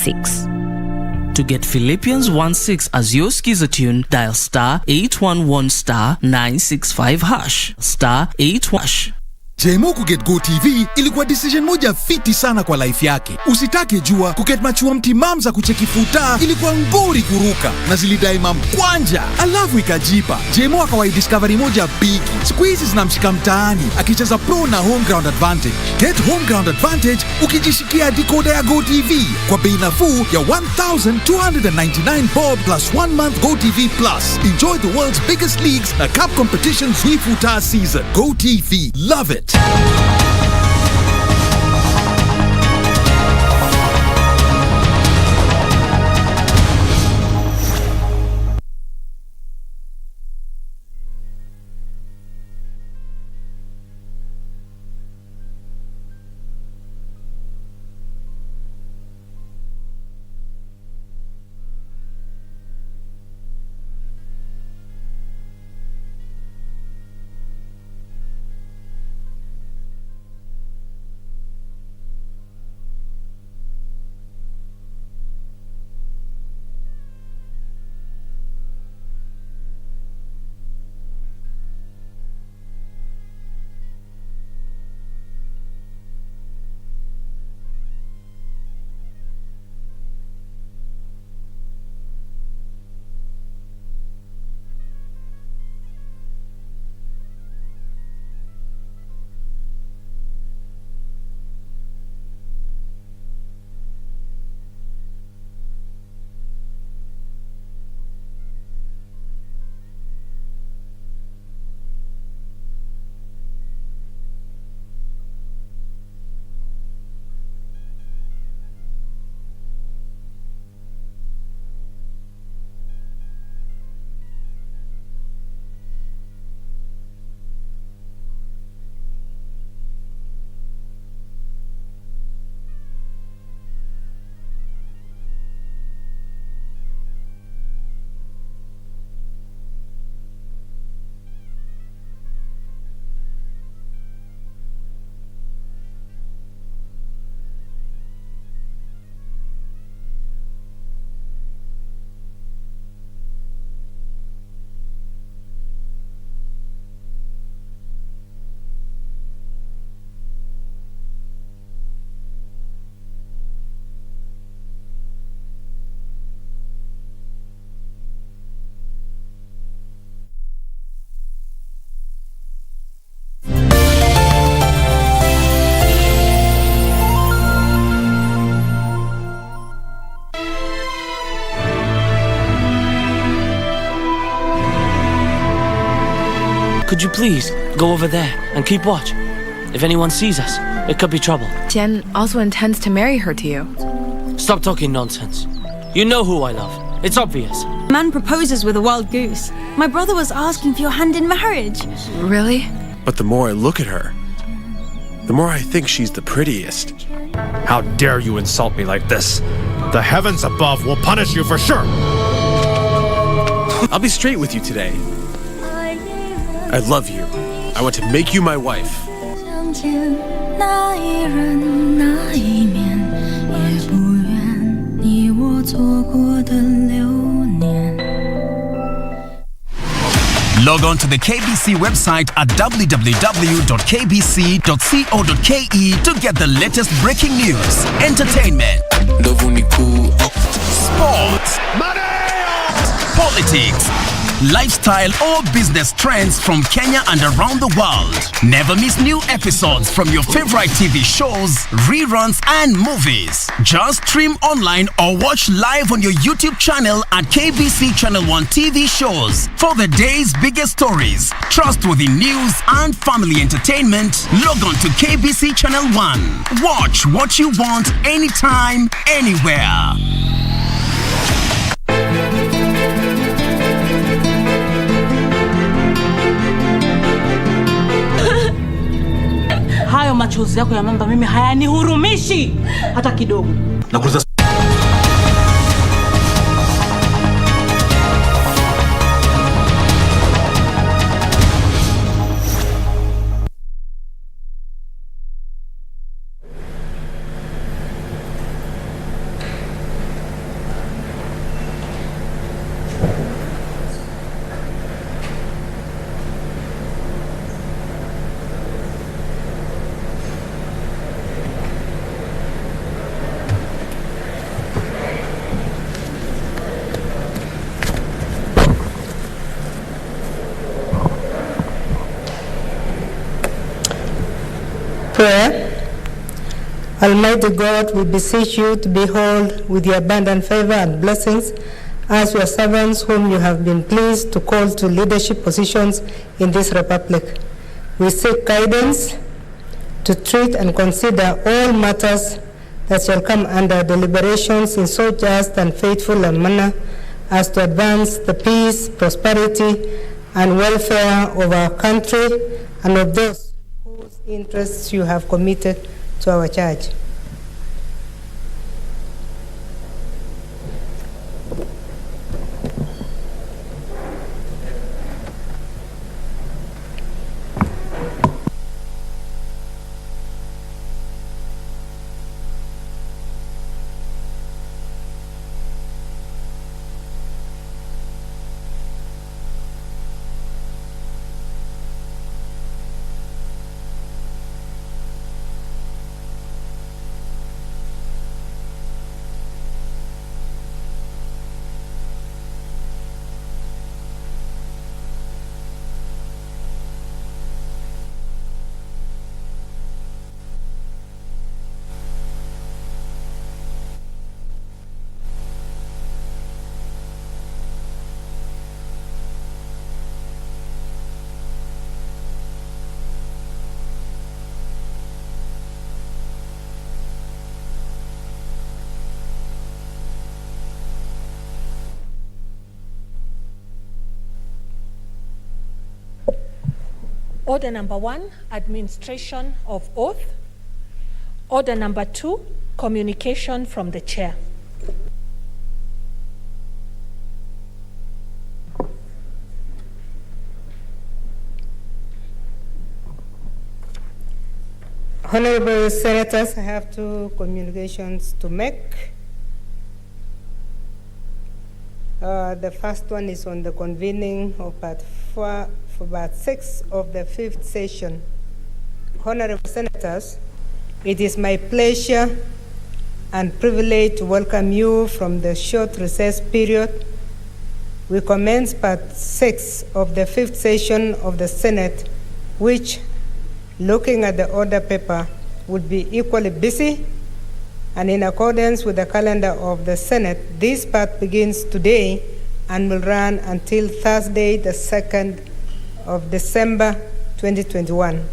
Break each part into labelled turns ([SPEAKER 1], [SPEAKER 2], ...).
[SPEAKER 1] 1/6.
[SPEAKER 2] To get Philippians 1/6 as your skiza tune, dial *811 *965 *8
[SPEAKER 3] Jemo kuget Go TV ilikuwa decision moja fiti sana kwa life yake. Usitake jua kuget machua mtimam za kucheki futa ilikuwa ngori kuruka na zilidai mamkwanja. Alafu ikajipa Jemo akawai discovery moja big. Siku hizi zinamshika mtaani akicheza pro na home ground advantage. Get home ground advantage ukijishikia decoder ya Go TV kwa bei nafuu ya 1,299 bob plus 1 month Go TV Plus. Enjoy the world's biggest leagues na cup competitions hii futa season. Go TV, love it.
[SPEAKER 4] Could you please go over there and keep watch? If anyone sees us, it could be trouble.
[SPEAKER 1] Tian also intends to marry her to you.
[SPEAKER 4] Stop talking nonsense. You know who I love. It's obvious.
[SPEAKER 5] Man proposes with a wild goose. My brother was asking for your hand in marriage.
[SPEAKER 1] Really?
[SPEAKER 6] But the more I look at her, the more I think she's the prettiest.
[SPEAKER 7] How dare you insult me like this? The heavens above will punish you for sure.
[SPEAKER 6] I'll be straight with you today. I love you. I want to make you my wife.
[SPEAKER 8] Log on to the KBC website at www.kbc.co.ke to get the latest breaking news, entertainment, sports, politics, lifestyle or business trends from Kenya and around the world. Never miss new episodes from your favorite TV shows, reruns and movies. Just stream online or watch live on your YouTube channel at KBC Channel 1 TV shows. For the day's biggest stories, trustworthy news and family entertainment, log on to KBC Channel 1. Watch what you want anytime, anywhere.
[SPEAKER 9] Hayo machozi yako ya mamba mimi hayanihurumishi hata kidogo.
[SPEAKER 10] Nakuuliza Almighty God, we beseech you to behold with your abundant favor and blessings as your servants whom you have been pleased to call to leadership positions in this republic. We seek guidance to treat and consider all matters that shall come under deliberations in so just and faithful a manner as to advance the peace, prosperity, and welfare of our country and of those whose interests you have committed to our church.
[SPEAKER 11] Order number 1, administration of oath. Order number 2, communication from the chair.
[SPEAKER 10] Honorable Senators, I have 2 communications to make. The first one is on the convening of part 4 for part 6 of the 5th session. Honorable Senators, it is my pleasure and privilege to welcome you from the short recess period. We commence part 6 of the 5th session of the Senate, which, looking at the order paper, would be equally busy, and in accordance with the calendar of the Senate, this part begins today and will run until Thursday, the 2nd of December 2021.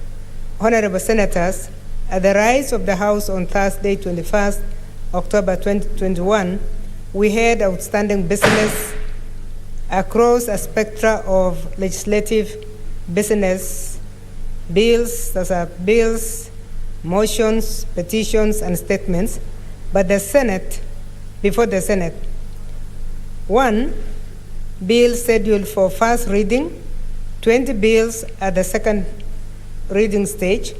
[SPEAKER 10] Honorable Senators, at the rise of the House on Thursday, 21st October 2021, we had outstanding business across a spectrum of legislative business, bills, motions, petitions, and statements, but before the Senate. 1, bill scheduled for first reading, 20 bills at the second reading stage,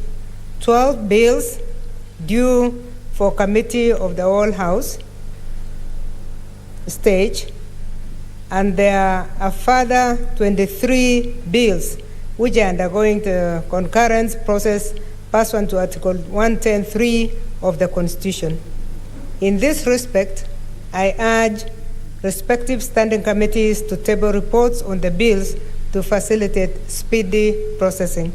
[SPEAKER 10] 12 bills due for committee of the whole House stage, and there are further 23 bills which are undergoing the concurrence process pursuant to Article 110(3) of the Constitution. In this respect, I urge respective standing committees to table reports on the bills to facilitate speedy processing.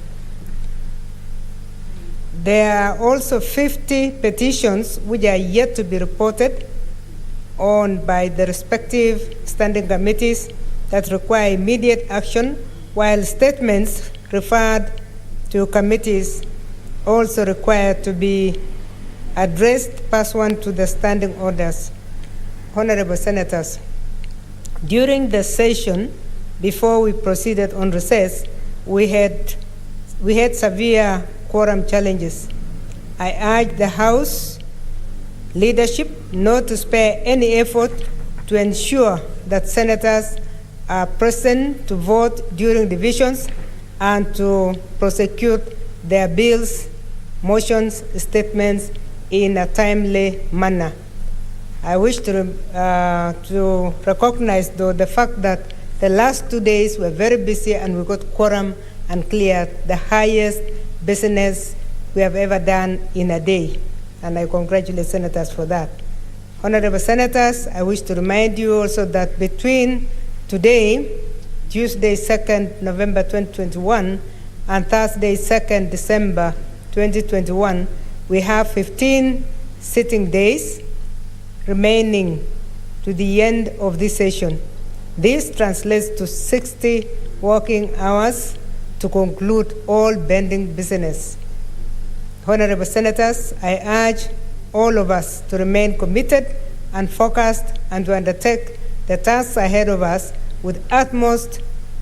[SPEAKER 10] There are also 50 petitions which are yet to be reported on by the respective standing committees that require immediate action, while statements referred to committees also required to be addressed pursuant to the standing orders. Honorable Senators, during the session before we proceeded on recess, we had severe quorum challenges. I urge the House leadership not to spare any effort to ensure that senators are present to vote during divisions and to prosecute their bills, motions, statements in a timely manner. I wish to recognize, though, the fact that the last 2 days were very busy and we got quorum and cleared the highest business we have ever done in a day. And I congratulate senators for that. Honorable Senators, I wish to remind you also that between today, Tuesday, 2nd November 2021, and Thursday, 2nd December 2021, We have 15 sitting days remaining to the end of this session. This translates to 60 working hours to conclude all pending business. Honorable Senators, I urge all of us to remain committed and focused and to undertake the tasks ahead of us with utmost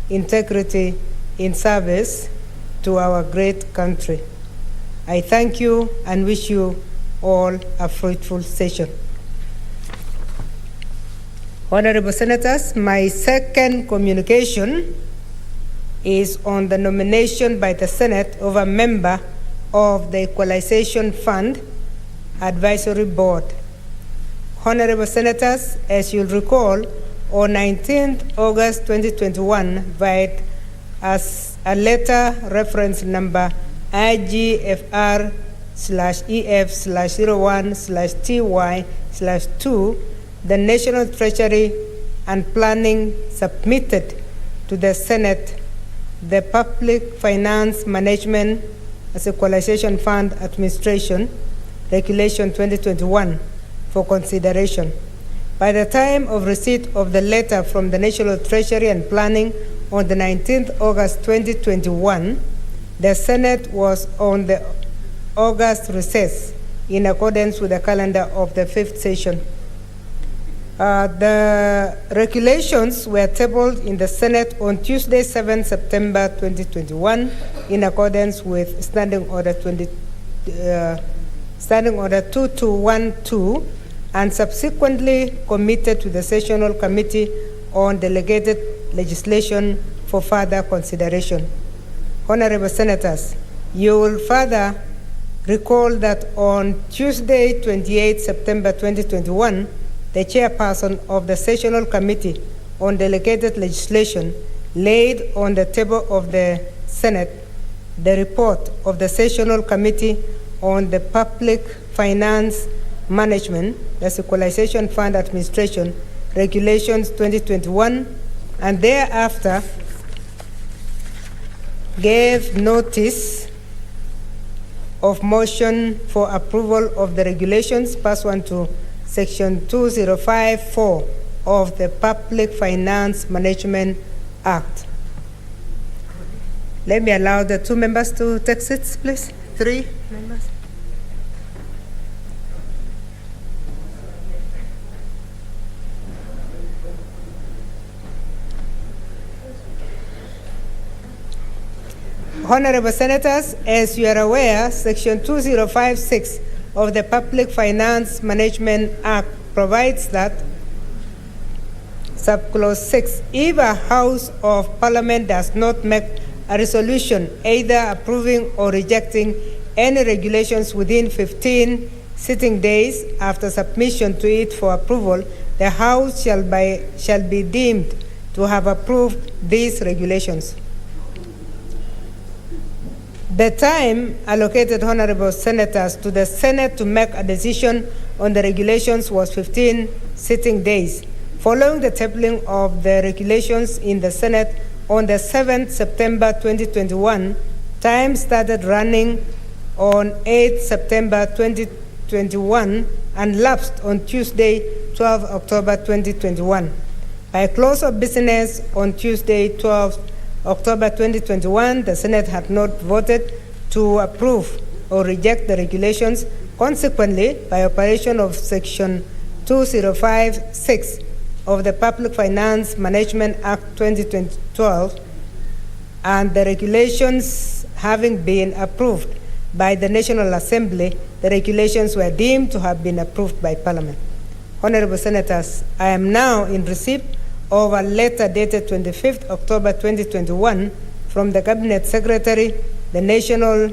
[SPEAKER 10] integrity in service to our great country. I thank you and wish you all a fruitful session. Honorable Senators, my second communication is on the nomination by the Senate of a member of the Equalization Fund Advisory Board. Honorable Senators, as you'll recall, on 19th August 2021, via as a letter reference number IGFR/EF/01/TY/2, the National Treasury and Planning submitted to the Senate the Public Finance Management as Equalization Fund Administration Regulation 2021 for consideration. By the time of receipt of the letter from the National Treasury and Planning on the 19th August 2021, the Senate was on the August recess in accordance with the calendar of the fifth session. The regulations were tabled in the Senate on Tuesday, 7 September 2021, in accordance with Standing Order 2212, and subsequently committed to the Sessional Committee on Delegated Legislation for further consideration. Honorable Senators, you will further recall that on Tuesday, 28 September 2021, the chairperson of the Sessional Committee on Delegated Legislation laid on the table of the Senate the report of the Sessional Committee on the Public Finance Management, that's Equalization Fund Administration, Regulations 2021, and thereafter gave notice of motion for approval of the regulations pursuant to Section 2054 of the Public Finance Management Act. Let me allow the two members to take seats, please. Three members. Honorable Senators, as you are aware, Section 2056 of the Public Finance Management Act provides that, subclause 6, if a House of Parliament does not make a resolution either approving or rejecting any regulations within 15 sitting days after submission to it for approval, the House shall be deemed to have approved these regulations. The time allocated, Honorable Senators, to the Senate to make a decision on the regulations was 15 sitting days. Following the tabling of the regulations in the Senate on the 7th September 2021, time started running on 8th September 2021 and lapsed on Tuesday, 12 October 2021. By close of business on Tuesday, 12 October 2021, the Senate had not voted to approve or reject the regulations. Consequently, by operation of Section 2056 of the Public Finance Management Act 2012, and the regulations having been approved by the National Assembly, the regulations were deemed to have been approved by Parliament. Honorable Senators, I am now in receipt of a letter dated 25th October 2021 from the Cabinet Secretary, the National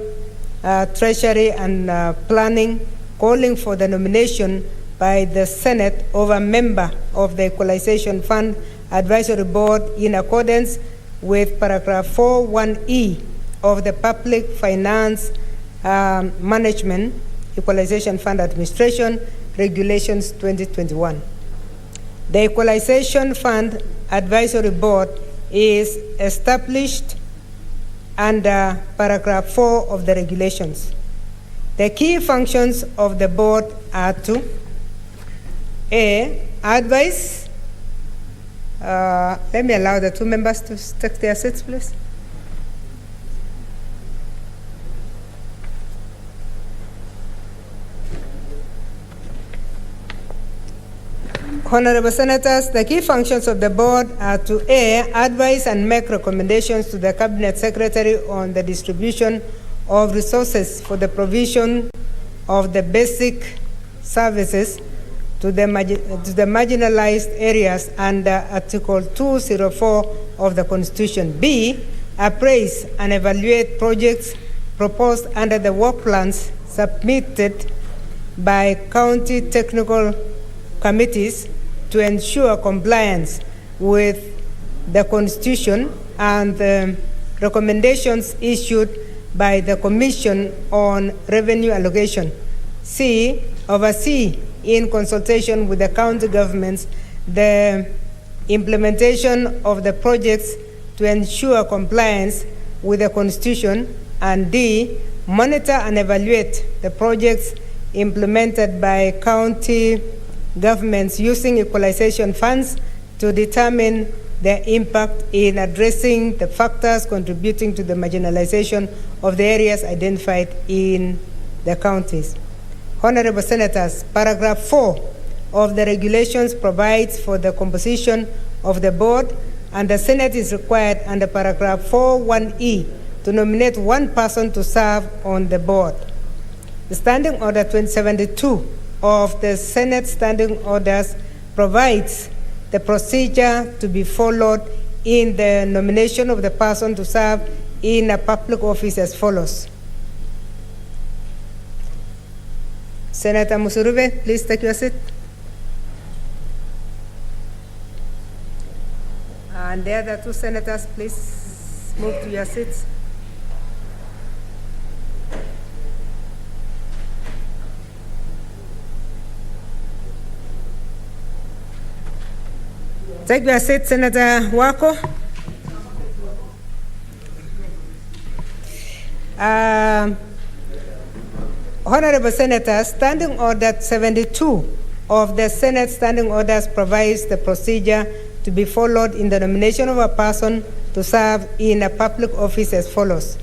[SPEAKER 10] Treasury and Planning, calling for the nomination by the Senate of a member of the Equalization Fund Advisory Board in accordance with paragraph 4(1)(e) of the Public Finance Management Equalization Fund Administration Regulations 2021. The Equalization Fund Advisory Board is established under paragraph 4 of the regulations. The key functions of the board are to A, advise. Let me allow the two members to take their seats, please. Honorable Senators, the key functions of the board are to A, advise and make recommendations to the Cabinet Secretary on the distribution of resources for the provision of the basic services to the marginalized areas under Article 204 of the Constitution. B, appraise and evaluate projects proposed under the work plans submitted by county technical committees to ensure compliance with the Constitution and the recommendations issued by the Commission on Revenue Allocation. C, oversee in consultation with the county governments the implementation of the projects to ensure compliance with the Constitution. And D, monitor and evaluate the projects implemented by county governments using equalization funds to determine their impact in addressing the factors contributing to the marginalization of the areas identified in the counties. Honorable Senators, paragraph 4 of the regulations provides for the composition of the board, and the Senate is required under paragraph 4(1)(e) to nominate one person to serve on the board. The Standing Order 2072 of the Senate Standing Orders provides the procedure to be followed in the nomination of the person to serve in a public office as follows. Senator Musurube, please take your seat. And the other two senators, please move to your seats. Take your seat, Senator Wako. Honorable Senators, Standing Order 72 of the Senate Standing Orders provides the procedure to be followed in the nomination of a person to serve in a public office as follows.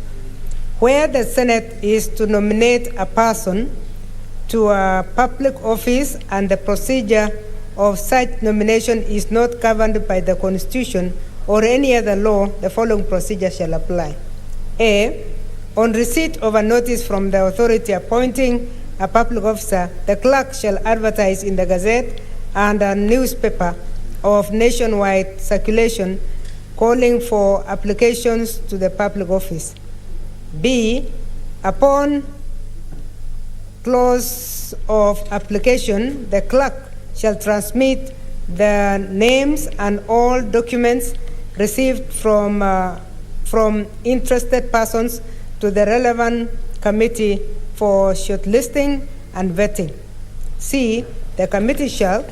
[SPEAKER 10] Where the Senate is to nominate a person to a public office and the procedure of such nomination is not governed by the Constitution or any other law, the following procedure shall apply. A, on receipt of a notice from the authority appointing a public officer, the clerk shall advertise in the Gazette and a newspaper of nationwide circulation calling for applications to the public office. B, upon close of application, the clerk shall transmit the names and all documents received from interested persons to the relevant committee for shortlisting and vetting. C, the committee shall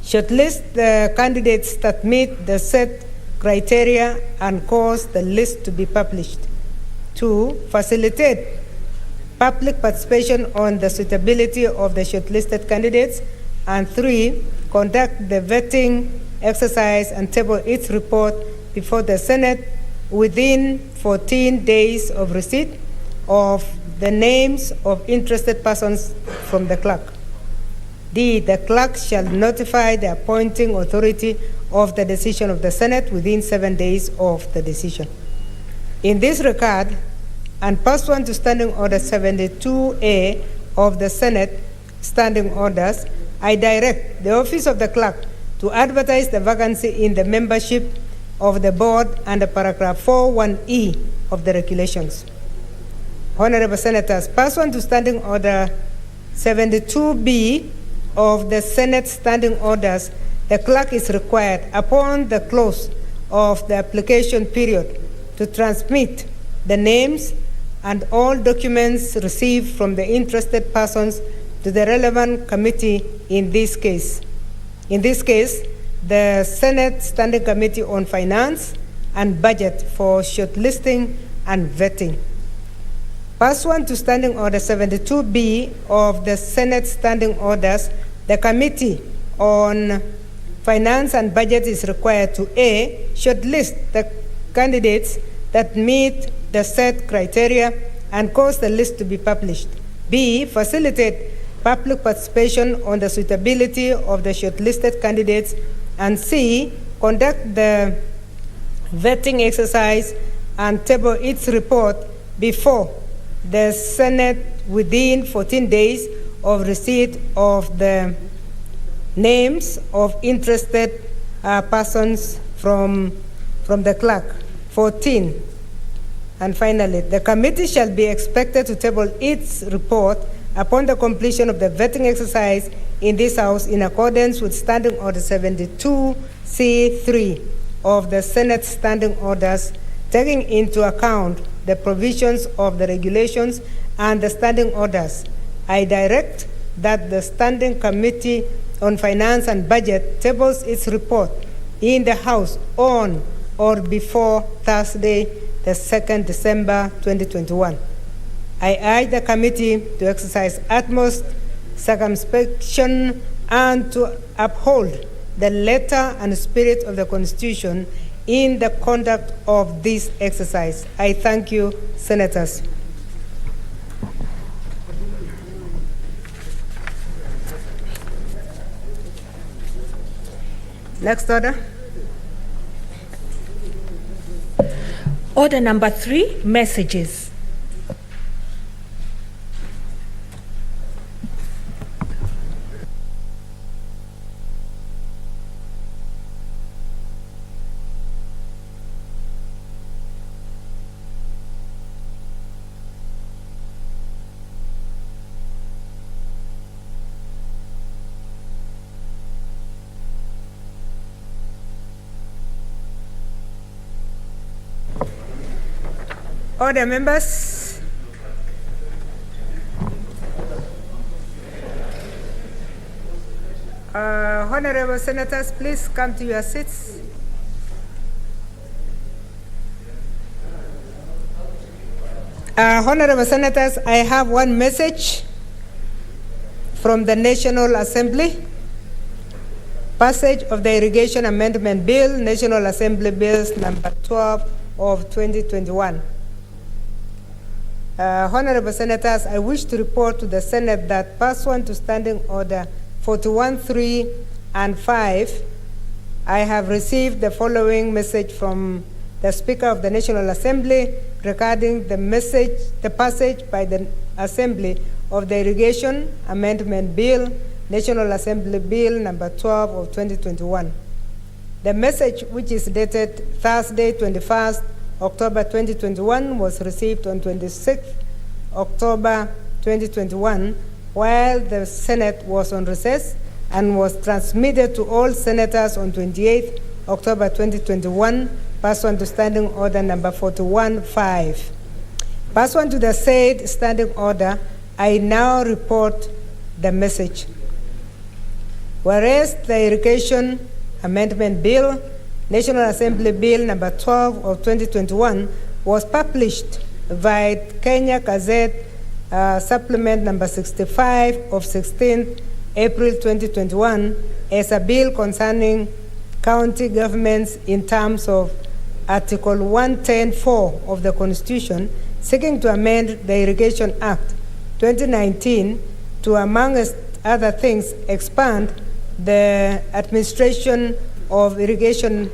[SPEAKER 10] shortlist the candidates that meet the set criteria and cause the list to be published. 2, facilitate public participation on the suitability of the shortlisted candidates. And 3, conduct the vetting exercise and table its report before the Senate within 14 days of receipt of the names of interested persons from the clerk. D, the clerk shall notify the appointing authority of the decision of the Senate within 7 days of the decision. In this regard, and pursuant to Standing Order 72A of the Senate Standing Orders, I direct the Office of the Clerk to advertise the vacancy in the membership of the board under paragraph 4(1)(e) of the regulations. Honorable Senators, pursuant to Standing Order 72B of the Senate Standing Orders, the clerk is required, upon the close of the application period, to transmit the names and all documents received from the interested persons to the relevant committee in this case. In this case, the Senate Standing Committee on Finance and Budget for shortlisting and vetting. Pursuant to Standing Order 72B of the Senate Standing Orders, the Committee on Finance and Budget is required to A, shortlist the candidates that meet the set criteria and cause the list to be published. B, facilitate public participation on the suitability of the shortlisted candidates. And C, conduct the vetting exercise and table its report before the Senate within 14 days of receipt of the names of interested persons from the clerk. 14. And finally, the committee shall be expected to table its report upon the completion of the vetting exercise in this House in accordance with Standing Order 72C3 of the Senate Standing Orders, taking into account the provisions of the regulations and the standing orders. I direct that the Standing Committee on Finance and Budget tables its report in the House on or before Thursday, the 2nd December 2021. I urge the committee to exercise utmost circumspection and to uphold the letter and spirit of the Constitution in the conduct of this exercise. I thank you, Senators. Next order.
[SPEAKER 11] Order number 3, messages.
[SPEAKER 10] Order, members. Honorable Senators, please come to your seats. Honorable Senators, I have one message from the National Assembly. Passage of the Irrigation Amendment Bill, National Assembly Bills number 12 of 2021. Honorable Senators, I wish to report to the Senate that pursuant to Standing Order 41.3 and 5, I have received the following message from the Speaker of the National Assembly regarding the passage by the Assembly of the Irrigation Amendment Bill, National Assembly Bill number 12 of 2021. The message, which is dated Thursday, 21st October 2021, was received on 26th October 2021 while the Senate was on recess and was transmitted to all senators on 28th October 2021 pursuant to Standing Order number 41.5. Pursuant to the said standing order, I now report the message. Whereas the Irrigation Amendment Bill, National Assembly Bill number 12 of 2021 was published by Kenya Gazette Supplement number 65 of 16th April 2021 as a bill concerning county governments in terms of Article 110(4) of the Constitution, seeking to amend the Irrigation Act 2019 to, among other things, expand the administration of irrigation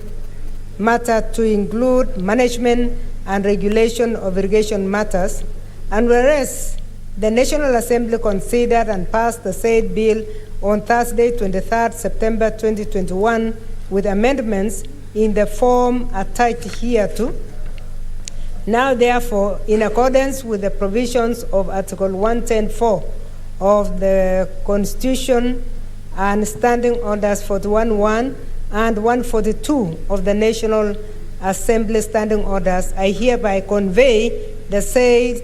[SPEAKER 10] matter to include management and regulation of irrigation matters. And whereas the National Assembly considered and passed the said bill on Thursday, 23rd September 2021 with amendments in the form attached hereto. Now, therefore, in accordance with the provisions of Article 110(4) of the Constitution and Standing Orders 41.1 and 142 of the National Assembly Standing Orders, I hereby convey the said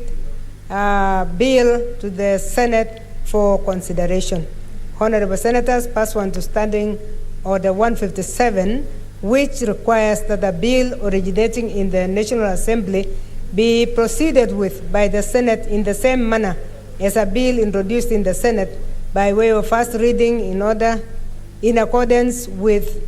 [SPEAKER 10] bill to the Senate for consideration. Honorable Senators, pursuant to Standing Order 157, which requires that a bill originating in the National Assembly be proceeded with by the Senate in the same manner as a bill introduced in the Senate by way of first reading in accordance with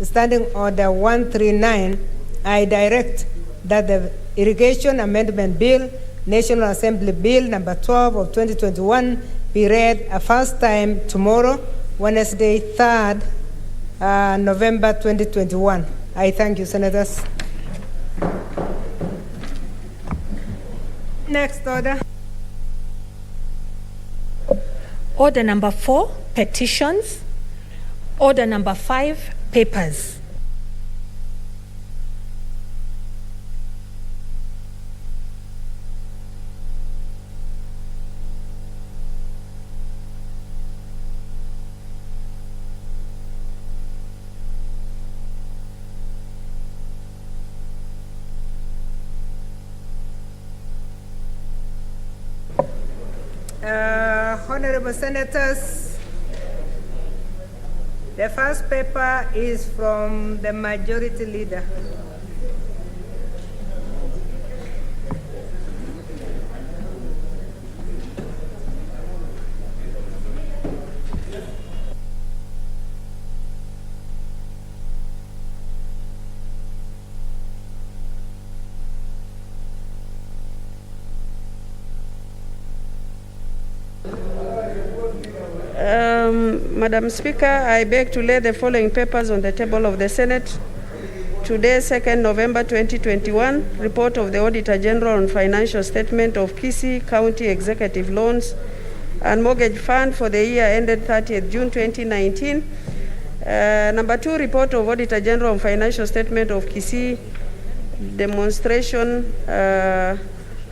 [SPEAKER 10] Standing Order 139, I direct that the Irrigation Amendment Bill, National Assembly Bill number 12 of 2021, be read a first time tomorrow, Wednesday, 3rd November 2021. I thank you, Senators. Next order.
[SPEAKER 11] Order number 4, petitions. Order number 5, papers.
[SPEAKER 10] Honorable Senators, the first paper is from the Majority Leader.
[SPEAKER 12] Madam Speaker, I beg to lay the following papers on the table of the Senate. Today, 2nd November 2021, report of the Auditor General on financial statement of KBC County Executive Loans and Mortgage Fund for the year ended 30th June 2019. Number 2, report of Auditor General on financial statement of KBC Demonstration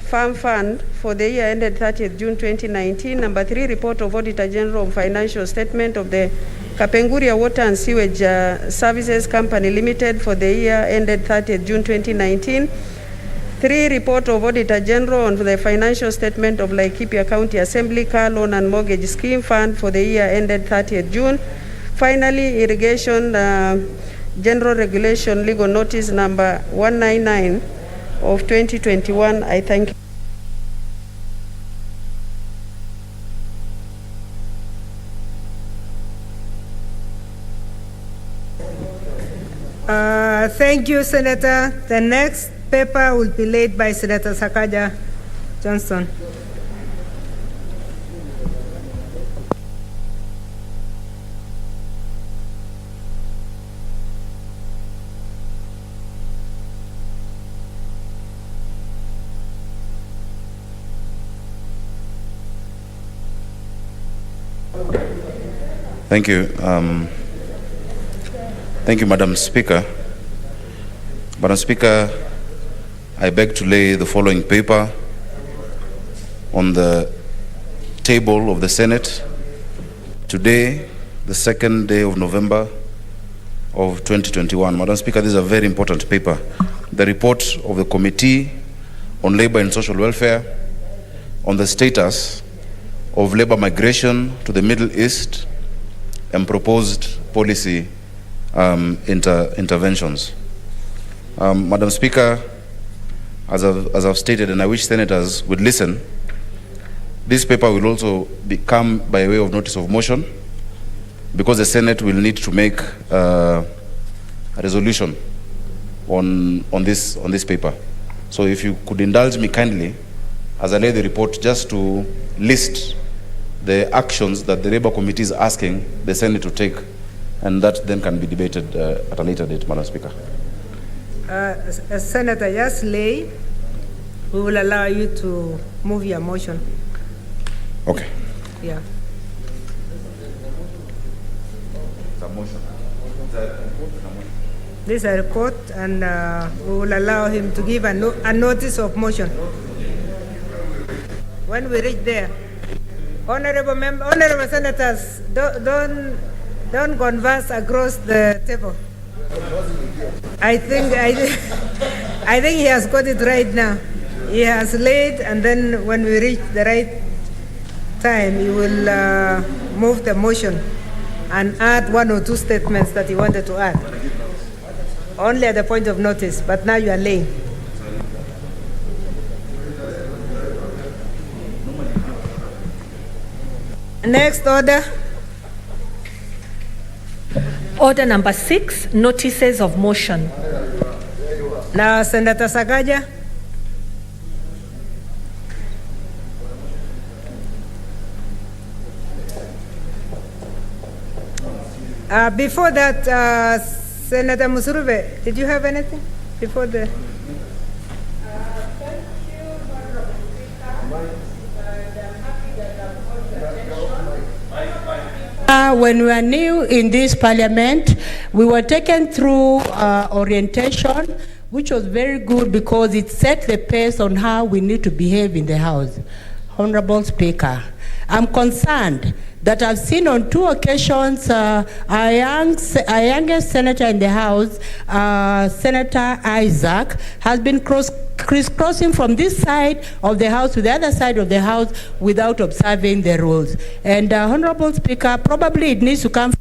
[SPEAKER 12] Farm Fund for the year ended 30th June 2019. Number 3, report of Auditor General on financial statement of the Kapenguria Water and Sewage Services Company Limited for the year ended 30th June 2019. 3, report of Auditor General on the financial statement of Laikipia County Assembly Car Loan and Mortgage Scheme Fund for the year ended 30th June. Finally, Irrigation General Regulation Legal Notice number 199 of 2021. I thank you.
[SPEAKER 10] Thank you, Senator. The next paper will be laid by Senator Sakaja Johnson.
[SPEAKER 13] Thank you. Thank you, Madam Speaker. Madam Speaker, I beg to lay the following paper on the table of the Senate today, the 2nd day of November of 2021. Madam Speaker, this is a very important paper. The report of the Committee on Labor and Social Welfare on the status of labor migration to the Middle East and proposed policy interventions. Madam Speaker, as I've stated, and I wish senators would listen, this paper will also come by way of notice of motion because the Senate will need to make a resolution on this paper. So if you could indulge me kindly, as I lay the report, just to list the actions that the Labour Committee is asking the Senate to take, and that then can be debated at a later date, Madam Speaker.
[SPEAKER 10] Senator, just lay. We will allow you to move your motion.
[SPEAKER 13] Okay.
[SPEAKER 10] Yeah. This is a report, and we will allow him to give a notice of motion. When we reach there, honorable senators, don't converse across the table. I think he has got it right now. He has laid, and then when we reach the right time, he will move the motion and add 1 or 2 statements that he wanted to add. Only at the point of notice, but now you are laying. Next order.
[SPEAKER 11] Order number 6, notices of motion.
[SPEAKER 10] Now, Senator Sakaja. Before that, Senator Musurube, did you have anything before the?
[SPEAKER 14] When we were new in this parliament, we were taken through orientation, which was very good because it set the pace on how we need to behave in the House. Honorable Speaker, I'm concerned that I've seen on 2 occasions a youngest senator in the House, Senator Isaac, has been crisscrossing from this side of the House to the other side of the House without observing the rules. And Honorable Speaker, probably it needs to come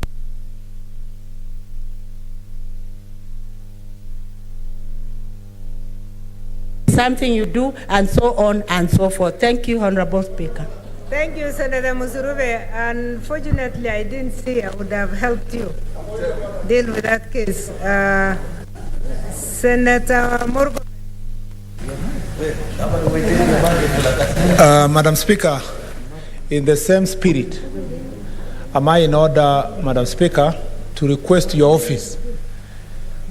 [SPEAKER 14] something you do, and so on and so forth. Thank you, Honorable Speaker.
[SPEAKER 10] Thank you, Senator Musurube. Unfortunately, I didn't see I would have helped you deal with that case. Senator Morgan.
[SPEAKER 15] Madam Speaker, in the same spirit, am I in order, Madam Speaker, to request your office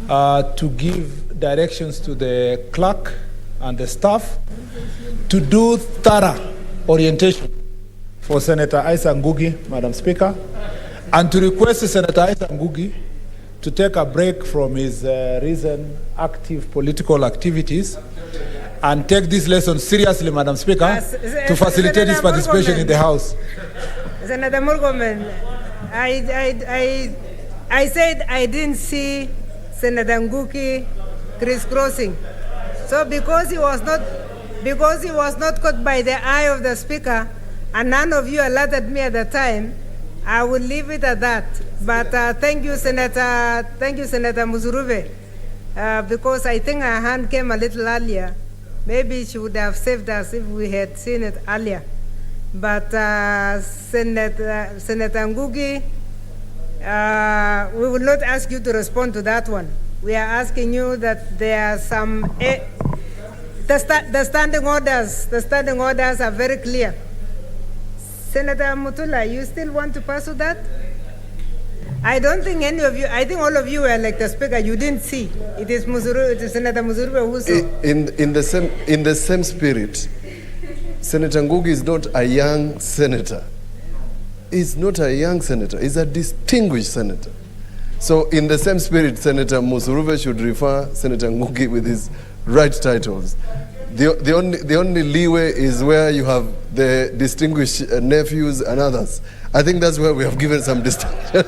[SPEAKER 15] to give directions to the clerk and the staff to do thorough orientation for Senator Isaac Ngugi, Madam Speaker, and to request Senator Isaac Ngugi to take a break from his recent active political activities and take this lesson seriously, Madam Speaker, to facilitate his participation in the House.
[SPEAKER 10] Senator Murgomen, I said I didn't see Senator Ngugi crisscrossing. So because he was not caught by the eye of the Speaker, and none of you alerted me at the time, I will leave it at that. But thank you, Senator Musurube, because I think her hand came a little earlier. Maybe she would have saved us if we had seen it earlier. But Senator Ngugi, we will not ask you to respond to that one. We are asking you that there are some, the standing orders are very clear. Senator Mutula, you still want to pursue that? I don't think any of you, I think all of you were like the Speaker, you didn't see. It is Senator Musurube who saw.
[SPEAKER 16] In the same spirit, Senator Ngugi is not a young senator. He's not a young senator, he's a distinguished senator. So in the same spirit, Senator Musurube should refer Senator Ngugi with his right titles. The only leeway is where you have the distinguished nephews and others. I think that's where we have given some distinction.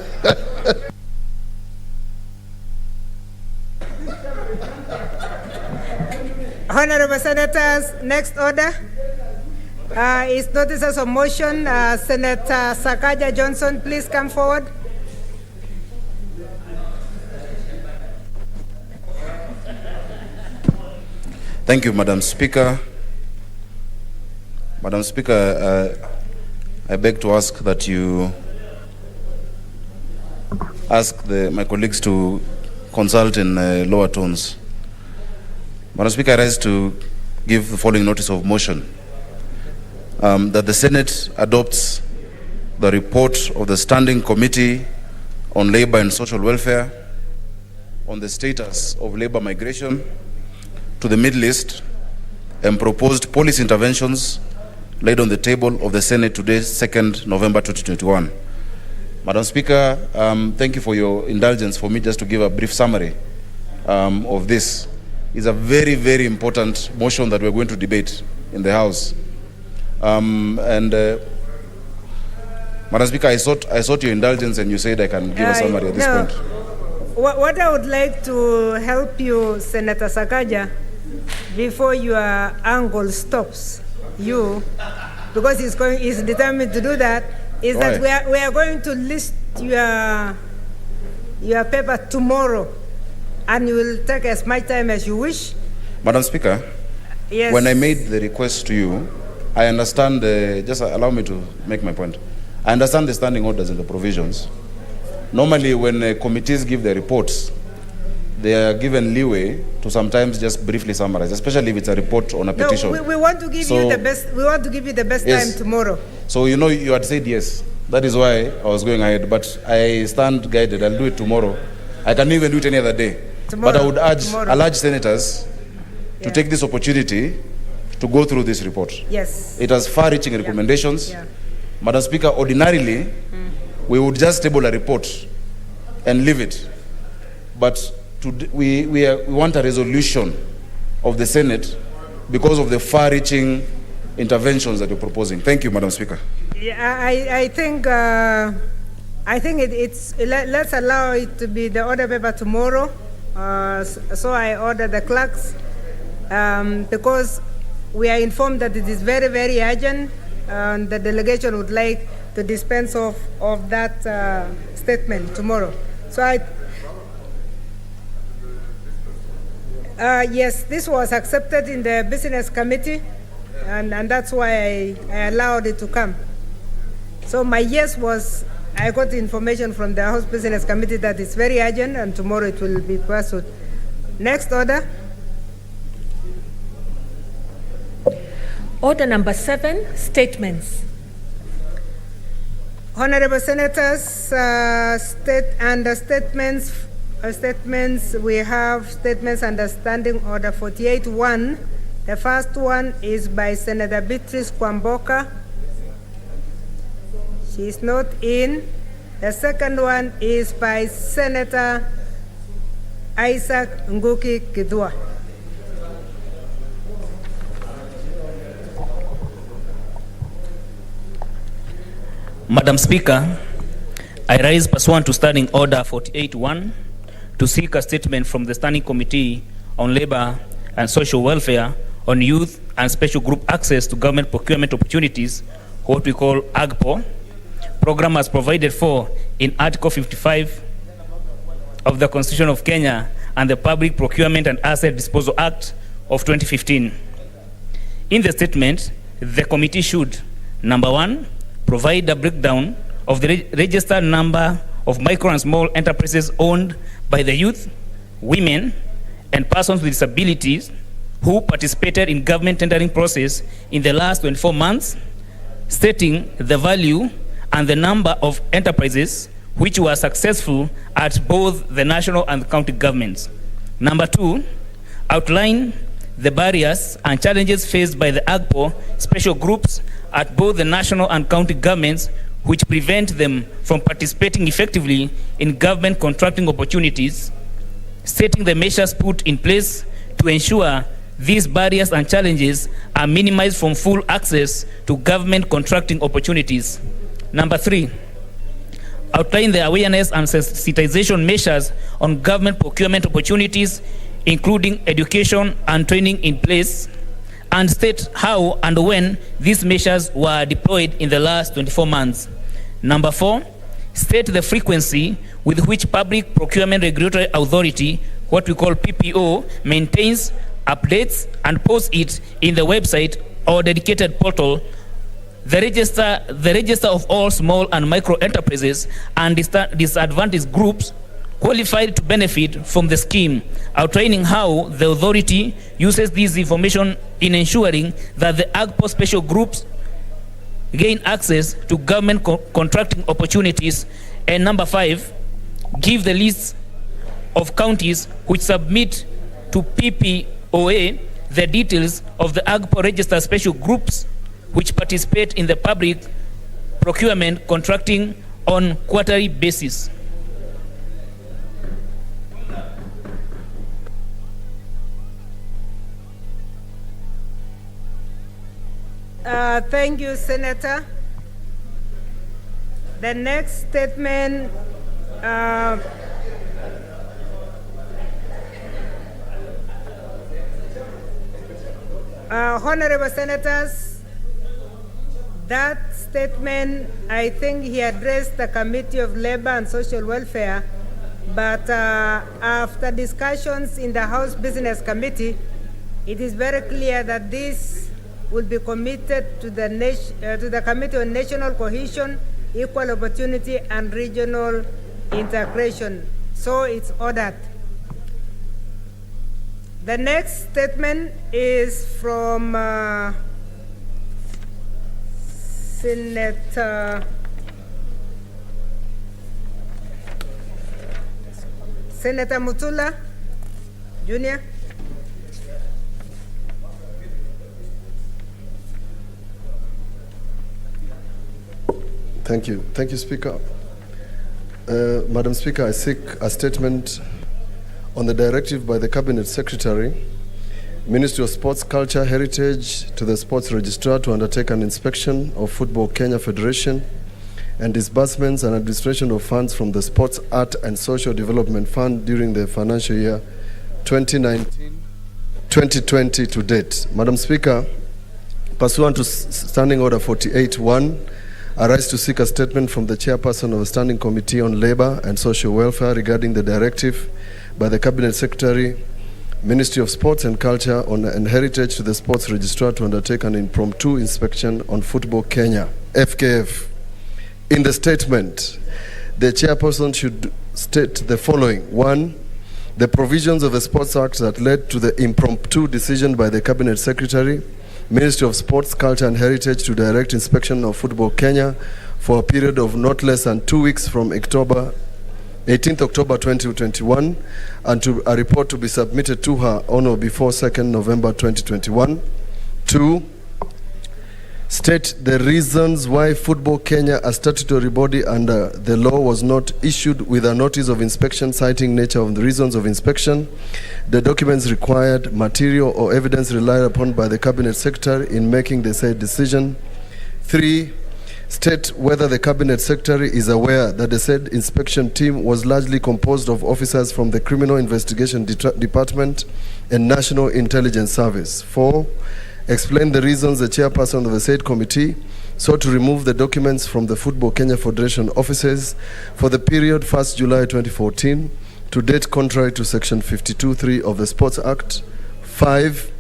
[SPEAKER 10] Honorable Senators, next order is notices of motion. Senator Sakaja Johnson, please come forward.
[SPEAKER 13] Thank you, Madam Speaker. Madam Speaker, I beg to ask that you ask my colleagues to consult in lower tones. Madam Speaker, I rise to give the following notice of motion. That the Senate adopts the report of the Standing Committee on Labor and Social Welfare on the status of labor migration to the Middle East and proposed policy interventions laid on the table of the Senate today, 2nd November 2021. Madam Speaker, thank you for your indulgence for me just to give a brief summary of this. It's a very, very important motion that we're going to debate in the House. Madam Speaker, I sought your indulgence and you said I can give a summary at this point.
[SPEAKER 10] What I would like to help you, Senator Sakaja, before your angle stops you, because he's determined to do that, is that we are going to list your paper tomorrow, and you will take as much time as you wish.
[SPEAKER 13] Madam Speaker, when I made the request to you, I understand, just allow me to make my point. I understand the standing orders and the provisions. Normally, when committees give their reports, they are given leeway to sometimes just briefly summarize, especially if it's a report on a petition.
[SPEAKER 10] No, we want to give you the best. We want to give you the best
[SPEAKER 13] Yes.
[SPEAKER 10] time tomorrow.
[SPEAKER 13] So you had said yes. That is why I was going ahead. But I stand guided. I'll do it tomorrow. I can even do it any other day.
[SPEAKER 10] Tomorrow,
[SPEAKER 13] but I would urge
[SPEAKER 10] tomorrow.
[SPEAKER 13] senators to take this opportunity to go through this report.
[SPEAKER 10] Yes.
[SPEAKER 13] It has far-reaching recommendations.
[SPEAKER 10] Yeah.
[SPEAKER 13] Madam Speaker, ordinarily, we would just table a report and leave it. But we want a resolution of the Senate because of the far-reaching interventions that you're proposing. Thank you, Madam Speaker.
[SPEAKER 10] Yeah, I think let's allow it to be the order paper tomorrow. So I order the clerks because we are informed that it is very, very urgent, and the delegation would like to dispense of that statement tomorrow. So yes, this was accepted in the Business Committee, and that's why I allowed it to come. So my yes was, I got information from the House Business Committee that it's very urgent, and tomorrow it will be pursued. Next order.
[SPEAKER 11] Order number 7, statements.
[SPEAKER 10] Honorable Senators, statements, we have statements under Standing Order 48-1. The first one is by Senator Beatrice Kwamboka. She is not in. The second one is by Senator Isaac Nguki Kidua.
[SPEAKER 17] Madam Speaker, I rise pursuant to Standing Order 48-1 to seek a statement from the Standing Committee on Labor and Social Welfare on Youth and Special Group Access to Government Procurement Opportunities, what we call AGPO, program as provided for in Article 55 of the Constitution of Kenya and the Public Procurement and Asset Disposal Act of 2015. In the statement, the committee should, number 1, provide a breakdown of the registered number of micro and small enterprises owned by the youth, women, and persons with disabilities who participated in government tendering process in the last 24 months, stating the value and the number of enterprises which were successful at both the national and county governments. Number 2, outline the barriers and challenges faced by the AGPO special groups at both the national and county governments which prevent them from participating effectively in government contracting opportunities, stating the measures put in place to ensure these barriers and challenges are minimized from full access to government contracting opportunities. Number 3, outline the awareness and sensitization measures on government procurement opportunities, including education and training in place, and state how and when these measures were deployed in the last 24 months. Number 4, state the frequency with which Public Procurement Regulatory Authority, what we call PPO, maintains, updates, and posts it in the website or dedicated portal, the register of all small and micro enterprises and disadvantaged groups qualified to benefit from the scheme, outlining how the authority uses this information in ensuring that the AGPO special groups gain access to government contracting opportunities. And number 5, give the list of counties which submit to PPOA the details of the AGPO registered special groups which participate in the public procurement contracting on quarterly basis.
[SPEAKER 10] Thank you, Senator. The next statement, Honorable Senators, that statement, I think he addressed the Committee of Labor and Social Welfare, but after discussions in the House Business Committee, it is very clear that this will be committed to the Committee on National Cohesion, equal opportunity, and regional integration. So it's ordered. The next statement is from Senator Mutula Jr.
[SPEAKER 16] Thank you. Thank you, Speaker. Madam Speaker, I seek a statement on the directive by the Cabinet Secretary, Ministry of Sports, Culture, Heritage, to the Sports Registrar to undertake an inspection of Football Kenya Federation and disbursements and administration of funds from the Sports, Art and Social Development Fund during the financial year 2019-2020 to date. Madam Speaker, pursuant to Standing Order 48.1, I rise to seek a statement from the Chairperson of the Standing Committee on Labour and Social Welfare regarding the directive by the Cabinet Secretary, Ministry of Sports and Culture and Heritage to the Sports Registrar to undertake an impromptu inspection on Football Kenya, FKF. In the statement, the Chairperson should state the following. 1. The provisions of the Sports Act that led to the impromptu decision by the Cabinet Secretary, Ministry of Sports, Culture and Heritage to direct inspection of Football Kenya for a period of not less than 2 weeks from 18th October 2021 and to a report to be submitted to her on or before 2nd November 2021. 2. State the reasons why Football Kenya, a statutory body under the law, was not issued with a notice of inspection citing nature of the reasons of inspection, the documents required, material or evidence relied upon by the Cabinet Secretary in making the said decision. 3. State whether the Cabinet Secretary is aware that the said inspection team was largely composed of officers from the Criminal Investigation Department and National Intelligence Service. 4. Explain the reasons the Chairperson of the said committee sought to remove the documents from the Football Kenya Federation offices for the period 1st July 2014 to date contrary to Section 52(3) of the Sports Act. 5.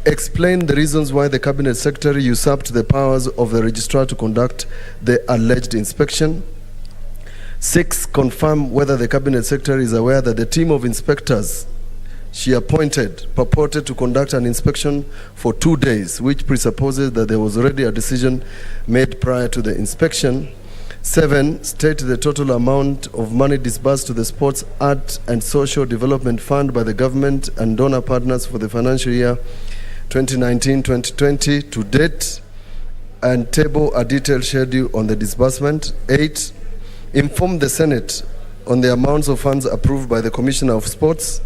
[SPEAKER 16] Explain the reasons why the Cabinet Secretary usurped the powers of the Registrar to conduct the alleged inspection. 6. Confirm whether the Cabinet Secretary is aware that the team of inspectors she appointed purported to conduct an inspection for 2 days, which presupposes that there was already a decision made prior to the inspection. 7. State the total amount of money disbursed to the Sports, Art and Social Development Fund by the government and donor partners for the financial year 2019-2020 to date, and table a detailed schedule on the disbursement. 8. Inform the Senate on the amounts of funds approved by the Commissioner of Sports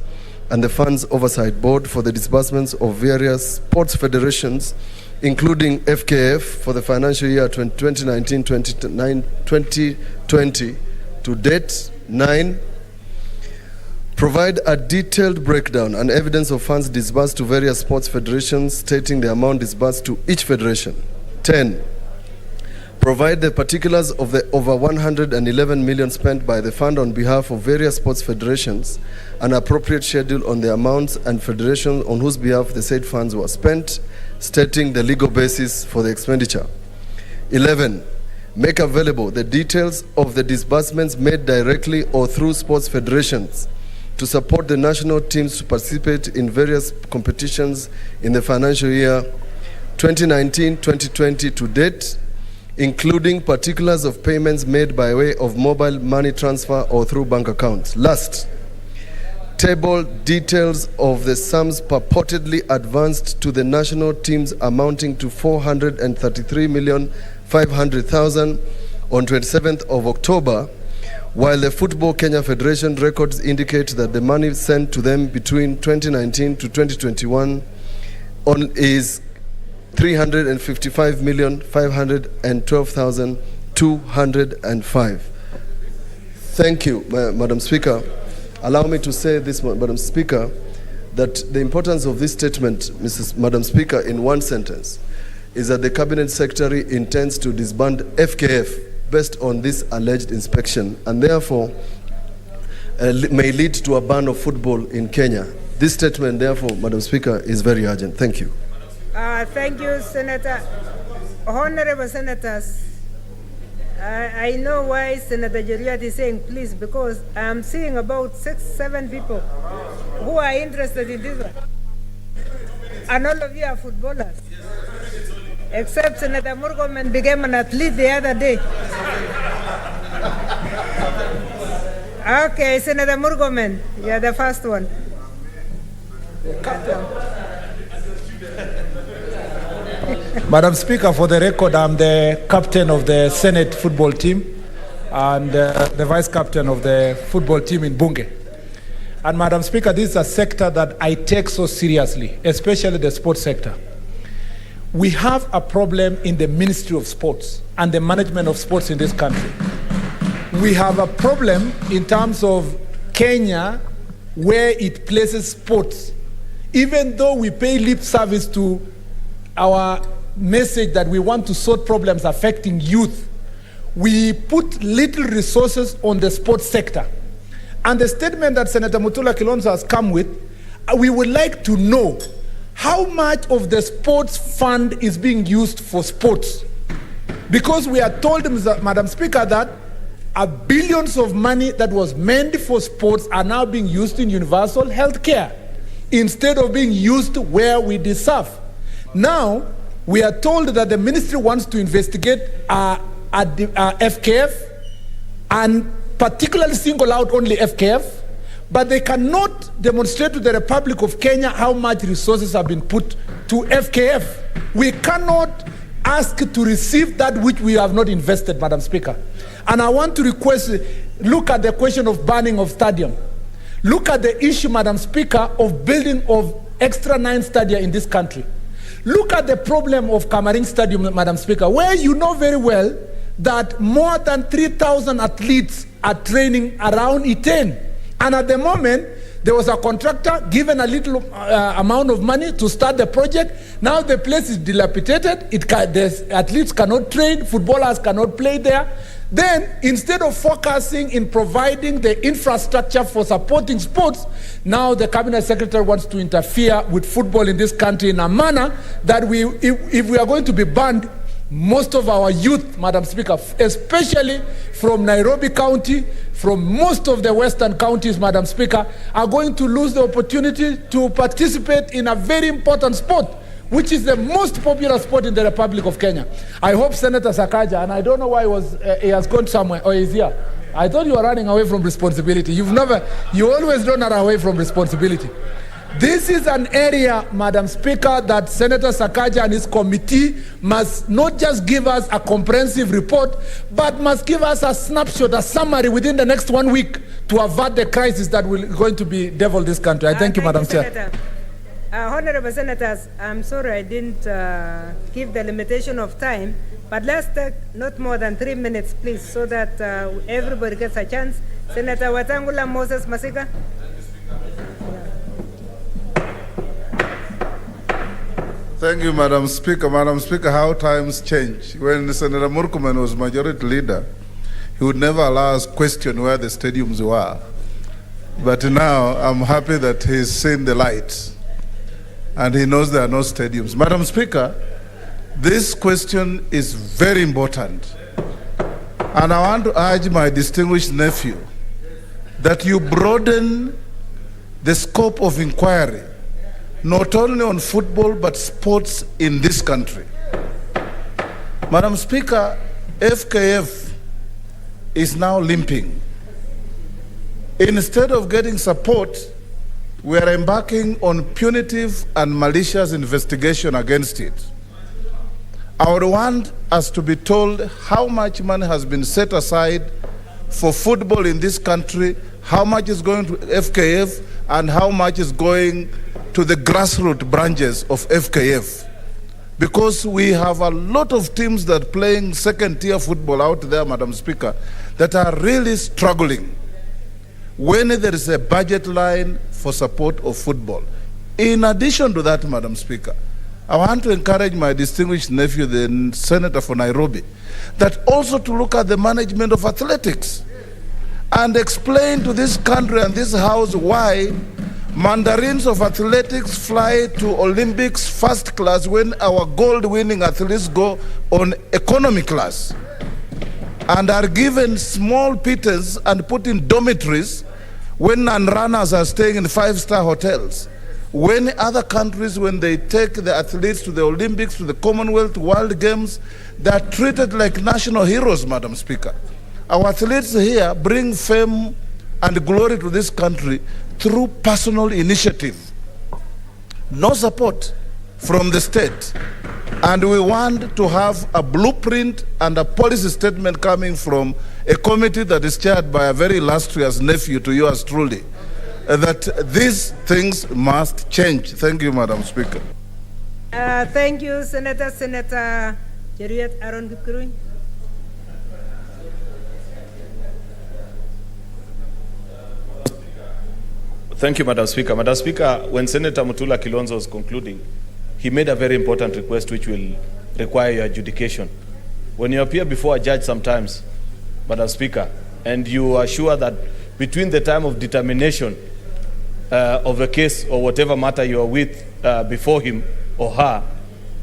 [SPEAKER 16] and the Funds Oversight Board for the disbursements of various sports federations, including FKF, for the financial year 2019-2020 to date. 9. Provide a detailed breakdown and evidence of funds disbursed to various sports federations, stating the amount disbursed to each federation. 10. Provide the particulars of the over 111 million spent by the fund on behalf of various sports federations, an appropriate schedule on the amounts and federations on whose behalf the said funds were spent, stating the legal basis for the expenditure. 11. Make available the details of the disbursements made directly or through sports federations to support the national teams to participate in various competitions in the financial year 2019-2020 to date, including particulars of payments made by way of mobile money transfer or through bank accounts. Last, table details of the sums purportedly advanced to the national teams amounting to 433,500,000 on 27th of October, while the Football Kenya Federation records indicate that the money sent to them between 2019 to 2021 is 355,512,205. Thank you, Madam Speaker. Allow me to say this, Madam Speaker, that the importance of this statement, Madam Speaker, in one sentence, is that the Cabinet Secretary intends to disband FKF based on this alleged inspection, and therefore may lead to a ban of football in Kenya. This statement, therefore, Madam Speaker, is very urgent. Thank you.
[SPEAKER 10] Thank you, Senator. Honorable Senators, I know why Senator Jeriat is saying please, because I'm seeing about 6-7 people who are interested in this one. And all of you are footballers. Except Senator Murkomen became an athlete the other day. Okay, Senator Murkomen, you're the first one.
[SPEAKER 15] Madam Speaker, for the record, I'm the captain of the Senate football team and the vice captain of the football team in Bunge. And Madam Speaker, this is a sector that I take so seriously, especially the sports sector. We have a problem in the Ministry of Sports and the management of sports in this country. We have a problem in terms of Kenya, where it places sports. Even though we pay lip service to our message that we want to sort problems affecting youth, we put little resources on the sports sector. And the statement that Senator Mutula Kilonzo has come with, we would like to know how much of the sports fund is being used for sports. Because we are told, Madam Speaker, that billions of money that was meant for sports are now being used in universal health care instead of being used where we deserve. Now, we are told that the ministry wants to investigate FKF and particularly single out only FKF, but they cannot demonstrate to the Republic of Kenya how much resources have been put to FKF. We cannot ask to receive that which we have not invested, Madam Speaker. And I want to request, look at the question of banning of stadium. Look at the issue, Madam Speaker, of building of extra 9 stadia in this country. Look at the problem of Convening Stadium, Madam Speaker, where you know very well that more than 3,000 athletes are training around Iten. And at the moment, there was a contractor given a little amount of money to start the project. Now the place is dilapidated. The athletes cannot train, footballers cannot play there. Then, instead of focusing in providing the infrastructure for supporting sports, now the Cabinet Secretary wants to interfere with football in this country in a manner that if we are going to be banned, most of our youth, Madam Speaker, especially from Nairobi County, from most of the western counties, Madam Speaker, are going to lose the opportunity to participate in a very important sport, which is the most popular sport in the Republic of Kenya. I hope Senator Sakaja, and I don't know why he has gone somewhere, or he's here. I thought you were running away from responsibility. You always don't run away from responsibility. This is an area, Madam Speaker, that Senator Sakaja and his committee must not just give us a comprehensive report, but must give us a snapshot, a summary within the next 1 week to avert the crisis that will going to be devil this country. I thank you, Madam Chair.
[SPEAKER 10] Honorable Senators, I'm sorry I didn't give the limitation of time, but let's take not more than 3 minutes, please, so that everybody gets a chance. Senator Watangula Moses Masika.
[SPEAKER 18] Thank you, Madam Speaker. Madam Speaker, how times change. When Senator Murkomen was majority leader, he would never allow us to question where the stadiums were. But now I'm happy that he's seen the light and he knows there are no stadiums. Madam Speaker, this question is very important. And I want to urge my distinguished nephew that you broaden the scope of inquiry, not only on football, but sports in this country. Madam Speaker, FKF is now limping. Instead of getting support, we are embarking on punitive and malicious investigation against it. I would want us to be told how much money has been set aside for football in this country, how much is going to FKF, and how much is going to the grassroots branches of FKF. Because we have a lot of teams that are playing second-tier football out there, Madam Speaker, that are really struggling when there is a budget line for support of football. In addition to that, Madam Speaker, I want to encourage my distinguished nephew, the Senator for Nairobi, that also to look at the management of athletics and explain to this country and this House why mandarins of athletics fly to Olympics first class when our gold-winning athletes go on economy class. and are given small pittance and put in dormitories when non-runners are staying in 5-star hotels. When other countries, when they take the athletes to the Olympics, to the Commonwealth, World Games, they are treated like national heroes, Madam Speaker. Our athletes here bring fame and glory to this country through personal initiative. No support from the state. And we want to have a blueprint and a policy statement coming from a committee that is chaired by a very illustrious nephew to yours truly, that these things must change. Thank you, Madam Speaker.
[SPEAKER 10] Thank you, Senator Cheruiyot Aaron Kipkurui.
[SPEAKER 19] Thank you, Madam Speaker. Madam Speaker, when Senator Mutula Kilonzo was concluding, he made a very important request which will require your adjudication. When you appear before a judge sometimes, Madam Speaker, and you are sure that between the time of determination of a case or whatever matter you are with before him or her,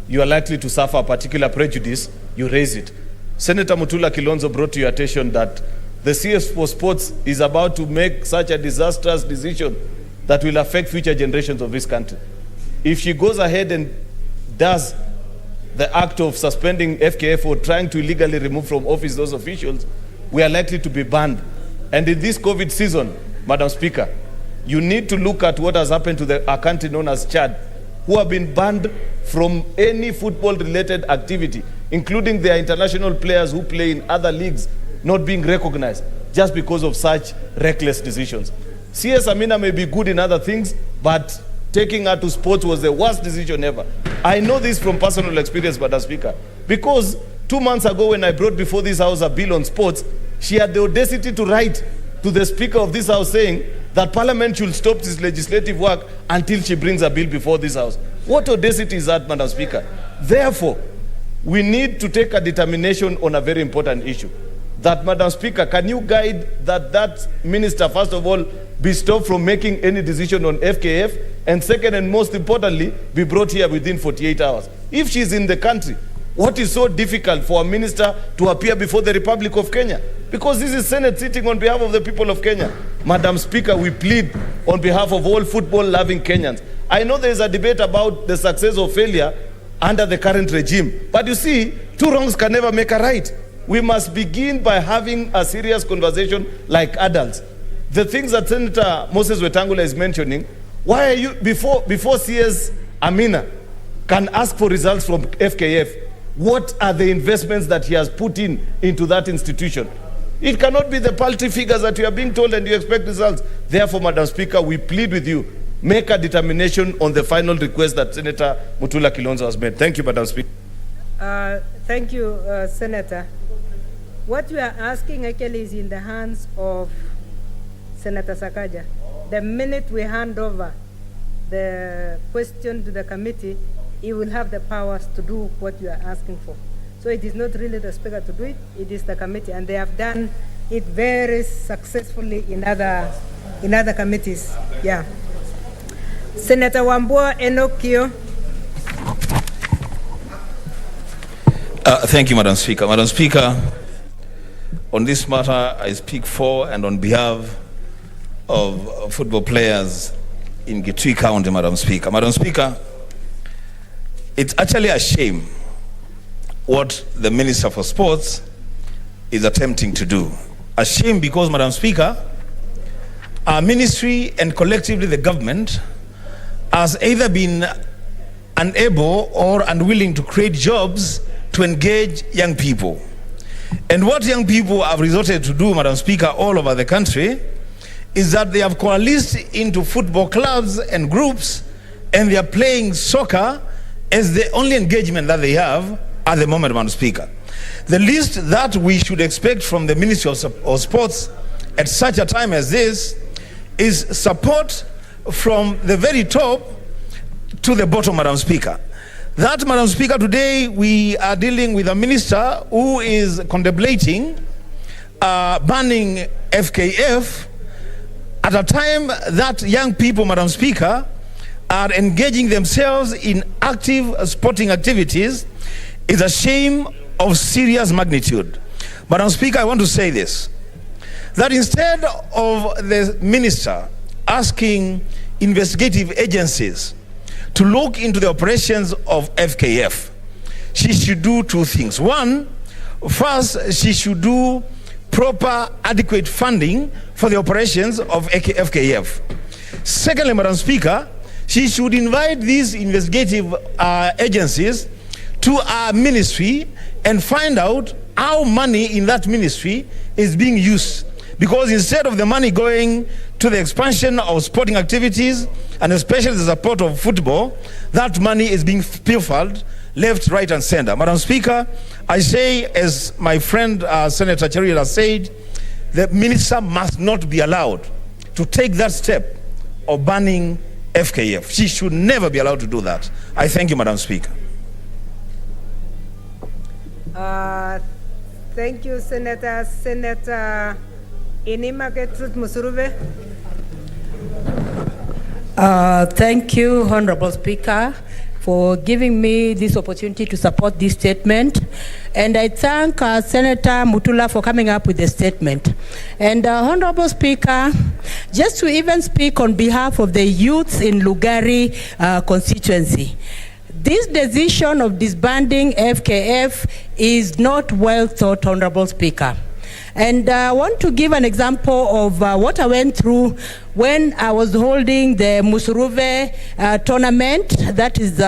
[SPEAKER 19] you are likely to suffer a particular prejudice, you raise it. Senator Mutula Kilonzo brought to your attention that the CS for Sports is about to make such a disastrous decision that will affect future generations of this country. If she goes ahead and does the act of suspending FKF or trying to illegally remove from office those officials, we are likely to be banned. And in this COVID season, Madam Speaker, you need to look at what has happened to our country known as Chad, who have been banned from any football-related activity, including their international players who play in other leagues not being recognized just because of such reckless decisions. CS Amina may be good in other things, but taking her to sports was the worst decision ever. I know this from personal experience, Madam Speaker, because 2 months ago when I brought before this House a bill on sports, she had the audacity to write to the Speaker of this House saying that Parliament should stop this legislative work until she brings a bill before this House. What audacity is that, Madam Speaker? Therefore, we need to take a determination on a very important issue. That, Madam Speaker, can you guide that minister, first of all, be stopped from making any decision on FKF, and second and most importantly, be brought here within 48 hours. If she's in the country, what is so difficult for a minister to appear before the Republic of Kenya? Because this is Senate sitting on behalf of the people of Kenya. Madam Speaker, we plead on behalf of all football-loving Kenyans. I know there is a debate about the success or failure under the current regime, but you see, two wrongs can never make a right. We must begin by having a serious conversation like adults. The things that Senator Moses Wetangula is mentioning, why are you, before CS Amina can ask for results from FKF, what are the investments that he has put into that institution? It cannot be the paltry figures that you are being told and you expect results. Therefore, Madam Speaker, we plead with you, make a determination on the final request that Senator Mutula Kilonzo has made. Thank you, Madam Speaker.
[SPEAKER 10] Thank you, Senator. What you are asking actually is in the hands of Senator Sakaja. The minute we hand over the question to the committee, he will have the powers to do what you are asking for. So it is not really the Speaker to do it, it is the committee, and they have done it very successfully in other committees. Yeah. Senator Wambua Enokio.
[SPEAKER 20] Thank you, Madam Speaker. Madam Speaker, on this matter, I speak for and on behalf of football players in Gitui County, Madam Speaker. Madam Speaker, it's actually a shame what the Minister for Sports is attempting to do. A shame because, Madam Speaker, our ministry and collectively the government has either been unable or unwilling to create jobs to engage young people. And what young people have resorted to do, Madam Speaker, all over the country, is that they have coalesced into football clubs and groups, and they are playing soccer as the only engagement that they have at the moment, Madam Speaker. The least that we should expect from the Ministry of Sports at such a time as this is support from the very top to the bottom, Madam Speaker. That, Madam Speaker, today we are dealing with a minister who is contemplating banning FKF at a time that young people, Madam Speaker, are engaging themselves in active sporting activities is a shame of serious magnitude. Madam Speaker, I want to say this, that instead of the minister asking investigative agencies to look into the operations of FKF, she should do two things. One, first, she should do proper, adequate funding for the operations of FKF. Secondly, Madam Speaker, she should invite these investigative agencies to our ministry and find out how money in that ministry is being used. Because instead of the money going to the expansion of sporting activities, and especially the support of football, that money is being pilfered left, right, and center. Madam Speaker, I say, as my friend Senator Treasury has said, the minister must not be allowed to take that step of banning FKF. She should never be allowed to do that. I thank you, Madam Speaker.
[SPEAKER 10] Thank you, Senator. Senator Inima Gertrude Musuruve.
[SPEAKER 14] Thank you, Honorable Speaker, for giving me this opportunity to support this statement. And I thank Senator Mutula for coming up with the statement. And Honorable Speaker, just to even speak on behalf of the youths in Lugari constituency, this decision of disbanding FKF is not well thought, Honorable Speaker. And I want to give an example of what I went through when I was holding the Musuruve tournament, that is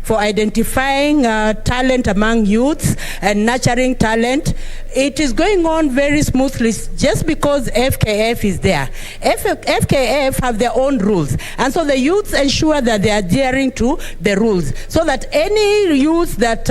[SPEAKER 14] for identifying talent among youths and nurturing talent. It is going on very smoothly just because FKF is there. FKF have their own rules, and so the youths ensure that they are adhering to the rules, so that any youths that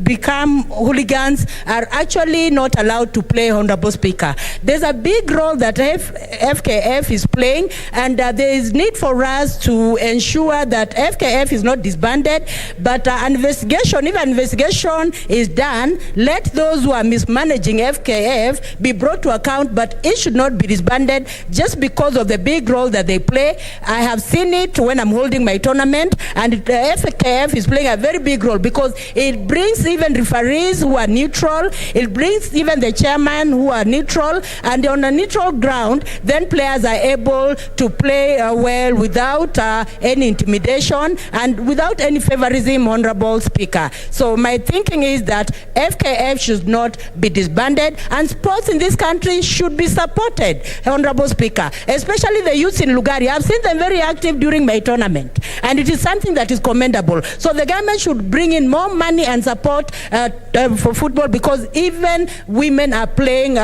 [SPEAKER 14] become hooligans are actually not allowed to play, Honorable Speaker. There's a big role that FKF is playing, and there is need for us to ensure that FKF is not disbanded, but an investigation, if an investigation is done, let those who are mismanaging FKF be brought to account, but it should not be disbanded just because of the big role that they play. I have seen it when I'm holding my tournament, and FKF is playing a very big role because it brings even referees who are neutral, it brings even the chairman who are neutral, and on a neutral ground, then players are able to play well without any intimidation and without any favorism, Honorable Speaker. So my thinking is that FKF should not be disbanded, and sports in this country should be supported, Honorable Speaker, especially the youths in Lugari. I've seen them very active during my tournament, and it is something that is commendable. So the government should bring in more money and support for football, because even women are playing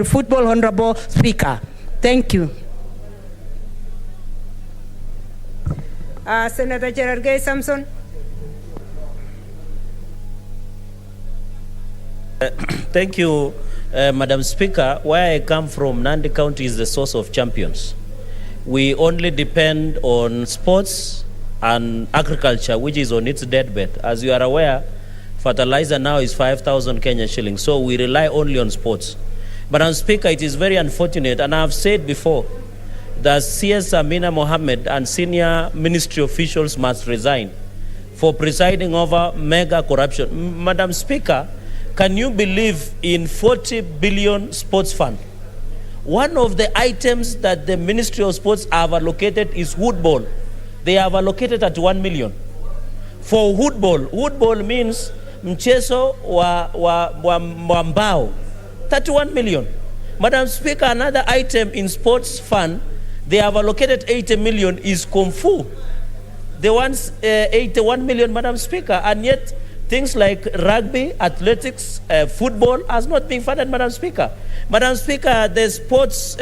[SPEAKER 14] football, Honorable Speaker. Thank you.
[SPEAKER 10] Senator Gerard Gay Samson.
[SPEAKER 21] Thank you, Madam Speaker. Where I come from, Nandi County is the source of champions. We only depend on sports and agriculture, which is on its deathbed. As you are aware, fertilizer now is 5,000 Kenyan shillings, so we rely only on sports. Madam Speaker, it is very unfortunate, and I have said before, that CS Amina Mohammed and senior ministry officials must resign for presiding over mega corruption. Madam Speaker, can you believe in 40 billion sports fund? One of the items that the Ministry of Sports have allocated is football. They have allocated at 1 million. For football means mchezo wa mbao, 31 million. Madam Speaker, another item in sports fund, they have allocated 80 million is Kung Fu. The ones 81 million, Madam Speaker, and yet things like rugby, athletics, football has not been funded, Madam Speaker. Madam Speaker, the sports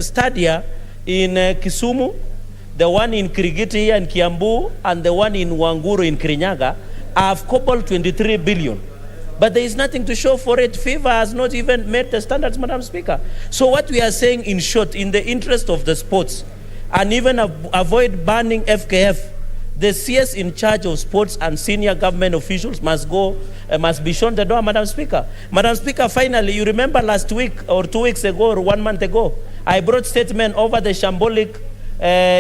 [SPEAKER 21] stadia in Kisumu, the one in Kirigiti and Kiambu, and the one in Wanguru in Kirinyaga have cobbled 23 billion. But there is nothing to show for it. FIFA has not even met the standards, Madam Speaker. So what we are saying, in short, in the interest of the sports, and even avoid banning FKF, the CS in charge of sports and senior government officials must be shown the door, Madam Speaker. Madam Speaker, finally, you remember last week or 2 weeks ago or 1 month ago, I brought statement over the shambolic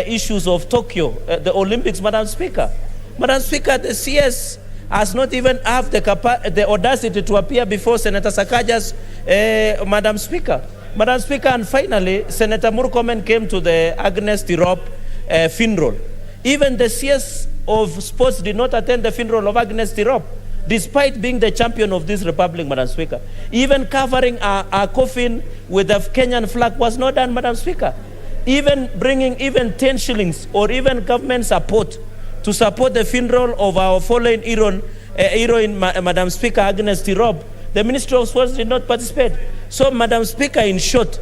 [SPEAKER 21] issues of Tokyo, the Olympics, Madam Speaker. Madam Speaker, the CS has not even have the audacity to appear before Senator Sakaja's Madam Speaker. Madam Speaker, and finally, Senator Murkomen came to the Agnes Tirop funeral. Even the CS of sports did not attend the funeral of Agnes Tirop, despite being the champion of this republic, Madam Speaker. Even covering our coffin with the Kenyan flag was not done, Madam Speaker. Even bringing even 10 shillings or even government support to support the funeral of our fallen heroine, Madam Speaker, Agnes Tirop, the Ministry of Sports did not participate. So, Madam Speaker, in short,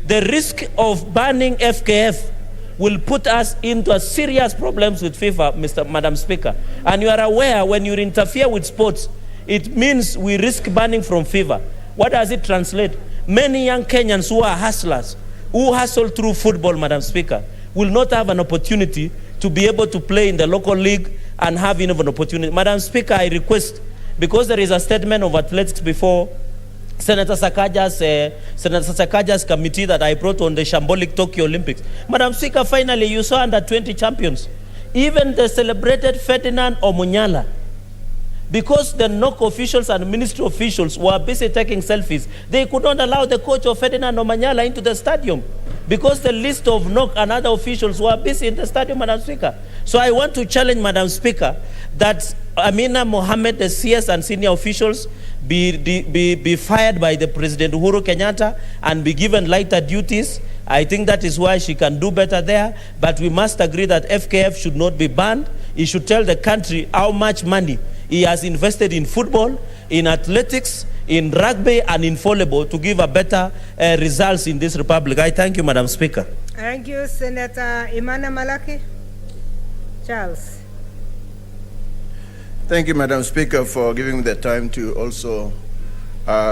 [SPEAKER 21] the risk of banning FKF will put us into serious problems with FIFA, Madam Speaker. And you are aware, when you interfere with sports, it means we risk banning from FIFA. What does it translate? Many young Kenyans who are hustlers, who hustle through football, Madam Speaker, will not have an opportunity to be able to play in the local league and have enough an opportunity. Madam Speaker, I request, because there is a statement of athletics before Senator Sakaja's committee that I brought on the shambolic Tokyo Olympics. Madam Speaker, finally, you saw under 20 champions. Even the celebrated Ferdinand Omunyala, because the NOC officials and ministry officials were busy taking selfies, they could not allow the coach of Ferdinand Omunyala into the stadium because the list of NOC and other officials were busy in the stadium, Madam Speaker. So I want to challenge, Madam Speaker, that Amina Mohammed, the CS and senior officials, be fired by the President Uhuru Kenyatta and be given lighter duties. I think that is why she can do better there. But we must agree that FKF should not be banned. He should tell the country how much money he has invested in football, in athletics, in rugby, and in volleyball to give a better results in this republic. I thank you, Madam Speaker.
[SPEAKER 10] Thank you, Senator Imana Malaki. Charles.
[SPEAKER 2] Thank you, Madam Speaker, for giving me the time to also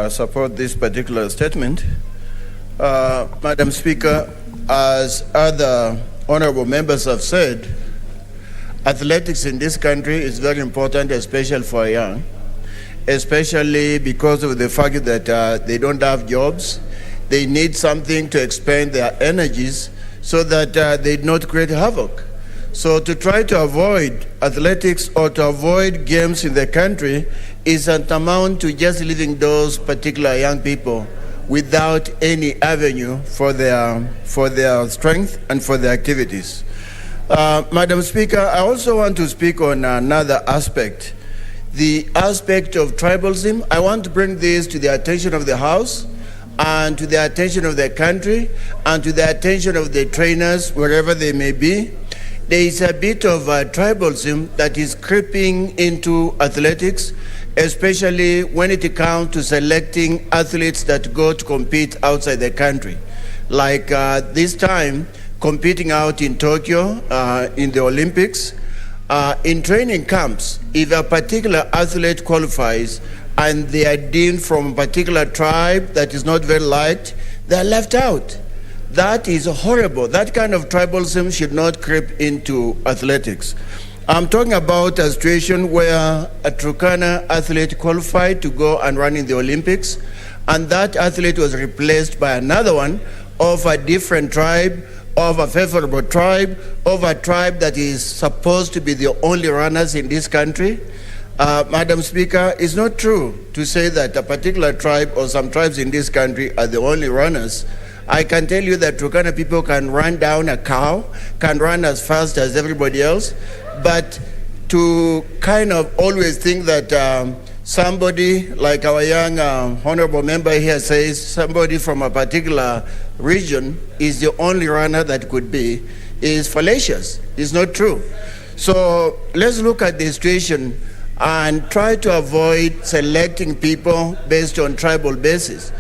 [SPEAKER 2] support this particular statement. Madam Speaker, as other honorable members have said, athletics in this country is very important, especially for young, especially because of the fact that they don't have jobs. They need something to expend their energies so that they do not create havoc. So to try to avoid athletics or to avoid games in the country is tantamount to just leaving those particular young people without any avenue for their strength and for their activities. Madam Speaker, I also want to speak on another aspect, the aspect of tribalism. I want to bring this to the attention of the House and to the attention of the country and to the attention of the trainers, wherever they may be. There is a bit of tribalism that is creeping into athletics, especially when it comes to selecting athletes that go to compete outside the country. Like this time, competing out in Tokyo in the Olympics, in training camps, if a particular athlete qualifies and they are deemed from a particular tribe that is not very liked, they are left out. That is horrible. That kind of tribalism should not creep into athletics. I'm talking about a situation where a Turkana athlete qualified to go and run in the Olympics, and that athlete was replaced by another one of a different tribe, of a favorable tribe, of a tribe that is supposed to be the only runners in this country. Madam Speaker, it's not true to say that a particular tribe or some tribes in this country are the only runners. I can tell you that Turkana people can run down a cow, can run as fast as everybody else, but to kind of always think that somebody, like our young honorable member here says, somebody from a particular region is the only runner that could be, is fallacious. It's not true. So let's look at the situation and try to avoid selecting people based on tribal basis.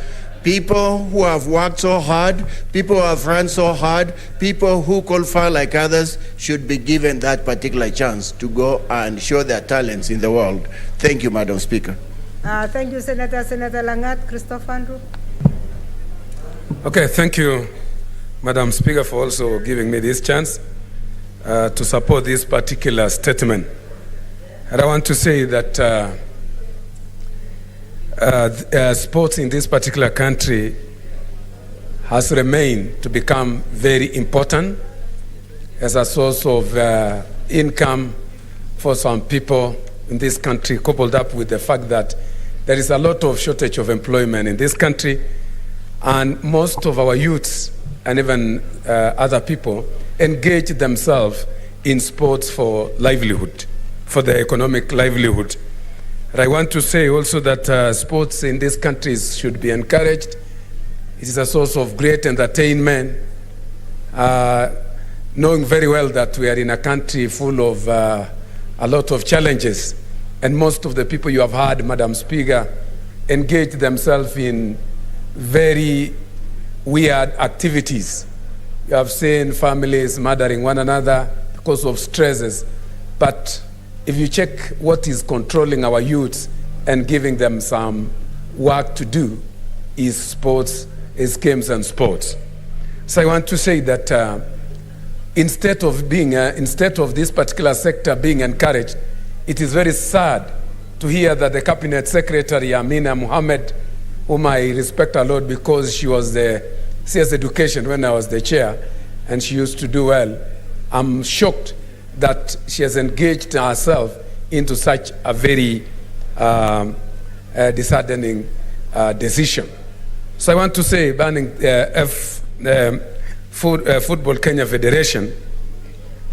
[SPEAKER 2] People who have worked so hard, people who have run so hard, people who qualify like others should be given that particular chance to go and show their talents in the world. Thank you, Madam Speaker.
[SPEAKER 10] Thank you, Senator. Senator Langat, Christopher Andrew.
[SPEAKER 22] Okay, thank you, Madam Speaker, for also giving me this chance to support this particular statement. And I want to say that sports in this particular country has remained to become very important as a source of income for some people in this country, coupled up with the fact that there is a lot of shortage of employment in this country, and most of our youths and even other people engage themselves in sports for livelihood, for their economic livelihood. And I want to say also that sports in these countries should be encouraged. It is a source of great entertainment, knowing very well that we are in a country full of a lot of challenges. And most of the people you have heard, Madam Speaker, engage themselves in very weird activities. You have seen families murdering one another because of stresses. But if you check what is controlling our youths and giving them some work to do, is sports, is games and sports. So I want to say that instead of this particular sector being encouraged, it is very sad to hear that the Cabinet Secretary, Amina Mohammed, whom I respect a lot because she was the CS Education when I was the chair, and she used to do well. I'm shocked that she has engaged herself into such a very disheartening decision. So I want to say, banning Football Kenya Federation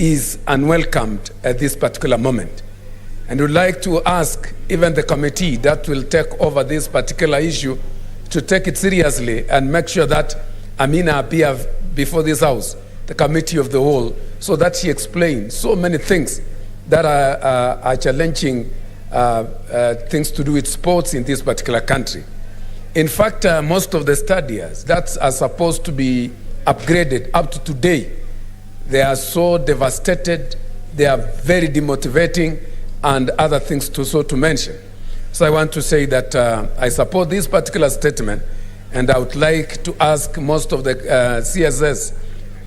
[SPEAKER 22] is unwelcomed at this particular moment. And would like to ask even the committee that will take over this particular issue to take it seriously and make sure that Amina appear before this House, the committee of the whole, so that she explains so many things that are challenging things to do with sports in this particular country. In fact, most of the stadiums that are supposed to be upgraded up to today, they are so devastated, they are very demotivating, and other things to mention. So I want to say that I support this particular statement, and I would like to ask most of the CSS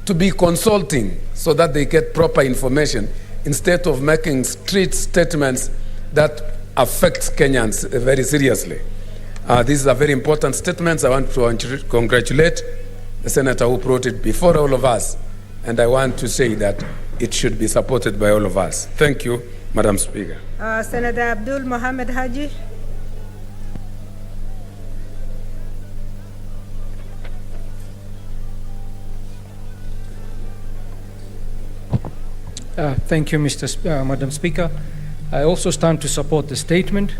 [SPEAKER 22] to be consulting so that they get proper information instead of making street statements that affect Kenyans very seriously. These are very important statements. I want to congratulate the senator who brought it before all of us, and I want to say that it should be supported by all of us. Thank you, Madam Speaker.
[SPEAKER 10] Senator Abdul Mohammed Haji.
[SPEAKER 3] Thank you, Madam Speaker. I also stand to support the statement,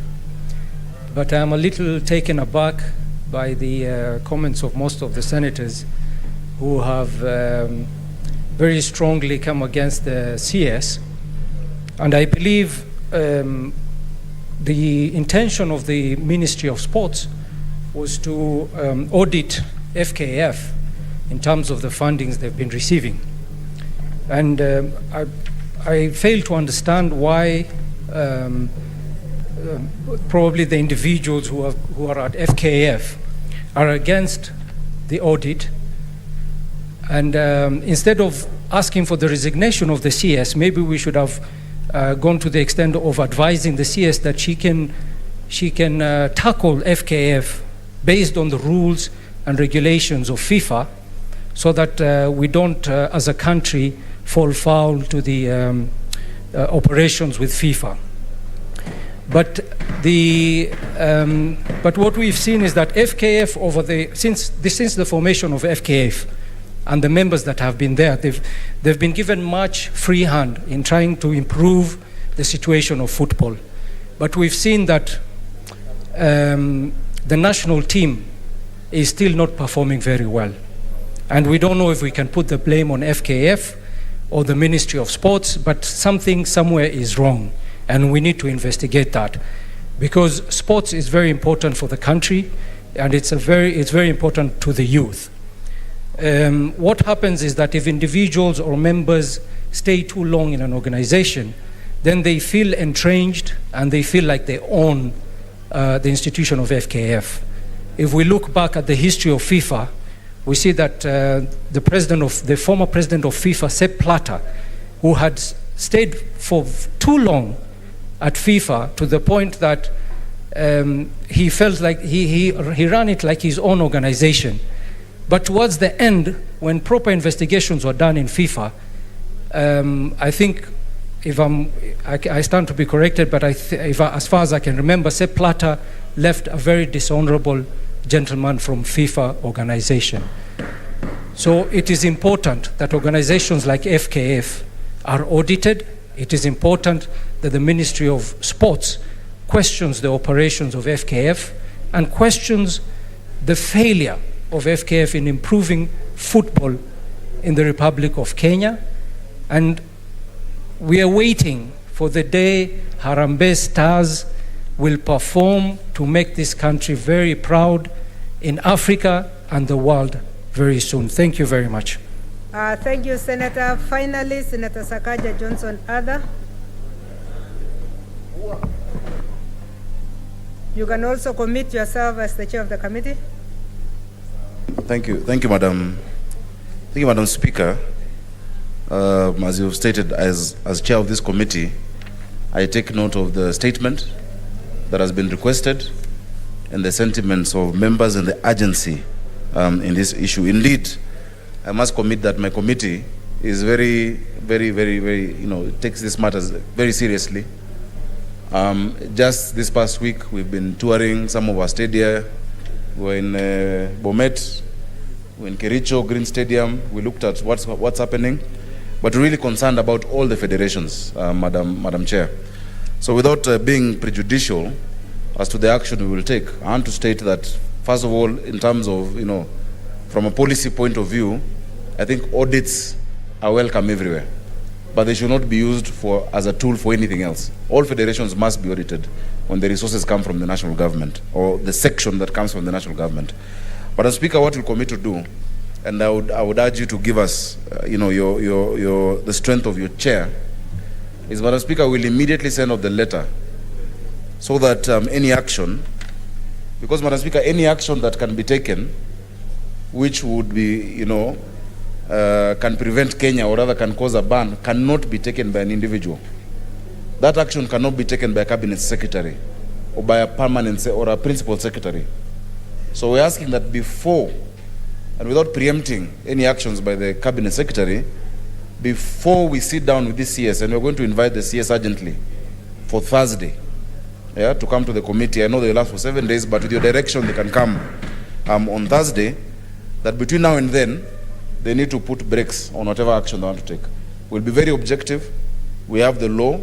[SPEAKER 3] but I am a little taken aback by the comments of most of the senators who have very strongly come against the CS. And I believe the intention of the Ministry of Sports was to audit FKF in terms of the fundings they've been receiving. And I fail to understand why probably the individuals who are at FKF are against the audit. And instead of asking for the resignation of the CS, maybe we should have gone to the extent of advising the CS that she can tackle FKF based on the rules and regulations of FIFA, so that we don't, as a country, fall foul to the operations with FIFA. But what we've seen is that FKF since the formation of FKF and the members that have been there, they've been given much free hand in trying to improve the situation of football. But we've seen that the national team is still not performing very well. And we don't know if we can put the blame on FKF or the Ministry of Sports, but something somewhere is wrong, and we need to investigate that, because sports is very important for the country, and it's very important to the youth. What happens is that if individuals or members stay too long in an organization, then they feel entrenched and they feel like they own the institution of FKF. If we look back at the history of FIFA, we see that the former president of FIFA, Sepp Blatter, who had stayed for too long at FIFA to the point that he felt like he ran it like his own organization. But towards the end, when proper investigations were done in FIFA, I think I stand to be corrected, but as far as I can remember, Sepp Blatter left a very dishonorable gentleman from FIFA organization. So it is important that organizations like FKF are audited. It is important that the Ministry of Sports questions the operations of FKF and questions the failure of FKF in improving football in the Republic of Kenya. And we are waiting for the day Harambee Stars will perform to make this country very proud in Africa and the world very soon. Thank you very much.
[SPEAKER 10] Thank you, Senator. Finally, Senator Sakaja Johnson Ada. You can also commit yourself as the chair of the committee.
[SPEAKER 13] Thank you, Madam Speaker. As you've stated, as chair of this committee, I take note of the statement that has been requested and the sentiments of members and the urgency in this issue. Indeed, I must commit that my committee is very, takes this matters very seriously. Just this past week, we've been touring some of our stadia. We're in Bomet, we're in Kericho, Green Stadium. We looked at what's happening, but we're really concerned about all the federations, Madam Chair. So without being prejudicial as to the action we will take, I want to state that, first of all, in terms of, from a policy point of view, I think audits are welcome everywhere, but they should not be used as a tool for anything else. All federations must be audited when the resources come from the national government or the section that comes from the national government. But as Speaker, what we'll commit to do, and I would urge you to give us, the strength of your chair, is, Madam Speaker, we'll immediately send out the letter so that any action, because, Madam Speaker, any action that can be taken, which would be, can prevent Kenya or rather can cause a ban, cannot be taken by an individual. That action cannot be taken by a cabinet secretary or by a permanent or a principal secretary. So we're asking that before, and without preempting any actions by the cabinet secretary, before we sit down with the CS, and we're going to invite the CS urgently for Thursday, to come to the committee. I know they'll last for 7 days, but with your direction, they can come on Thursday, that between now and then, they need to put brakes on whatever action they want to take. We'll be very objective. We have the law.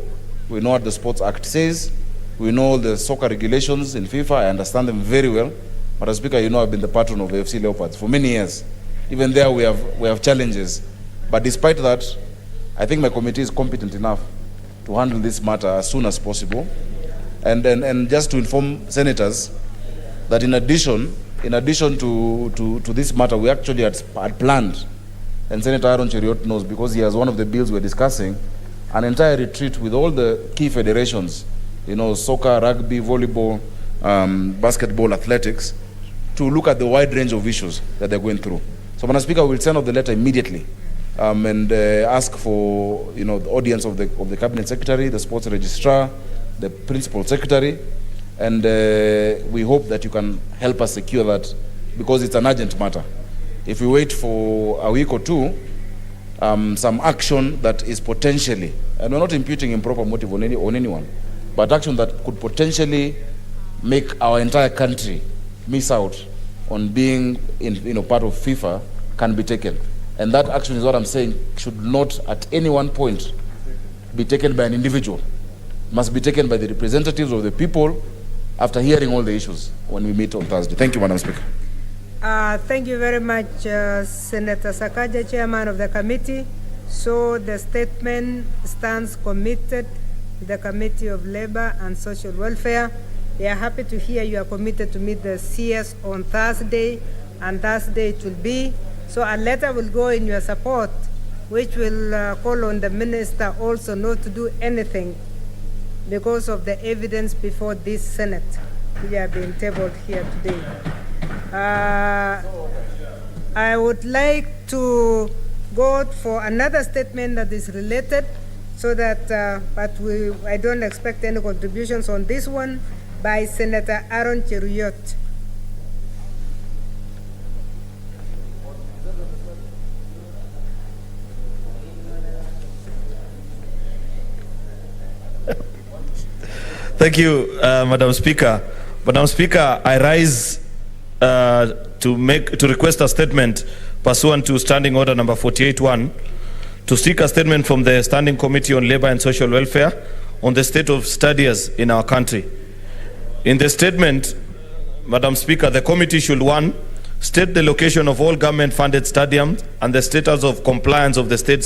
[SPEAKER 13] We know what the Sports Act says. We know all the soccer regulations in FIFA. I understand them very well. But as Speaker, I've been the patron of AFC Leopards for many years. Even there, we have challenges. But despite that, I think my committee is competent enough to handle this matter as soon as possible. And just to inform senators that in addition to this matter, we actually had planned, and Senator Aaron Cheriot knows because he has one of the bills we're discussing, an entire retreat with all the key federations, soccer, rugby, volleyball, basketball, athletics, to look at the wide range of issues that they're going through. So, Madam Speaker, we'll send out the letter immediately and ask for the audience of the Cabinet Secretary, the Sports Registrar, the Principal Secretary, and we hope that you can help us secure that because it's an urgent matter. If we wait for a week or two, some action that is potentially, and we're not imputing improper motive on anyone, but action that could potentially make our entire country miss out on being part of FIFA can be taken. And that action is what I'm saying should not at any one point be taken by an individual. It must be taken by the representatives of the people after hearing all the issues when we meet on Thursday. Thank you, Madam Speaker.
[SPEAKER 10] Thank you very much, Senator Sakaja, Chairman of the committee. So the statement stands committed to the Committee of Labor and Social Welfare. We are happy to hear you are committed to meet the CS on Thursday, and Thursday it will be. So a letter will go in your support, which will call on the minister also not to do anything because of the evidence before this Senate, which have been tabled here today. I would like to go for another statement that is related, so that, I don't expect any contributions on this one, by Senator Aaron Cheriot.
[SPEAKER 19] Thank you, Madam Speaker. Madam Speaker, I rise to request a statement pursuant to Standing Order number 48.1 to seek a statement from the Standing Committee on Labor and Social Welfare on the state of studies in our country. In the statement, Madam Speaker, the committee should, 1, state the location of all government-funded stadiums and the status of compliance of the said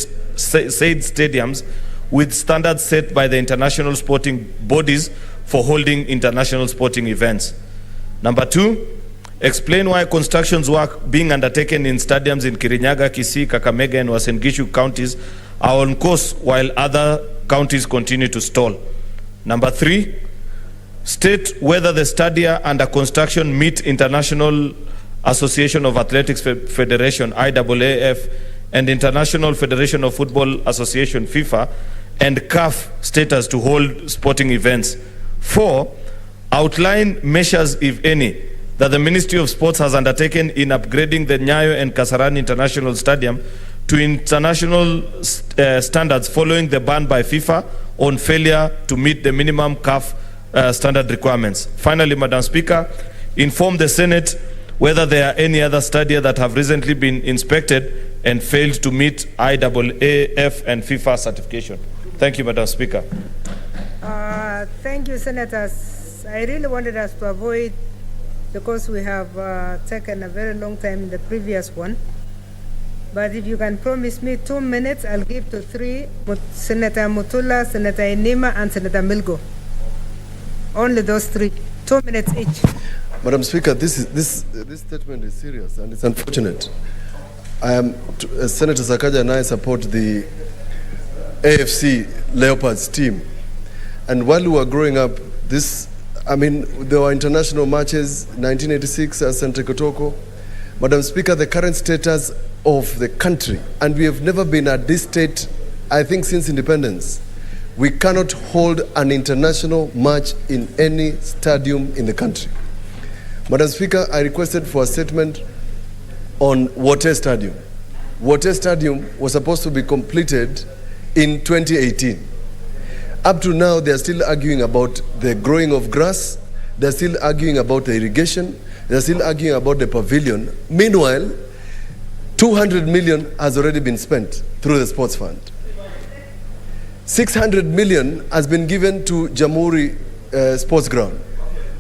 [SPEAKER 19] stadiums with standards set by the international sporting bodies for holding international sporting events. Number 2, explain why constructions work being undertaken in stadiums in Kirinyaga, Kisii, Kakamega, and Uasin Gishu counties are on course while other counties continue to stall. Number 3, state whether the stadia under construction meet International Association of Athletics Federation, IAAF, and International Federation of Football Association, FIFA, and CAF status to hold sporting events. 4, outline measures, if any, that the Ministry of Sports has undertaken in upgrading the Nyayo and Kasarani International Stadium to international standards following the ban by FIFA on failure to meet the minimum CAF standard requirements. Finally, Madam Speaker, inform the Senate whether there are any other stadia that have recently been inspected and failed to meet IAAF and FIFA certification. Thank you, Madam Speaker.
[SPEAKER 10] Thank you, Senators. I really wanted us to avoid, because we have taken a very long time in the previous one. But if you can promise me 2 minutes, I'll give to 3, Senator Mutula, Senator Inima, and Senator Milgo. Only those 3, 2 minutes each.
[SPEAKER 16] Madam Speaker, this statement is serious and it's unfortunate. Senator Sakaja and I support the AFC Leopards team. And while we were growing up, there were international matches, 1986 at Santa Kotoko. Madam Speaker, the current status of the country, and we have never been at this state, I think, since independence. We cannot hold an international match in any stadium in the country. Madam Speaker, I requested for a statement on Wote Stadium. Wote Stadium was supposed to be completed in 2018. Up to now, they are still arguing about the growing of grass. They're still arguing about the irrigation. They're still arguing about the pavilion. Meanwhile, 200 million has already been spent through the sports fund. 600 million has been given to Jamhuri Sports Ground.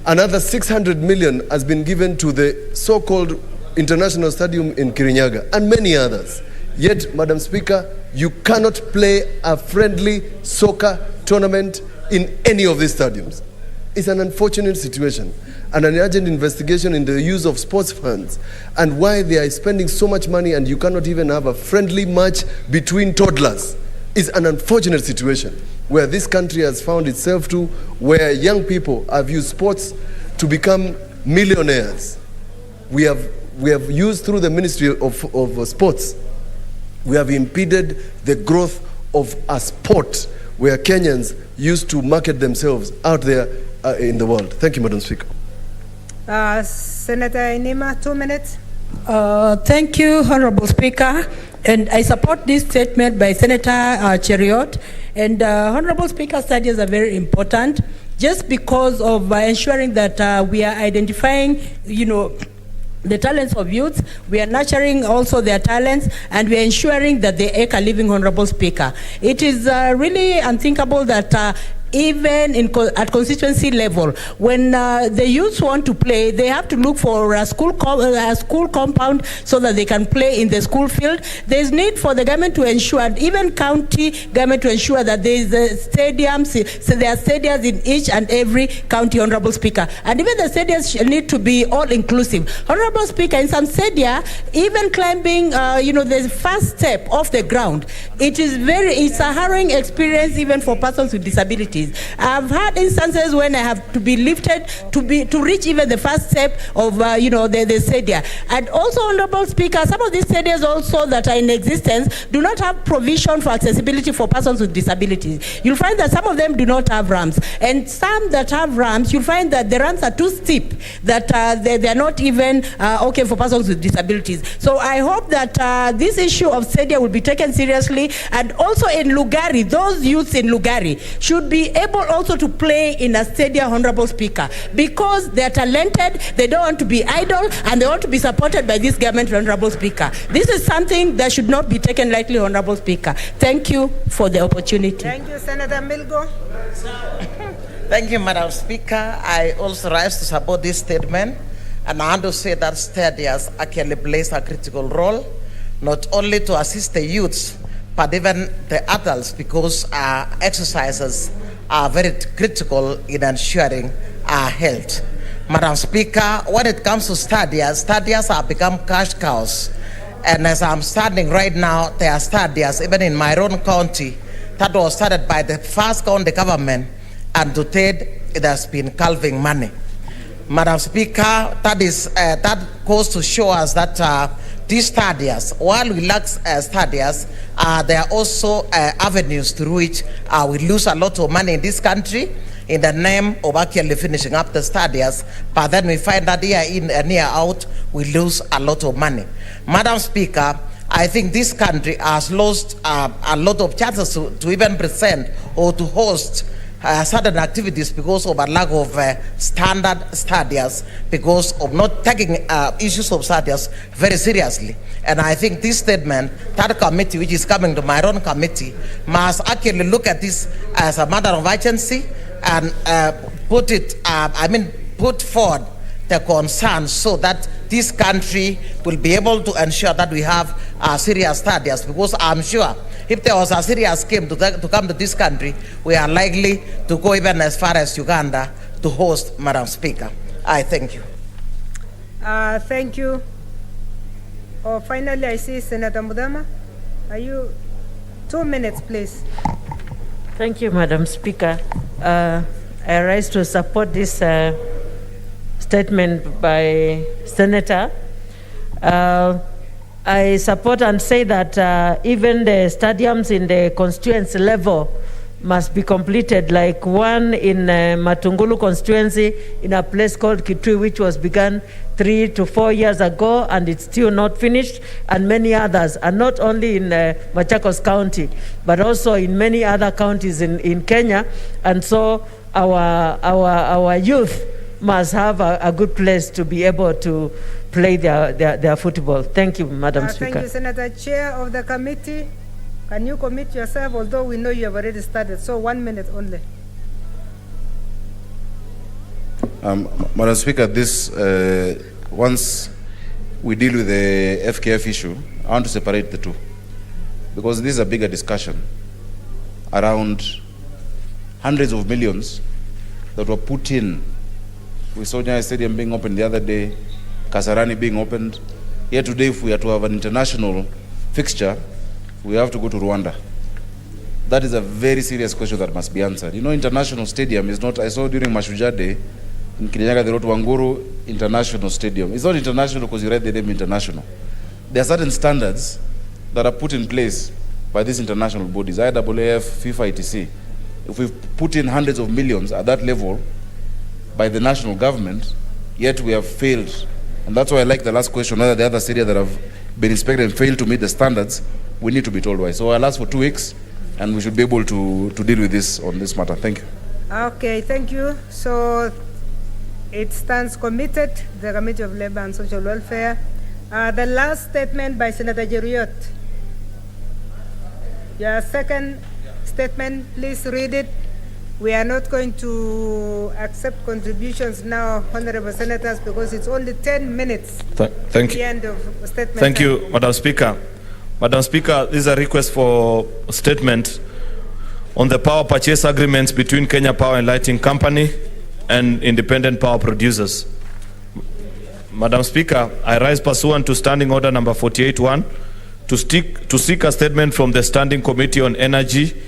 [SPEAKER 16] Another 600 million has been given to the so-called International Stadium in Kirinyaga, and many others. Yet, Madam Speaker, you cannot play a friendly soccer tournament in any of these stadiums. It's an unfortunate situation, and an urgent investigation in the use of sports funds and why they are spending so much money and you cannot even have a friendly match between toddlers is an unfortunate situation where this country has found itself to, where young people have used sports to become millionaires. We have used through the Ministry of Sports, we have impeded the growth of a sport where Kenyans used to market themselves out there in the world. Thank you, Madam Speaker.
[SPEAKER 10] Senator Inima, 2 minutes.
[SPEAKER 14] Thank you, Honorable Speaker. And I support this statement by Senator Cheriot. And Honorable Speaker, studies are very important just because of ensuring that we are identifying, the talents of youth, we are nurturing also their talents, and we are ensuring that they make a living, Honorable Speaker. It is really unthinkable that even at constituency level, when the youths want to play, they have to look for a school compound so that they can play in the school field. There is need for the government to ensure, even county government to ensure that there is stadiums, so there are stadiums in each and every county, Honorable Speaker. And even the stadiums need to be all inclusive. Honorable Speaker, in some stadia, even climbing, the first step off the ground, it's a harrowing experience even for persons with disabilities. I've had instances when I have to be lifted to reach even the first step of the stadia. And also, Honorable Speaker, some of these stadiums also that are in existence do not have provision for accessibility for persons with disabilities. You'll find that some of them do not have ramps, and some that have ramps, you'll find that the ramps are too steep, that they're not even okay for persons with disabilities. So I hope that this issue of stadia will be taken seriously, and also in Lugari, those youths in Lugari should be be able also to play in a stadium, Honorable Speaker, because they're talented, they don't want to be idle, and they want to be supported by this government, Honorable Speaker. This is something that should not be taken lightly, Honorable Speaker. Thank you for the opportunity.
[SPEAKER 10] Thank you, Senator Milgo.
[SPEAKER 4] Thank you, Madam Speaker. I also rise to support this statement, and I want to say that stadiums actually plays a critical role, not only to assist the youths, but even the adults, because exercises are very critical in ensuring our health. Madam Speaker, when it comes to stadiums have become cash cows. And as I'm standing right now, there are stadiums, even in my own county, that was started by the first county government, and to date, it has been calving money. Madam Speaker, that goes to show us that these stadiums, while we lack stadiums, there are also avenues through which we lose a lot of money in this country in the name of actually finishing up the stadiums, but then we find that year in and year out, we lose a lot of money. Madam Speaker, I think this country has lost a lot of chances to even present or to host certain activities because of a lack of standard stadiums, because of not taking issues of stadiums very seriously. And I think this statement, that committee, which is coming to my own committee, must actually look at this as a matter of urgency and put forward the concerns so that this country will be able to ensure that we have serious stadiums, because I'm sure if there was a serious scheme to come to this country, we are likely to go even as far as Uganda to host, Madam Speaker. I thank you.
[SPEAKER 10] Thank you. Finally, I see Senator Mudama. Are you 2 minutes, please?
[SPEAKER 9] Thank you, Madam Speaker. I rise to support this statement by Senator. I support and say that even the stadiums in the constituency level must be completed, like one in Matungulu constituency in a place called Kitui, which was begun 3 to 4 years ago, and it's still not finished, and many others, and not only in Machakos County, but also in many other counties in Kenya. And so our youth must have a good place to be able to play their football. Thank you, Madam Speaker.
[SPEAKER 10] Thank you, Senator. Chair of the committee, can you commit yourself, although we know you have already started, so 1 minute only.
[SPEAKER 13] Madam Speaker, once we deal with the FKF issue, I want to separate the two, because this is a bigger discussion around hundreds of millions that were put in. We saw Nyayo Stadium being opened the other day, Kasarani being opened. Here today, if we are to have an international fixture, we have to go to Rwanda. That is a very serious question that must be answered. You know, international stadium is not, I saw during Mashujaa Day, in Kirinyaga, they wrote Wanguru International Stadium. It's not international because you read the name international. There are certain standards that are put in place by these international bodies, IAAF, FIFA, etc. If we've put in hundreds of millions at that level by the national government, yet we have failed. And that's why I like the last question, whether the other stadiums that have been inspected and failed to meet the standards, we need to be told why. So I'll ask for 2 weeks, and we should be able to deal with this on this matter. Thank you.
[SPEAKER 10] Okay, thank you. So it stands committed, the Committee of Labor and Social Welfare. The last statement by Senator Jeruyot. Your second statement, please read it. We are not going to accept contributions now, Honorable Senators, because it's only 10 minutes
[SPEAKER 19] Thank
[SPEAKER 10] the
[SPEAKER 19] you.
[SPEAKER 10] end of statement.
[SPEAKER 19] Thank you, Madam Speaker. Madam Speaker, this is a request for a statement on the power purchase agreements between Kenya Power and Lighting Company and independent power producers. Madam Speaker, I rise pursuant to Standing Order number 48-1 to seek a statement from the Standing Committee on Energy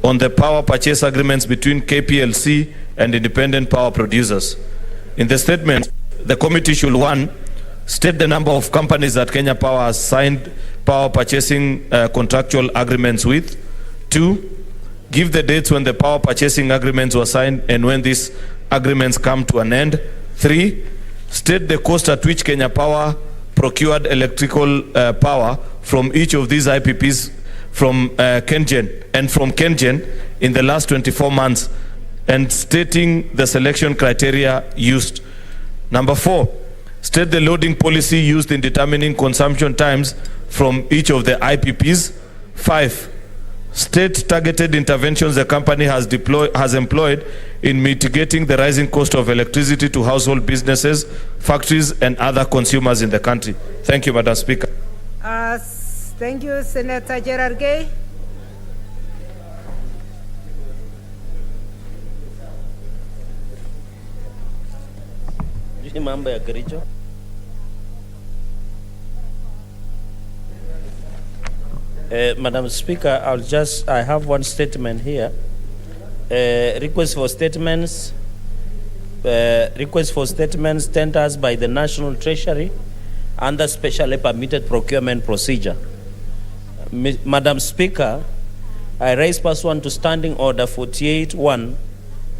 [SPEAKER 19] on the power purchase agreements between KPLC and independent power producers. In the statement, the committee should, 1, state the number of companies that Kenya Power has signed power purchasing contractual agreements with. 2, give the dates when the power purchasing agreements were signed and when these agreements come to an end. 3, state the cost at which Kenya Power procured electrical power from each of these IPPs from KenGen, and from KenGen in the last 24 months and stating the selection criteria used. Number 4, state the loading policy used in determining consumption times from each of the IPPs. 5, state targeted interventions the company has employed in mitigating the rising cost of electricity to household businesses, factories, and other consumers in the country. Thank you, Madam Speaker.
[SPEAKER 10] Thank you, Senator Gerard Gay.
[SPEAKER 21] Mambo ya Kericho. Madam Speaker, I have one statement here. Request for statements tenders by the National Treasury under specially permitted procurement procedure. Madam Speaker, I raise pursuant to Standing Order 48-1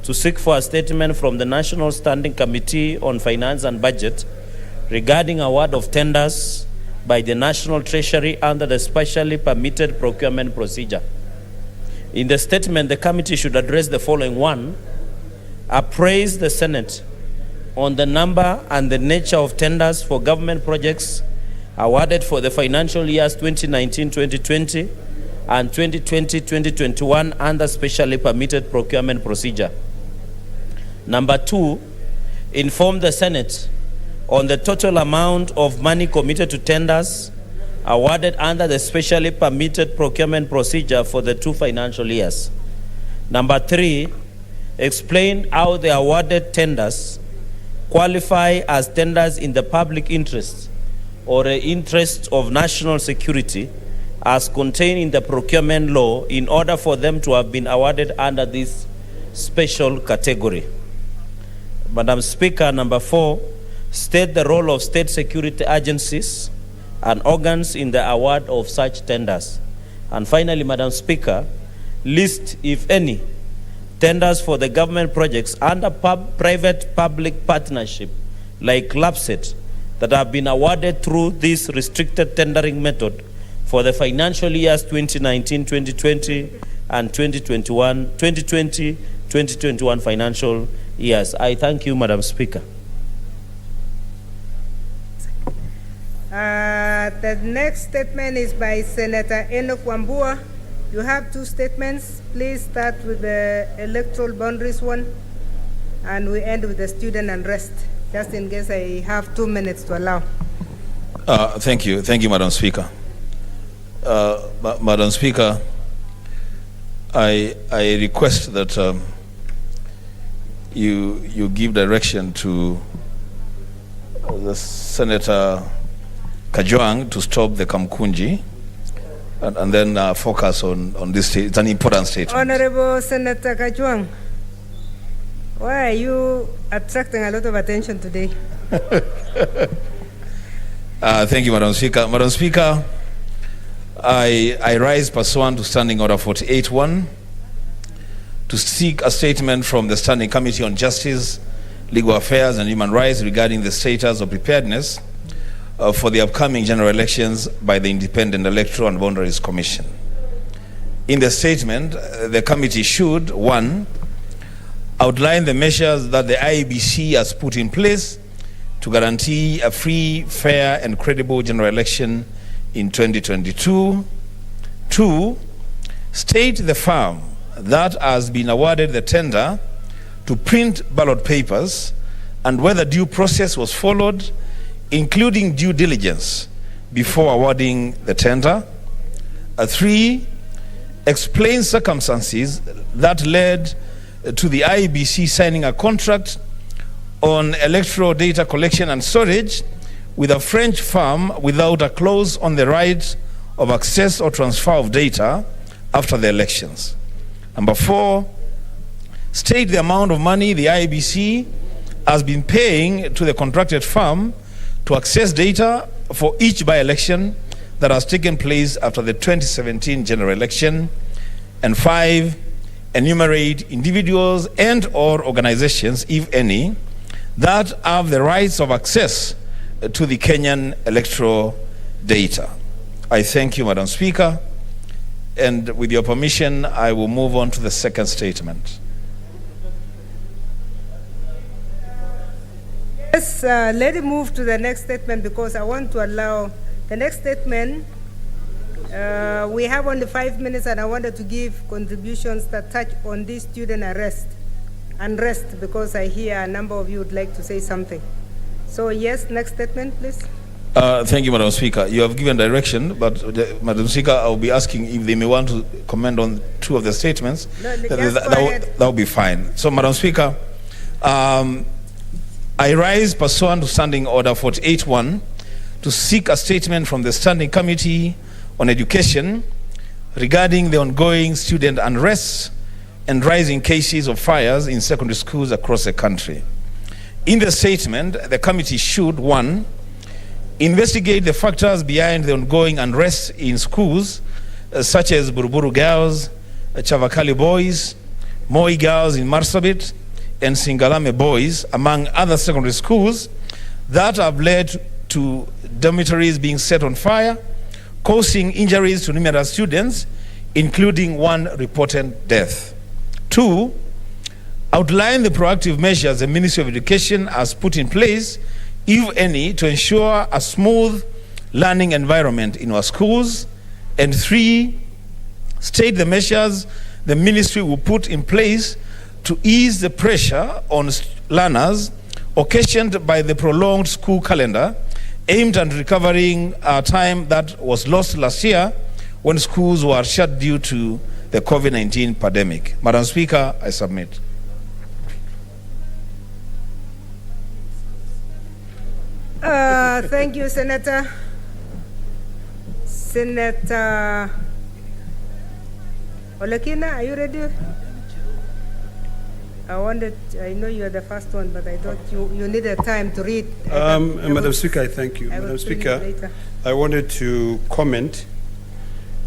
[SPEAKER 21] to seek for a statement from the National Standing Committee on Finance and Budget regarding award of tenders by the National Treasury under the specially permitted procurement procedure. In the statement, the committee should address the following. 1, appraise the Senate on the number and the nature of tenders for government projects awarded for the financial years 2019-2020 and 2020-2021 under specially permitted procurement procedure. Number 2, inform the Senate on the total amount of money committed to tenders awarded under the specially permitted procurement procedure for the 2 financial years. Number 3, explain how the awarded tenders qualify as tenders in the public interest or the interest of national security as contained in the procurement law in order for them to have been awarded under this special category. Madam Speaker, number 4, state the role of state security agencies and organs in the award of such tenders. And finally, Madam Speaker, list, if any, tenders for the government projects under private-public partnership, like LAPSET, that have been awarded through this restricted tendering method for the financial years 2019-2020 and 2020-2021 financial years. I thank you, Madam Speaker.
[SPEAKER 10] The next statement is by Senator Enoch Wambua. You have 2 statements. Please start with the electoral boundaries one, and we end with the student unrest, just in case I have 2 minutes to allow.
[SPEAKER 20] Thank you, Madam Speaker. Madam Speaker, I request that you give direction to the Senator Kajwang to stop the Kamkunji and then focus on this state. It's an important statement.
[SPEAKER 10] Honorable Senator Kajwang, why are you attracting a lot of attention today?
[SPEAKER 20] Thank you, Madam Speaker. Madam Speaker, I rise pursuant to Standing Order 48-1 to seek a statement from the Standing Committee on Justice, Legal Affairs and Human Rights regarding the status of preparedness for the upcoming general elections by the Independent Electoral and Boundaries Commission. In the statement, the committee should, 1, outline the measures that the IEBC has put in place to guarantee a free, fair, and credible general election in 2022. 2, state the firm that has been awarded the tender to print ballot papers and whether due process was followed, including due diligence, before awarding the tender. 3, explain circumstances that led to the IEBC signing a contract on electoral data collection and storage with a French firm without a clause on the right of access or transfer of data after the elections. Number 4, state the amount of money the IEBC has been paying to the contracted firm to access data for each by-election that has taken place after the 2017 general election. And 5, enumerate individuals and or organizations, if any, that have the rights of access to the Kenyan electoral data. I thank you, Madam Speaker, And with your permission, I will move on to the second statement.
[SPEAKER 10] Yes, let me move to the next statement because I want to allow the next statement. We have only 5 minutes and I wanted to give contributions that touch on this student unrest because I hear a number of you would like to say something. So yes, next statement, please.
[SPEAKER 20] Thank you, Madam Speaker. You have given direction, but Madam Speaker, I will be asking if they may want to comment on two of the statements.
[SPEAKER 10] No,
[SPEAKER 20] that will be fine. So, Madam Speaker, I rise pursuant to Standing Order 48.1 to seek a statement from the Standing Committee on Education regarding the ongoing student unrest and rising cases of fires in secondary schools across the country. In the statement, the committee should, 1, investigate the factors behind the ongoing unrest in schools, such as Buruburu girls, Chavakali boys, Moi girls in Marsabit, and Singalame boys, among other secondary schools, that have led to dormitories being set on fire, causing injuries to numerous students, including one reported death. 2, outline the proactive measures the Ministry of Education has put in place, if any, to ensure a smooth learning environment in our schools. And 3, state the measures the ministry will put in place to ease the pressure on learners occasioned by the prolonged school calendar aimed at recovering time that was lost last year when schools were shut due to the COVID-19 pandemic. Madam Speaker, I submit.
[SPEAKER 10] Thank you, Senator. Senator Olekina, are you ready? I know you are the first one, but I thought you needed time to read.
[SPEAKER 1] Madam Speaker, I thank you. Madam Speaker, I wanted to comment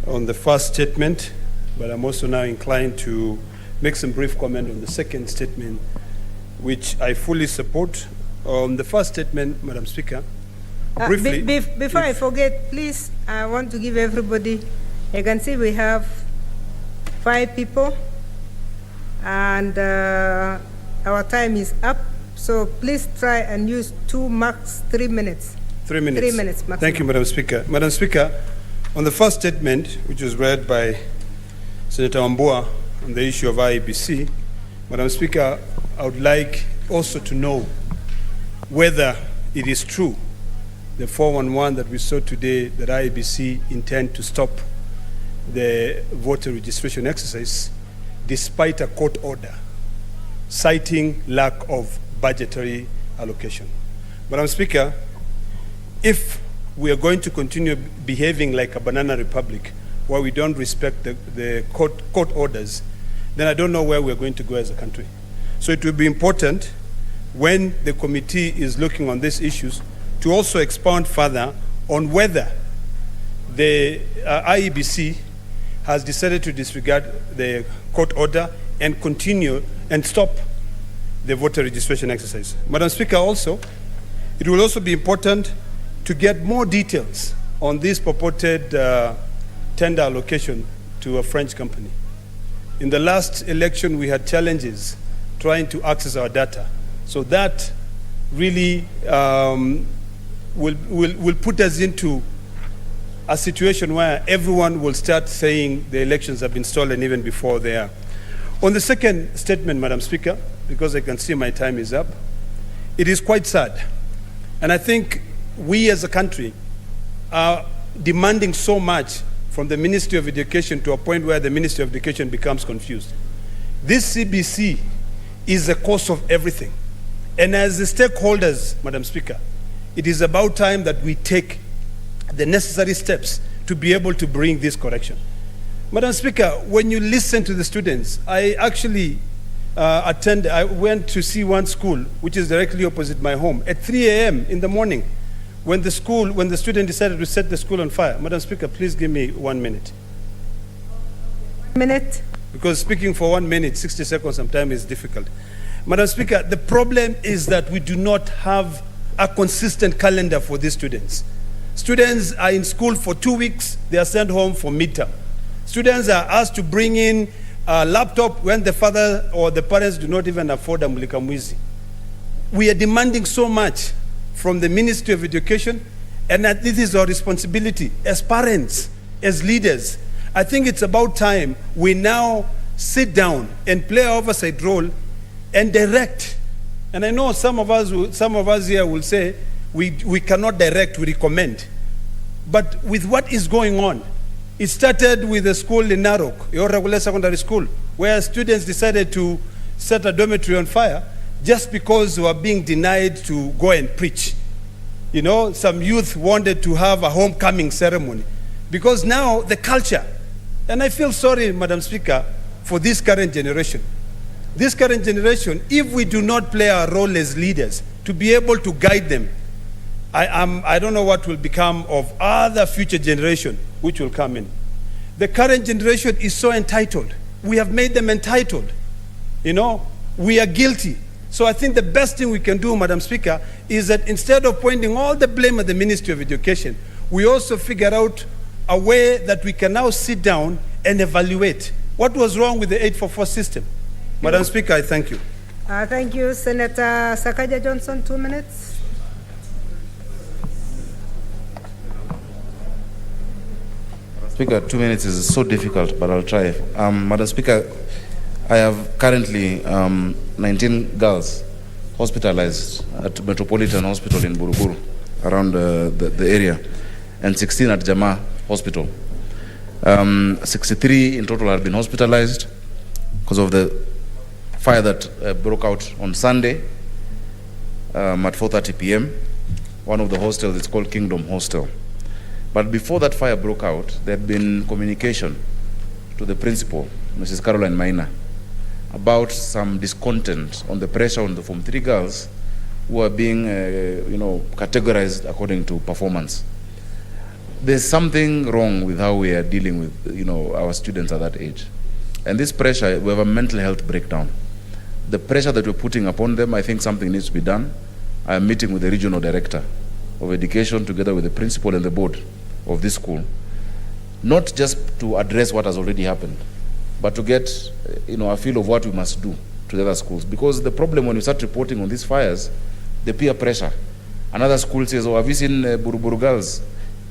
[SPEAKER 1] on the first statement, but I'm also now inclined to make some brief comment on the second statement, which I fully support. On the first statement, Madam Speaker, briefly.
[SPEAKER 10] Before I forget, please, I want to give everybody, I can see we have 5 people, and our time is up. So please try and use 2 max 3 minutes.
[SPEAKER 1] 3 minutes.
[SPEAKER 10] 3 minutes maximum.
[SPEAKER 1] Thank you, Madam Speaker. Madam Speaker, on the first statement, which was read by Senator Wambua on the issue of IEBC, Madam Speaker, I would like also to know whether it is true, the 411 that we saw today, that IEBC intend to stop the voter registration exercise despite a court order citing lack of budgetary allocation. Madam Speaker, if we are going to continue behaving like a banana republic where we don't respect the court orders, then I don't know where we're going to go as a country. So it will be important when the committee is looking on these issues to also expound further on whether the IEBC has decided to disregard the court order and continue and stop the voter registration exercise. Madam Speaker, also, it will also be important to get more details on this purported tender allocation to a French company. In the last election, we had challenges trying to access our data. So that really will put us into a situation where everyone will start saying the elections have been stolen even before they are. On the second statement, Madam Speaker, because I can see my time is up, it is quite sad. And I think we as a country are demanding so much from the Ministry of Education to a point where the Ministry of Education becomes confused. This CBC is the cause of everything. And as the stakeholders, Madam Speaker, it is about time that we take the necessary steps to be able to bring this correction. Madam Speaker, when you listen to the students, I actually I went to see one school, which is directly opposite my home, at 3 a.m. in the morning, when the student decided to set the school on fire. Madam Speaker, please give me 1 minute.
[SPEAKER 10] 1 minute?
[SPEAKER 1] Because speaking for 1 minute, 60 seconds sometimes is difficult. Madam Speaker, the problem is that we do not have a consistent calendar for these students. Students are in school for 2 weeks, they are sent home for midterm. Students are asked to bring in a laptop when the father or the parents do not even afford a mulika mwizi. We are demanding so much from the Ministry of Education, and that this is our responsibility as parents, as leaders. I think it's about time we now sit down and play our oversight role and direct. And I know some of us here will say we cannot direct, we recommend. But with what is going on, it started with a school in Narok, your regular secondary school, where students decided to set a dormitory on fire just because they were being denied to go and preach. You know, some youth wanted to have a homecoming ceremony because now the culture, and I feel sorry, Madam Speaker, for this current generation. This current generation, if we do not play our role as leaders to be able to guide them, I don't know what will become of other future generation which will come in. The current generation is so entitled. We have made them entitled. You know, we are guilty. So I think the best thing we can do, Madam Speaker, is that instead of pointing all the blame at the Ministry of Education, we also figure out a way that we can now sit down and evaluate what was wrong with the 844 system. Madam Speaker, I thank you.
[SPEAKER 10] Thank you. Senator Sakaja Johnson, 2 minutes.
[SPEAKER 13] Speaker, 2 minutes is so difficult, but I'll try. Madam Speaker, I have currently 19 girls hospitalized at Metropolitan Hospital in Buruburu, around the area, and 16 at Jama Hospital. 63 in total have been hospitalized because of the fire that broke out on Sunday at 4:30 p.m. One of the hostels is called Kingdom Hostel. But before that fire broke out, there had been communication to the principal, Mrs. Caroline Maina, about some discontent on the pressure on the Form 3 girls who are being, categorized according to performance. There's something wrong with how we are dealing with, our students at that age. And this pressure, we have a mental health breakdown. The pressure that we're putting upon them, I think something needs to be done. I am meeting with the regional director of education together with the principal and the board of this school, not just to address what has already happened, but to get a feel of what we must do to the other schools. Because the problem when we start reporting on these fires, the peer pressure. Another school says, oh, have you seen Buruburu Girls?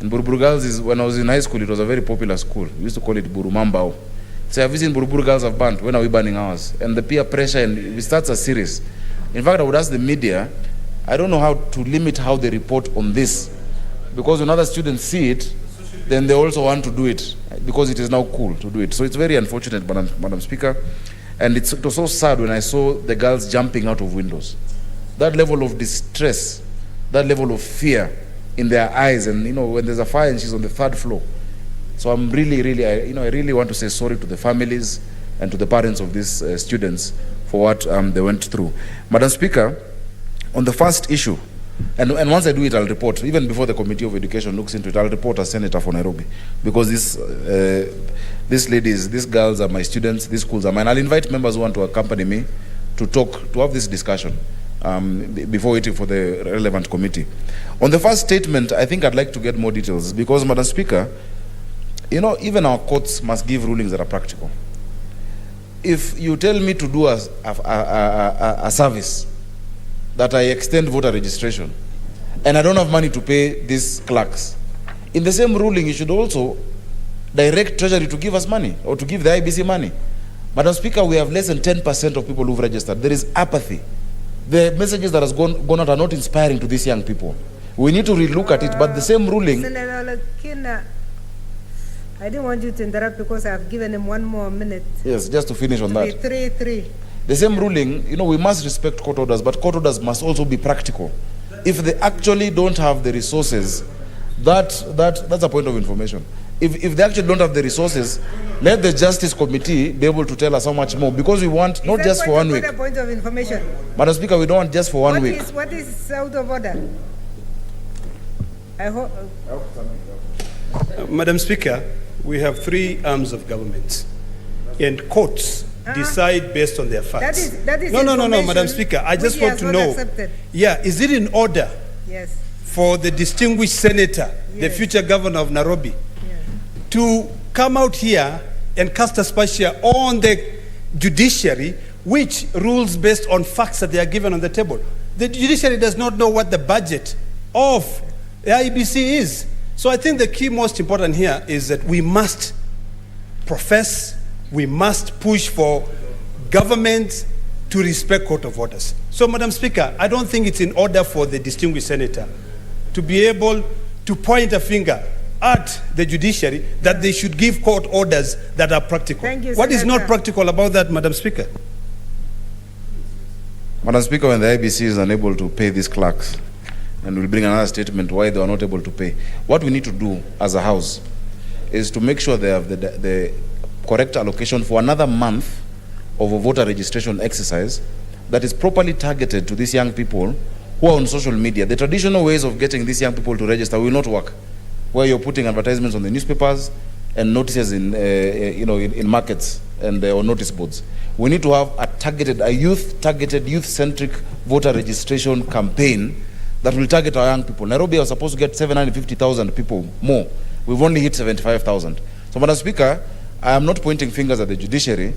[SPEAKER 13] And Buruburu Girls is, when I was in high school, it was a very popular school. We used to call it Burumambao. So have you seen Buruburu Girls have burnt? When are we burning ours? And the peer pressure, and it starts a series. In fact, I would ask the media, I don't know how to limit how they report on this, because when other students see it, then they also want to do it, because it is now cool to do it. So it's very unfortunate, Madam Speaker. And it was so sad when I saw the girls jumping out of windows. That level of distress, that level of fear in their eyes, and when there's a fire and she's on the 3rd floor. So I'm really, I really want to say sorry to the families and to the parents of these students for what they went through. Madam Speaker, on the first issue, and once I do it, I'll report. Even before the Committee of Education looks into it, I'll report as Senator for Nairobi. Because these girls are my students, these schools are mine. I'll invite members who want to accompany me to have this discussion before waiting for the relevant committee. On the first statement, I think I'd like to get more details, because, Madam Speaker, even our courts must give rulings that are practical. If you tell me to do a service, that I extend voter registration, and I don't have money to pay these clerks, in the same ruling, you should also direct Treasury to give us money, or to give the IBC money. Madam Speaker, we have less than 10% of people who've registered. There is apathy. The messages that has gone out are not inspiring to these young people. We need to relook at it, but the same ruling...
[SPEAKER 10] Senator Lakina, I didn't want you to interrupt because I've given him 1 more minute.
[SPEAKER 13] Yes, just to finish on that.
[SPEAKER 10] 3.
[SPEAKER 13] The same ruling, we must respect court orders, but court orders must also be practical. If they actually don't have the resources, that's a point of information. If they actually don't have the resources, let the Justice Committee be able to tell us how much more, because we want not just for 1 week.
[SPEAKER 10] Is that point of information?
[SPEAKER 13] Madam Speaker, we don't want just for 1 week.
[SPEAKER 10] What is out of order? I hope.
[SPEAKER 1] Madam Speaker, we have 3 arms of government, and courts decide based on their facts.
[SPEAKER 10] That is
[SPEAKER 1] no, Madam Speaker. I just want to know. Yeah, is it in order for the distinguished senator, the future governor of Nairobi, to come out here and cast aspersia on the judiciary, which rules based on facts that they are given on the table. The judiciary does not know what the budget of the IEBC is. So I think the key most important here is that we must profess, we must push for government to respect court of orders. So, Madam Speaker, I don't think it's in order for the distinguished senator to be able to point a finger at the judiciary that they should give court orders that are practical.
[SPEAKER 10] Thank you,
[SPEAKER 1] What is
[SPEAKER 10] Senator.
[SPEAKER 1] not practical about that, Madam Speaker?
[SPEAKER 13] Madam Speaker, when the IBC is unable to pay these clerks, and we'll bring another statement why they are not able to pay, what we need to do as a house is to make sure they have the correct allocation for another month of a voter registration exercise that is properly targeted to these young people who are on social media. The traditional ways of getting these young people to register will not work, where you're putting advertisements on the newspapers and notices in markets and on notice boards. We need to have a youth-targeted, youth-centric voter registration campaign that will target our young people. Nairobi was supposed to get 750,000 people more. We've only hit 75,000. So, Madam Speaker, I am not pointing fingers at the judiciary,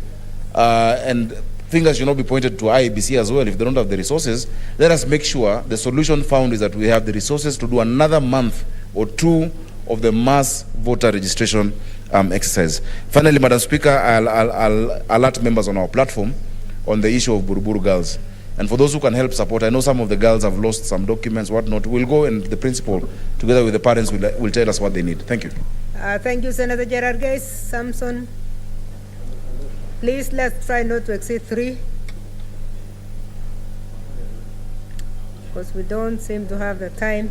[SPEAKER 13] and fingers should not be pointed to IEBC as well if they don't have the resources. Let us make sure the solution found is that we have the resources to do another month or two of the mass voter registration exercise. Finally, Madam Speaker, I'll alert members on our platform on the issue of Buruburu girls. And for those who can help support, I know some of the girls have lost some documents, whatnot. We'll go and the principal, together with the parents, will tell us what they need. Thank you.
[SPEAKER 10] Thank you, Senator Gerard Gates. Samson, please let's try not to exceed 3, because we don't seem to have the time.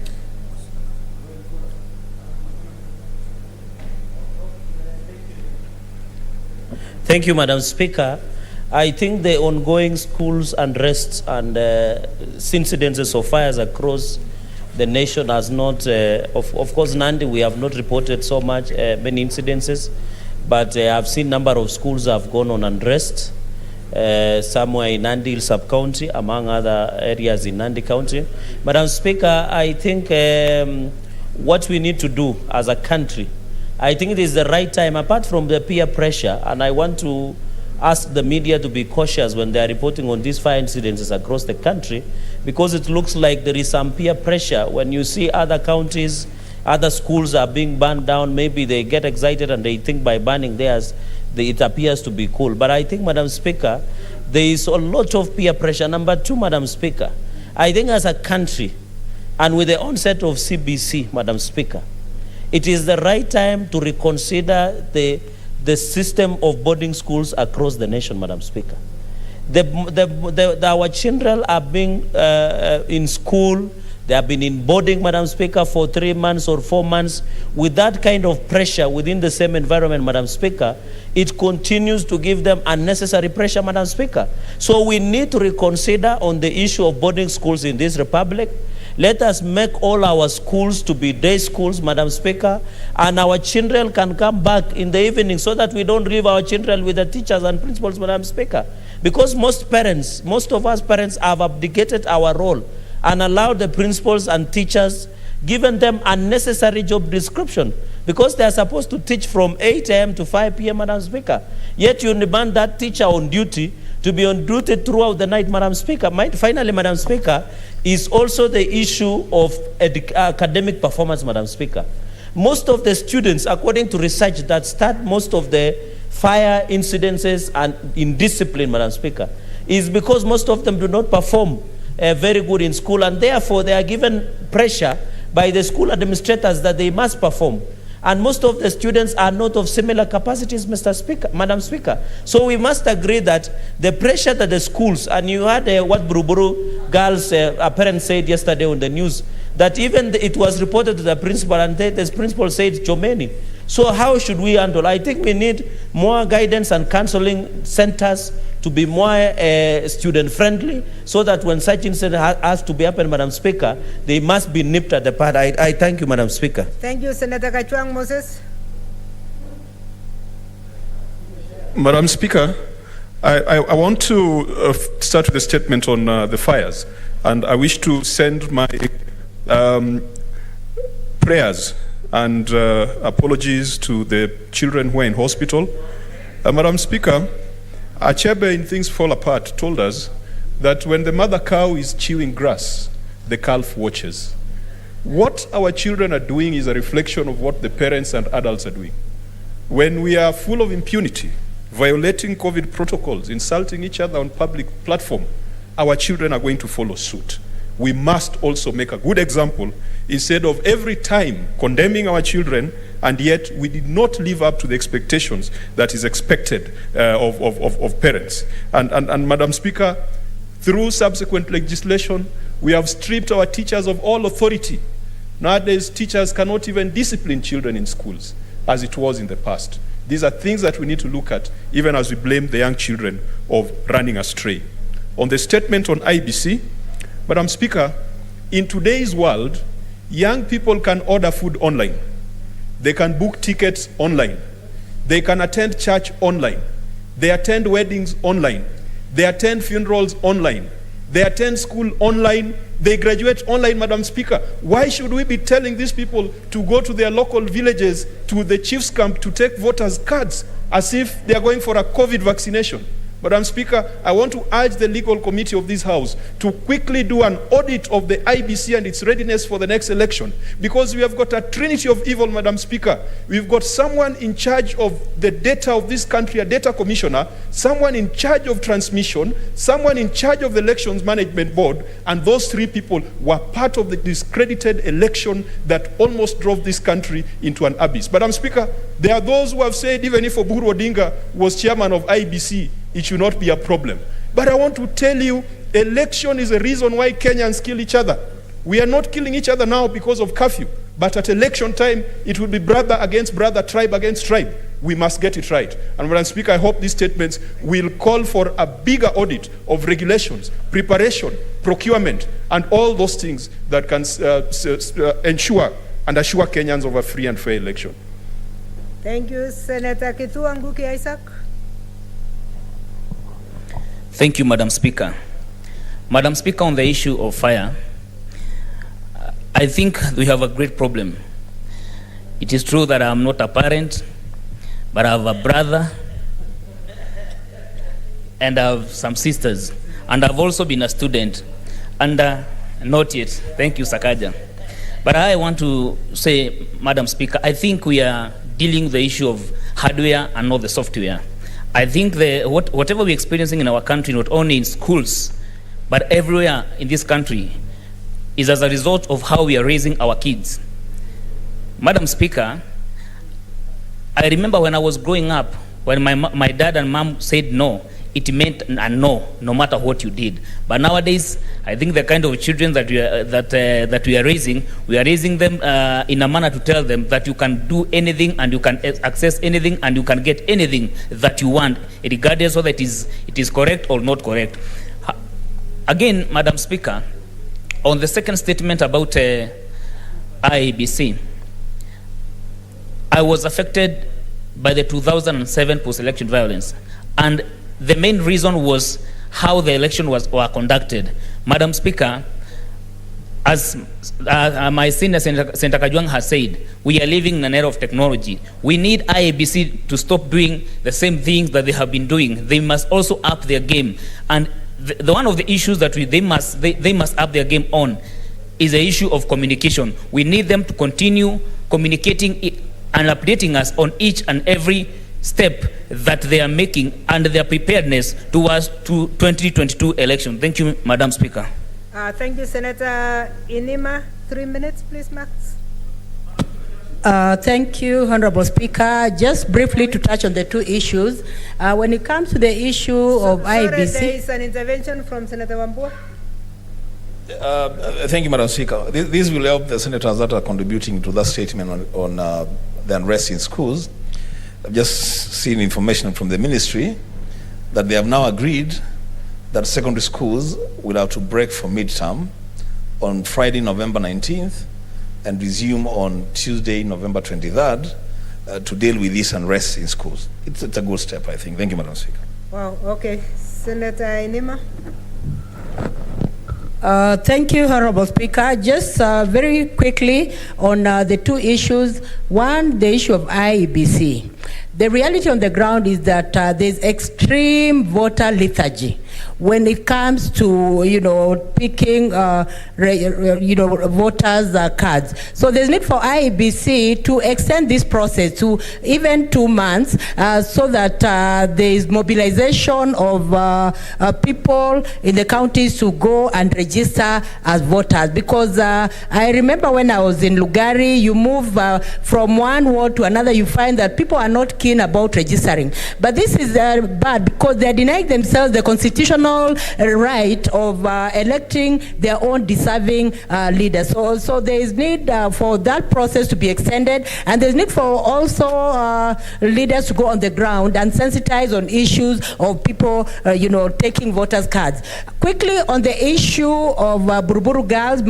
[SPEAKER 21] Thank you, Madam Speaker. I think the ongoing schools unrest and incidences of fires across the nation has not, of course, Nandi, we have not reported so much, many incidences, but I've seen number of schools have gone on unrest, somewhere in Nandi Hills sub-county, among other areas in Nandi County. Madam Speaker, I think what we need to do as a country, I think it is the right time, apart from the peer pressure, and I want to ask the media to be cautious when they are reporting on these fire incidences across the country, because it looks like there is some peer pressure. When you see other counties, other schools are being burned down, maybe they get excited and they think by burning theirs, it appears to be cool. But I think, Madam Speaker, there is a lot of peer pressure. Number 2, Madam Speaker, I think as a country, and with the onset of CBC, Madam Speaker, it is the right time to reconsider the system of boarding schools across the nation, Madam Speaker. Our children are being in school, they have been in boarding, Madam Speaker, for 3 months or 4 months. With that kind of pressure within the same environment, Madam Speaker, it continues to give them unnecessary pressure, Madam Speaker. So we need to reconsider on the issue of boarding schools in this republic. Let us make all our schools to be day schools, Madam Speaker, and our children can come back in the evening so that we don't leave our children with the teachers and principals, Madam Speaker. Because most of us parents have abdicated our role and allowed the principals and teachers, given them unnecessary job description, because they are supposed to teach from 8 a.m. to 5 p.m., Madam Speaker. Yet you demand that teacher on duty to be on duty throughout the night, Madam Speaker. Finally, Madam Speaker, is also the issue of academic performance, Madam Speaker. Most of the students, according to research, that start most of the fire incidences and indiscipline, Madam Speaker, is because most of them do not perform very good in school, and therefore they are given pressure by the school administrators that they must perform. And most of the students are not of similar capacities, Madam Speaker. So we must agree that the pressure that the schools, and you heard what Buruburu girls' parents said yesterday on the news, that even it was reported to the principal, and the principal said Chomeni. So how should we handle? I think we need more guidance and counseling centers to be more student-friendly, so that when such incident has to be happen, Madam Speaker, they must be nipped at the bud. I thank you, Madam Speaker.
[SPEAKER 10] Thank you, Senator Kachwang Moses.
[SPEAKER 5] Madam Speaker, I want to start with a statement on the fires, and I wish to send my prayers and apologies to the children who are in hospital. Madam Speaker, Achebe in Things Fall Apart told us that when the mother cow is chewing grass, the calf watches. What our children are doing is a reflection of what the parents and adults are doing. When we are full of impunity, violating COVID protocols, insulting each other on public platform, our children are going to follow suit. We must also make a good example instead of every time condemning our children, and yet we did not live up to the expectations that is expected of parents. And Madam Speaker, through subsequent legislation, we have stripped our teachers of all authority. Nowadays, teachers cannot even discipline children in schools as it was in the past. These are things that we need to look at, even as we blame the young children of running astray. On the statement on IBC, Madam Speaker, in today's world, young people can order food online. They can book tickets online. They can attend church online. They attend weddings online. They attend funerals online. They attend school online. They graduate online, Madam Speaker. Why should we be telling these people to go to their local villages, to the chief's camp, to take voters' cards as if they are going for a COVID vaccination? Madam Speaker, I want to urge the legal committee of this House to quickly do an audit of the IBC and its readiness for the next election, because we have got a trinity of evil, Madam Speaker. We've got someone in charge of the data of this country, a data commissioner, someone in charge of transmission, someone in charge of the elections management board, and those three people were part of the discredited election that almost drove this country into an abyss. Madam Speaker, there are those who have said even if Oburu Odinga was chairman of IBC, it should not be a problem. But I want to tell you, election is a reason why Kenyans kill each other. We are not killing each other now because of curfew, but at election time, it will be brother against brother, tribe against tribe. We must get it right. And Madam Speaker, I hope these statements will call for a bigger audit of regulations, preparation, procurement, and all those things that can ensure and assure Kenyans of a free and fair election.
[SPEAKER 10] Thank you, Senator Kitua Nguki Isaac.
[SPEAKER 17] Thank you, Madam Speaker. Madam Speaker, on the issue of fire, I think we have a great problem. It is true that I am not a parent, but I have a brother, and I have some sisters, and I've also been a student, and not yet. Thank you, Sakaja. But I want to say, Madam Speaker, I think we are dealing with the issue of hardware and not the software. I think whatever we're experiencing in our country, not only in schools, but everywhere in this country, is as a result of how we are raising our kids. Madam Speaker, I remember when I was growing up, when my dad and mom said no, it meant a no, no matter what you did. But nowadays, I think the kind of children that we are raising them in a manner to tell them that you can do anything and you can access anything and you can get anything that you want, regardless whether it is correct or not correct. Again, Madam Speaker, on the second statement about IEBC, I was affected by the 2007 post-election violence, and the main reason was how the election were conducted. Madam Speaker, as my senior Senator Kajwang has said, we are living in an era of technology. We need IEBC to stop doing the same things that they have been doing. They must also up their game. And the one of the issues that they must up their game on is the issue of communication. We need them to continue communicating and updating us on each and every step that they are making and their preparedness towards 2022 election. Thank you, Madam Speaker.
[SPEAKER 10] Thank you, Senator Inima. 3 minutes, please, Max.
[SPEAKER 14] Thank you, Honorable Speaker. Just briefly to touch on the two issues. When it comes to the issue of IBC...
[SPEAKER 10] There is an intervention from Senator Wambua.
[SPEAKER 20] Thank you, Madam Speaker. This will help the senators that are contributing to that statement on the unrest in schools. I've just seen information from the ministry that they have now agreed that secondary schools will have to break for midterm on Friday, November 19th, and resume on Tuesday, November 23rd, to deal with this unrest in schools. It's a good step, I think. Thank you, Madam Speaker.
[SPEAKER 10] Wow, okay. Senator Inima.
[SPEAKER 14] Thank you, Honorable Speaker. Just very quickly on the two issues. One, the issue of IEBC. The reality on the ground is that there's extreme voter lethargy when it comes to, picking, voters' cards. So there's need for IEBC to extend this process to even 2 months so that there is mobilization of people in the counties to go and register as voters. Because I remember when I was in Lugari, you move from one ward to another, you find that people are not keen about registering. But this is bad because they're denying themselves the constitutional right of electing their own deserving leaders. So there is need for that process to be extended, and there's need for also leaders to go on the ground and sensitize on issues of people, taking voters' cards. Quickly on the issue of Buruburu Girls,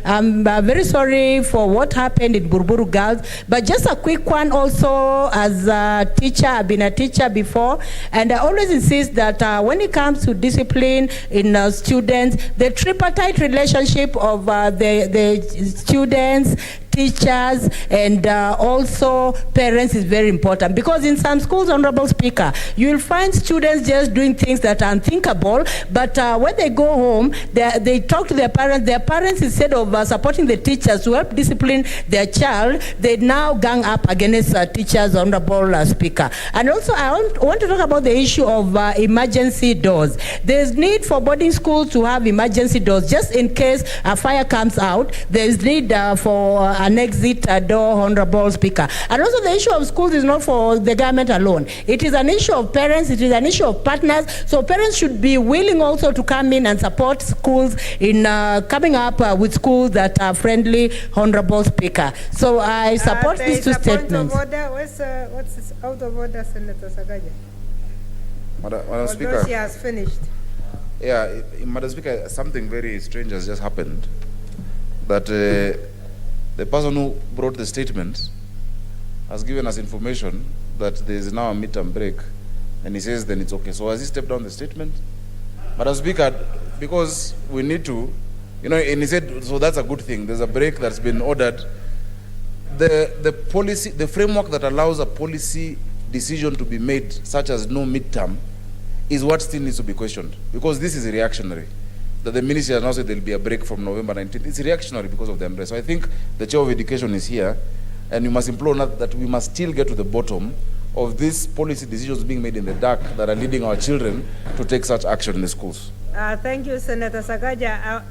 [SPEAKER 14] I'm very sorry for what happened in Buruburu Girls, but just a quick one also as a teacher. I've been a teacher before, and I always insist that when it comes to discipline in students, the tripartite relationship of the students, teachers, and also parents is very important, because in some schools, Honorable Speaker, you will find students just doing things that are unthinkable, but when they go home, they talk to their parents, instead of supporting the teachers to help discipline their child, they now gang up against teachers, Honorable Speaker. And also, I want to talk about the issue of emergency doors. There's need for boarding schools to have emergency doors, just in case a fire comes out. There's need for an exit door, Honorable Speaker. And also the issue of schools is not for the government alone. It is an issue of parents, it is an issue of partners. So parents should be willing also to come in and support schools in coming up with schools that are friendly, Honorable Speaker. So I support these two statements.
[SPEAKER 10] What's this out of order, Senator Sagaja?
[SPEAKER 13] Madam Speaker.
[SPEAKER 10] She has finished.
[SPEAKER 13] Yeah, Madam Speaker, something very strange has just happened. That the person who brought the statement has given us information that there is now a midterm break, and he says then it's okay. So has he stepped down the statement? Madam Speaker, because we need to, and he said, so that's a good thing. There's a break that's been ordered. The policy, the framework that allows a policy decision to be made, such as no midterm, is what still needs to be questioned, because this is reactionary. That the ministry has now said there will be a break from November 19th. It's reactionary because of the unrest. So I think the Chair of Education is here, and you must implore that we must still get to the bottom of these policy decisions being made in the dark that are leading our children to take such action in the schools.
[SPEAKER 10] Thank you, Senator Sagaja.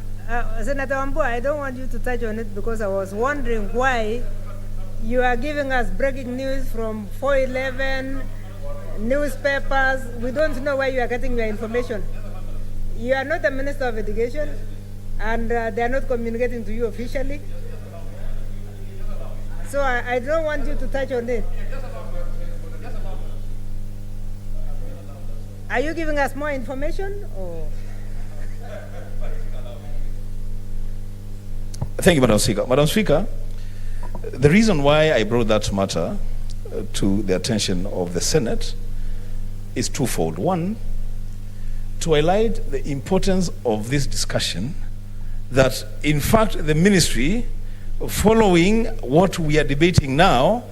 [SPEAKER 10] Senator Wambua, I don't want you to touch on it because I was wondering why you are giving us breaking news from 411 newspapers. We don't know where you are getting your information. You are not the Minister of Education, and they are not communicating to you officially. So I don't want you to touch on it. Are you giving us more information, or?
[SPEAKER 20] Thank you, Madam Speaker. Madam Speaker, the reason why I brought that matter to the attention of the Senate is twofold. One, to highlight the importance of this discussion, that in fact the ministry, following what we are debating now,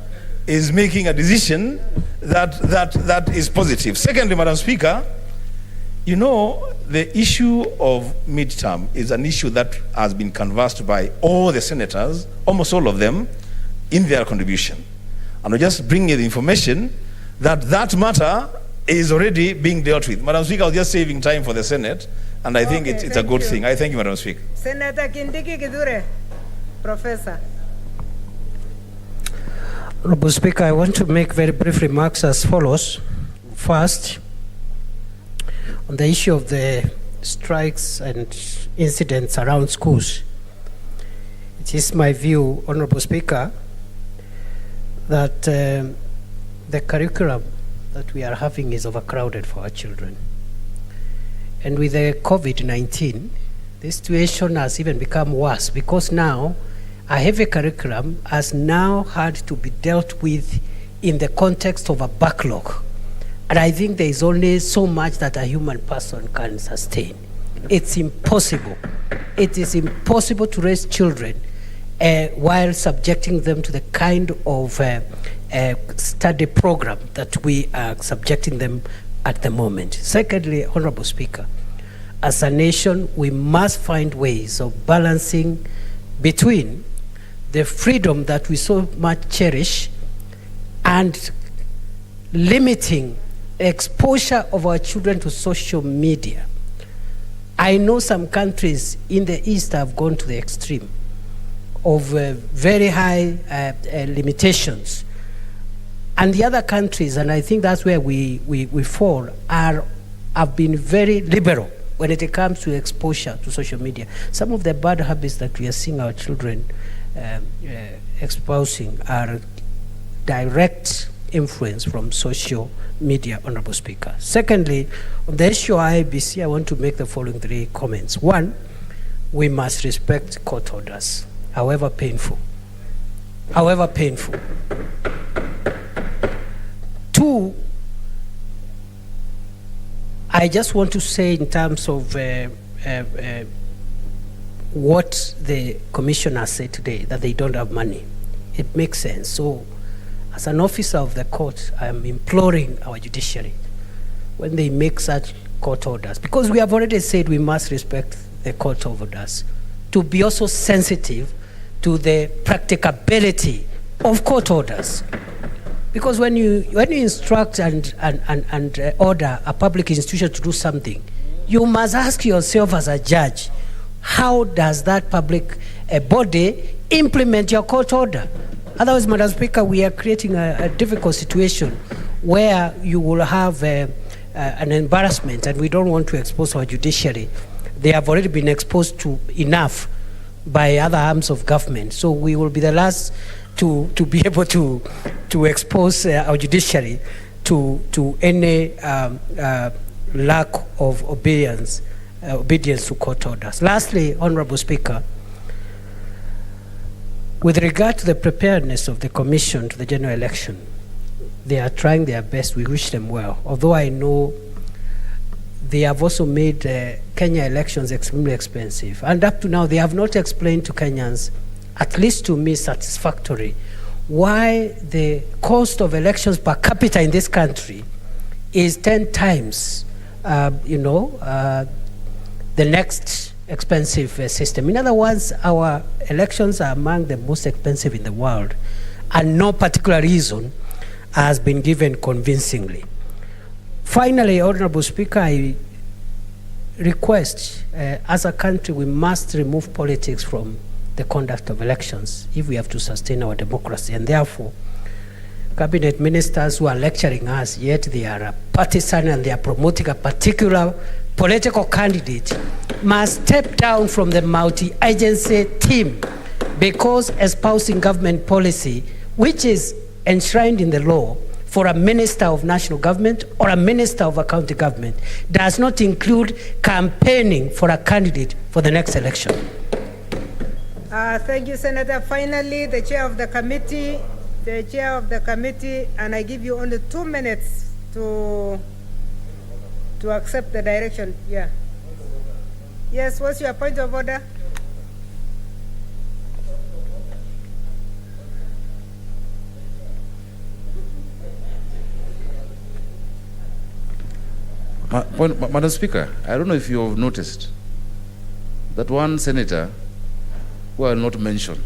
[SPEAKER 20] is making a decision that is positive. Secondly, Madam Speaker, the issue of midterm is an issue that has been canvassed by all the senators, almost all of them, in their contribution. And I just bring you the information that matter is already being dealt with. Madam Speaker, I was just saving time for the Senate, and I think it's a good thing. I thank you, Madam Speaker.
[SPEAKER 10] Senator Kindiki Kidure, Professor.
[SPEAKER 3] Honorable Speaker, I want to make very brief remarks as follows. First, on the issue of the strikes and incidents around schools, it is my view, Honorable Speaker, that the curriculum that we are having is overcrowded for our children. And with the COVID-19, the situation has even become worse, because now a heavy curriculum has now had to be dealt with in the context of a backlog. And I think there is only so much that a human person can sustain. It's impossible
[SPEAKER 6] it is impossible to raise children while subjecting them to the kind of study program that we are subjecting them at the moment. Secondly, Honorable Speaker, as a nation, we must find ways of balancing between the freedom that we so much cherish and limiting exposure of our children to social media. I know some countries in the East have gone to the extreme of very high limitations. And the other countries, and I think that's where we fall, have been very liberal when it comes to exposure to social media. Some of the bad habits that we are seeing our children espousing are direct influence from social media, Honorable Speaker. Secondly, on the issue of IBC, I want to make the following 3 comments. 1, we must respect court orders, however painful. However painful. 2, I just want to say in terms of what the commissioner said today, that they don't have money. It makes sense. So, as an officer of the court, I am imploring our judiciary, when they make such court orders, because we have already said we must respect the court orders, to be also sensitive to the practicability of court orders. Because when you instruct and order a public institution to do something, you must ask yourself as a judge, how does that public body implement your court order? Otherwise, Madam Speaker, we are creating a difficult situation where you will have an embarrassment, and we don't want to expose our judiciary. They have already been exposed to enough by other arms of government. So we will be the last to be able to expose our judiciary to any lack of obedience to court orders. Lastly, Honorable Speaker, with regard to the preparedness of the Commission to the general election, they are trying their best. We wish them well. Although I know they have also made Kenya elections extremely expensive. And up to now, they have not explained to Kenyans, at least to me satisfactorily, why the cost of elections per capita in this country is 10 times, the next expensive system. In other words, our elections are among the most expensive in the world, and no particular reason has been given convincingly. Finally, Honorable Speaker, I request, as a country, we must remove politics from the conduct of elections if we have to sustain our democracy. And therefore, cabinet ministers who are lecturing us, yet they are partisan and they are promoting a particular political candidate, must step down from the multi-agency team, because espousing government policy, which is enshrined in the law for a minister of national government or a minister of a county government, does not include campaigning for a candidate for the next election.
[SPEAKER 10] Thank you, Senator. Finally, the chair of the committee, and I give you only 2 minutes to accept the direction. Yeah. Yes, what's your point of order?
[SPEAKER 13] Madam Speaker, I don't know if you have noticed that one senator, who I will not mention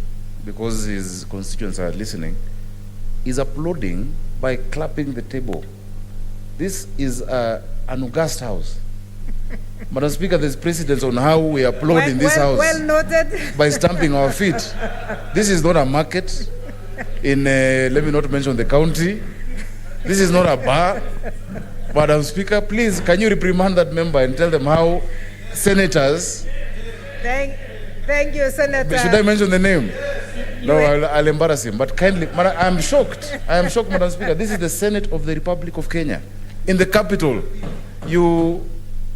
[SPEAKER 13] because his constituents are listening, is applauding by clapping the table. This is an august house. Madam Speaker, there's precedence on how we applaud in this house.
[SPEAKER 10] Well noted.
[SPEAKER 13] By stamping our feet. This is not a market in, let me not mention the county. This is not a bar. Madam Speaker, please, can you reprimand that member and tell them how senators...
[SPEAKER 10] Thank you, Senator.
[SPEAKER 13] Should I mention the name? No, I'll embarrass him. But kindly, I am shocked. I am shocked, Madam Speaker. This is the Senate of the Republic of Kenya. In the capital, you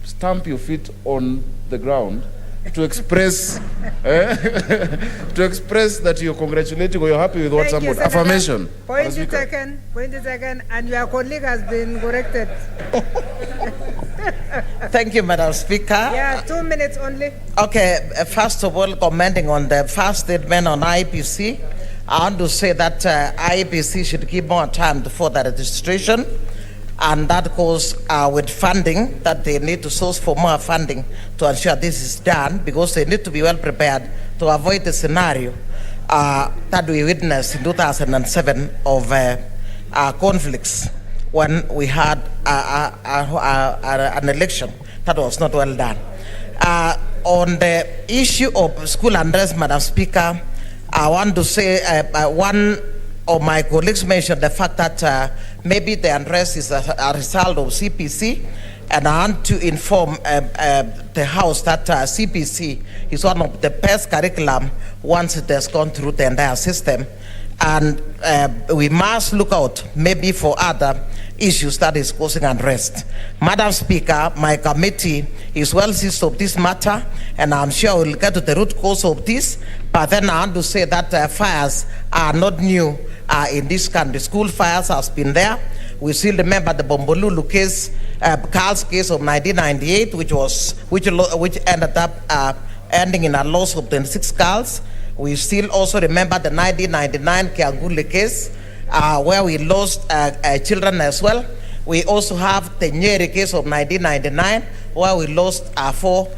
[SPEAKER 13] stamp your feet on the ground to express that you're congratulating or you're happy with what someone... Affirmation.
[SPEAKER 10] Point is taken, and your colleague has been corrected.
[SPEAKER 4] Thank you, Madam Speaker.
[SPEAKER 10] Yeah, 2 minutes only.
[SPEAKER 4] Okay, first of all, commenting on the first statement on IPC, I want to say that IPC should give more time for the registration, and that goes with funding, that they need to source for more funding to ensure this is done, because they need to be well prepared to avoid the scenario that we witnessed in 2007 of conflicts when we had an election that was not well done. On the issue of school unrest, Madam Speaker, I want to say one of my colleagues mentioned the fact that maybe the unrest is a result of CPC, and I want to inform the House that CPC is one of the best curriculum once it has gone through the entire system, and we must look out maybe for other issues that is causing unrest. Madam Speaker, my committee is well seized of this matter, and I'm sure we'll get to the root cause of this. But then I want to say that fires are not new in this country. School fires has been there. We still remember the Bombolulu case, Carl's case of 1998, which ended up ending in a loss of 26 girls. We still also remember the 1999 Kianguli case, where we lost children as well. We also have the Nyeri case of 1999, where we lost 4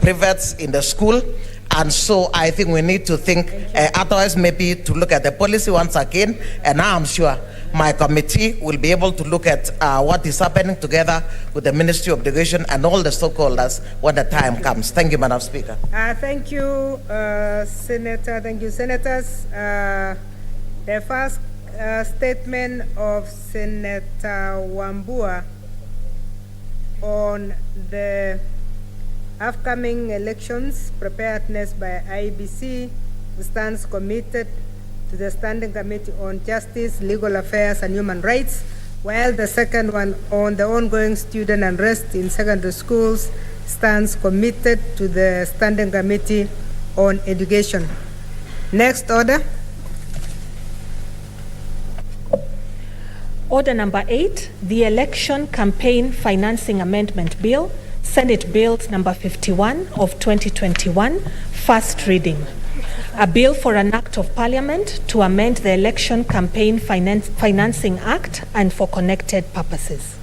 [SPEAKER 4] privates in the school. And so I think we need to think, otherwise maybe to look at the policy once again, and I'm sure my committee will be able to look at what is happening together with the Ministry of Education and all the stakeholders when the time comes. Thank you, Madam Speaker.
[SPEAKER 10] Thank you, Senator. Thank you, Senators. The first statement of Senator Wambua on the upcoming elections preparedness by IBC stands committed to the Standing Committee on Justice, Legal Affairs and Human Rights, while the second one on the ongoing student unrest in secondary schools stands committed to the Standing Committee on Education. Next order.
[SPEAKER 11] Order number 8, the Election Campaign Financing Amendment Bill, Senate Bill number 51 of 2021, first reading. A bill for an act of parliament to amend the Election Campaign Financing Act and for connected purposes.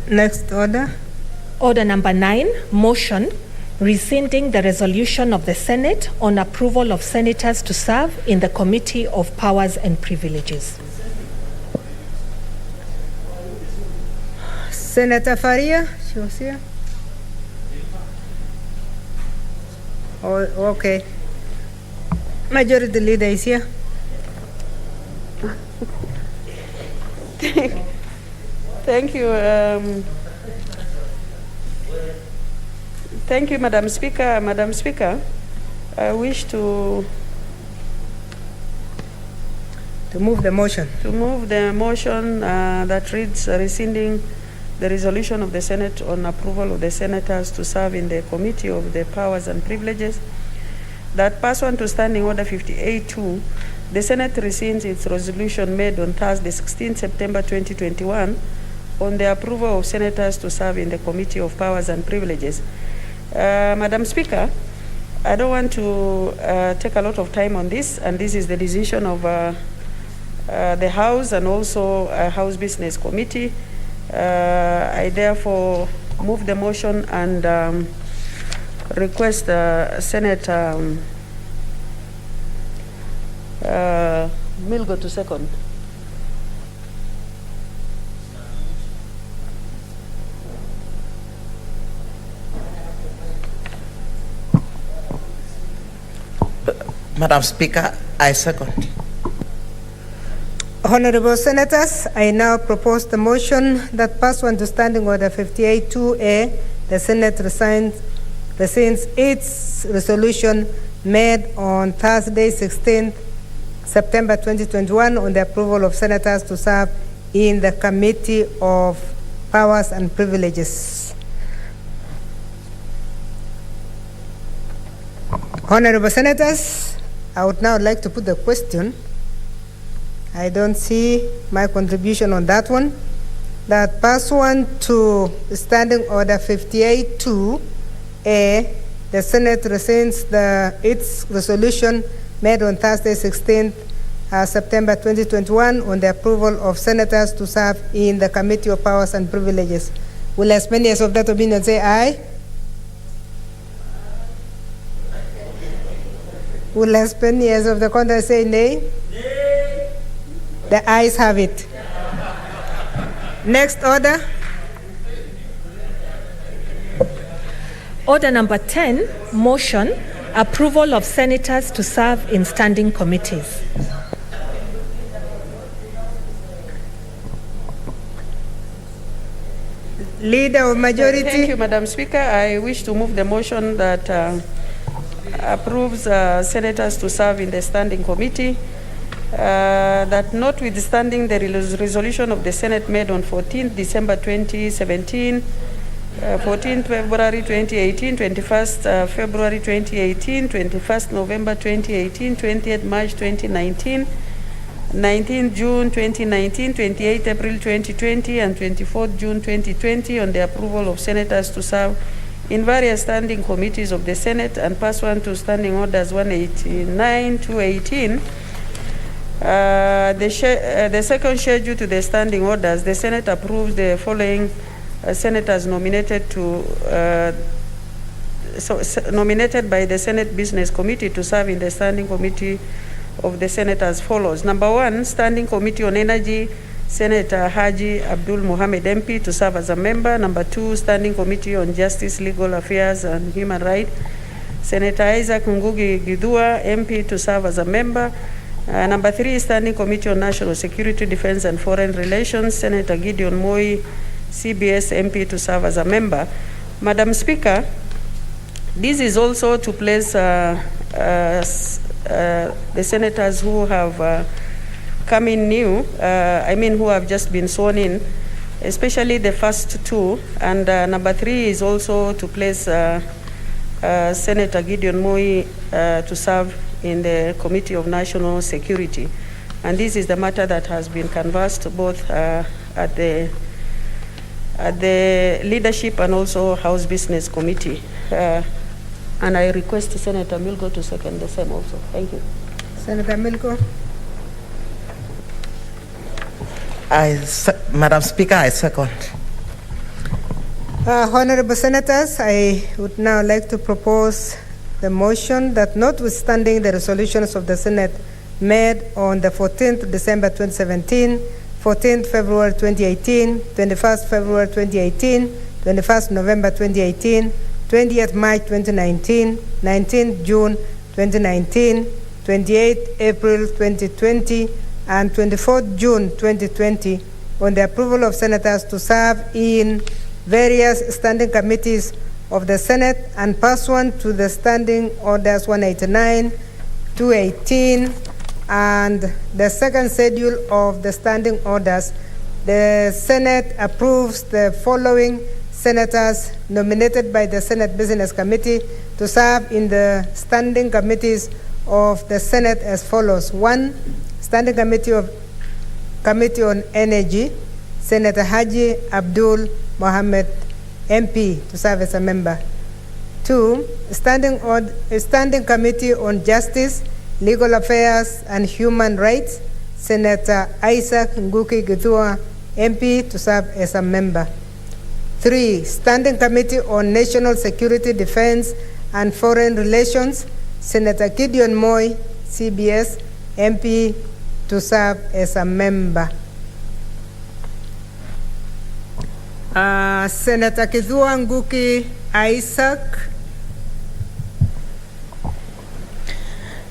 [SPEAKER 10] Next order.
[SPEAKER 11] Order number 9, motion rescinding the resolution of the Senate on approval of senators to serve in the Committee of Powers and Privileges.
[SPEAKER 10] Senator Faria, she was here. Oh, okay. Majority Leader is here.
[SPEAKER 12] Thank you. Thank you, Madam Speaker. Madam Speaker, I wish to
[SPEAKER 10] move the motion.
[SPEAKER 12] To move the motion that reads rescinding the resolution of the Senate on approval of the senators to serve in the Committee of the Powers and Privileges, that pursuant to Standing Order 58-2, the Senate rescinds its resolution made on Thursday, 16 September 2021, on the approval of senators to serve in the Committee of Powers and Privileges. Madam Speaker, I don't want to take a lot of time on this, and this is the decision of the House and also House Business Committee. I therefore move the motion and request Senator Milgo to second.
[SPEAKER 4] Madam Speaker, I second.
[SPEAKER 10] Honorable Senators, I now propose the motion that pursuant to Standing Order 58-2A, the Senate rescinds its resolution made on Thursday, 16th September 2021 on the approval of senators to serve in the Committee of Powers and Privileges. Honorable Senators, I would now like to put the question I don't see my contribution on that one. That pursuant to Standing Order 58-2A, the Senate rescinds its resolution made on Thursday, 16th September 2021 on the approval of senators to serve in the Committee of Powers and Privileges. Will as many as of that opinion say aye? Will as many as of the contrary say nay? Nay. The ayes have it. Next order.
[SPEAKER 11] Order number 10, motion, approval of senators to serve in standing committees.
[SPEAKER 10] Leader of majority.
[SPEAKER 12] Thank you, Madam Speaker. I wish to move the motion that approves senators to serve in the standing committee. That notwithstanding the resolution of the Senate made on 14th December 2017, 14th February 2018, 21st February 2018, 21st November 2018, 20th March 2019, 19th June 2019, 28th April 2020, and 24th June 2020 on the approval of senators to serve in various standing committees of the Senate and pursuant to Standing Orders 189-218. The second schedule to the standing orders, the Senate approves the following senators nominated nominated by the Senate Business Committee to serve in the Standing Committee of the Senate as follows. Number 1, Standing Committee on Energy, Senator Haji Abdul Mohamed MP to serve as a member. Number 2, Standing Committee on Justice, Legal Affairs and Human Rights, Senator Isaac Ngugi Githua MP to serve as a member. Number 3, Standing Committee on National Security, Defense and Foreign Relations, Senator Gideon Moi, CBS MP to serve as a member. Madam Speaker, this is also to place the senators who have come in new, who have just been sworn in, especially the first 2. And number 3 is also to place Senator Gideon Moi to serve in the Committee of National Security. And this is the matter that has been canvassed both at the Leadership and also House Business Committee. And I request Senator Milgo to second the same also. Thank you.
[SPEAKER 10] Senator Milgo.
[SPEAKER 4] Madam Speaker, I second.
[SPEAKER 10] Honorable Senators, I would now like to propose the motion that notwithstanding the resolutions of the Senate made on the 14th December 2017, 14th February 2018, 21st February 2018, 21st November 2018, 20th March 2019, 19th June 2019, 28th April 2020, and 24th June 2020 on the approval of senators to serve in various standing committees of the Senate and pursuant to the Standing Orders 189-218 and the second schedule of the Standing Orders, the Senate approves the following senators nominated by the Senate Business Committee to serve in the standing committees of the Senate as follows. 1, Standing Committee on Energy, Senator Haji Abdul Mohamed MP to serve as a member. 2, Standing Committee on Justice, Legal Affairs and Human Rights, Senator Isaac Ngugi Githua MP to serve as a member. 3, Standing Committee on National Security, Defense and Foreign Relations, Senator Gideon Moi, CBS MP to serve as a member. Senator Githua Ngugi Isaac.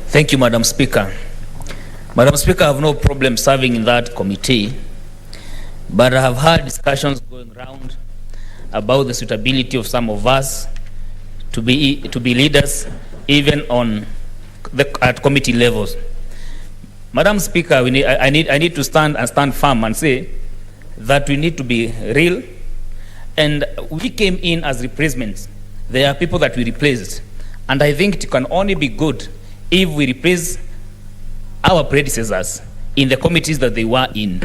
[SPEAKER 17] Thank you, Madam Speaker. Madam Speaker, I have no problem serving in that committee, but I have had discussions going around about the suitability of some of us to be leaders, even on at committee levels. Madam Speaker, I need to stand firm and say that we need to be real, and we came in as replacements. There are people that we replaced, and I think it can only be good if we replace our predecessors in the committees that they were in.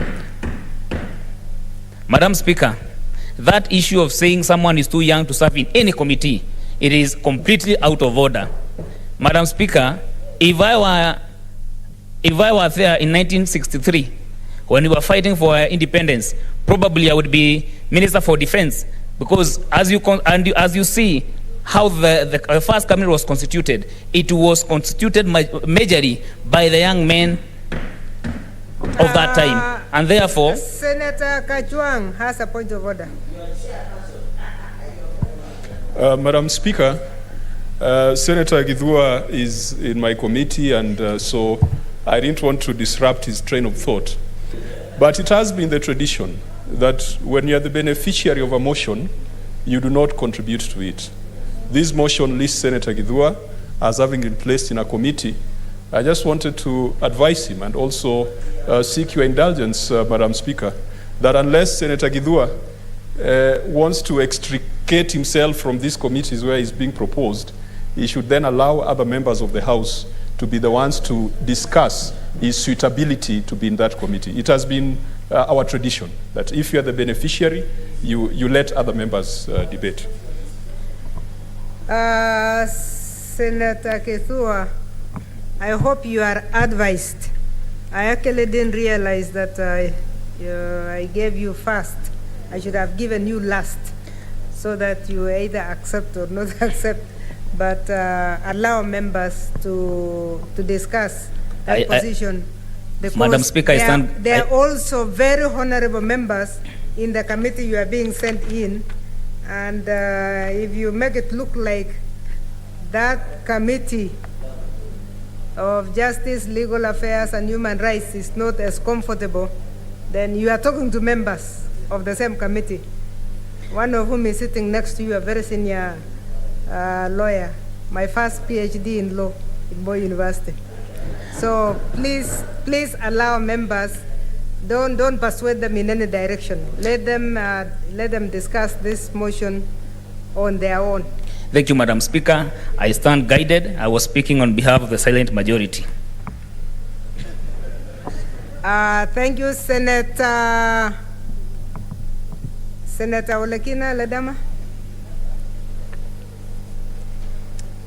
[SPEAKER 17] Madam Speaker, that issue of saying someone is too young to serve in any committee, it is completely out of order. Madam Speaker, if I were there in 1963, when we were fighting for our independence, probably I would be Minister for Defense, because as you see how the first cabinet was constituted, it was constituted majorly by the young men of that time, and therefore
[SPEAKER 10] Senator Kajwang has a point of order.
[SPEAKER 5] Madam Speaker, Senator Githua is in my committee, and so I didn't want to disrupt his train of thought. But it has been the tradition that when you are the beneficiary of a motion, you do not contribute to it. This motion lists Senator Githua as having been placed in a committee. I just wanted to advise him and also seek your indulgence, Madam Speaker, that unless Senator Githua wants to extricate himself from these committees where he's being proposed, he should then allow other members of the House to be the ones to discuss his suitability to be in that committee. It has been our tradition that if you are the beneficiary, you let other members debate.
[SPEAKER 10] Senator Githua, I hope you are advised. I actually didn't realize that I gave you first. I should have given you last, so that you either accept or not accept, but allow members to discuss that position. Because
[SPEAKER 17] Madam Speaker,
[SPEAKER 10] there are also very honorable members in the committee you are being sent in, and if you make it look like that committee of Justice, Legal Affairs, and Human Rights is not as comfortable, then you are talking to members of the same committee, one of whom is sitting next to you, a very senior lawyer, my first PhD in law in Moi University. So please allow members, don't persuade them in any direction. Let them discuss this motion on their own.
[SPEAKER 17] Thank you, Madam Speaker. I stand guided. I was speaking on behalf of the silent majority.
[SPEAKER 10] Thank you, Senator Olekina Ledama.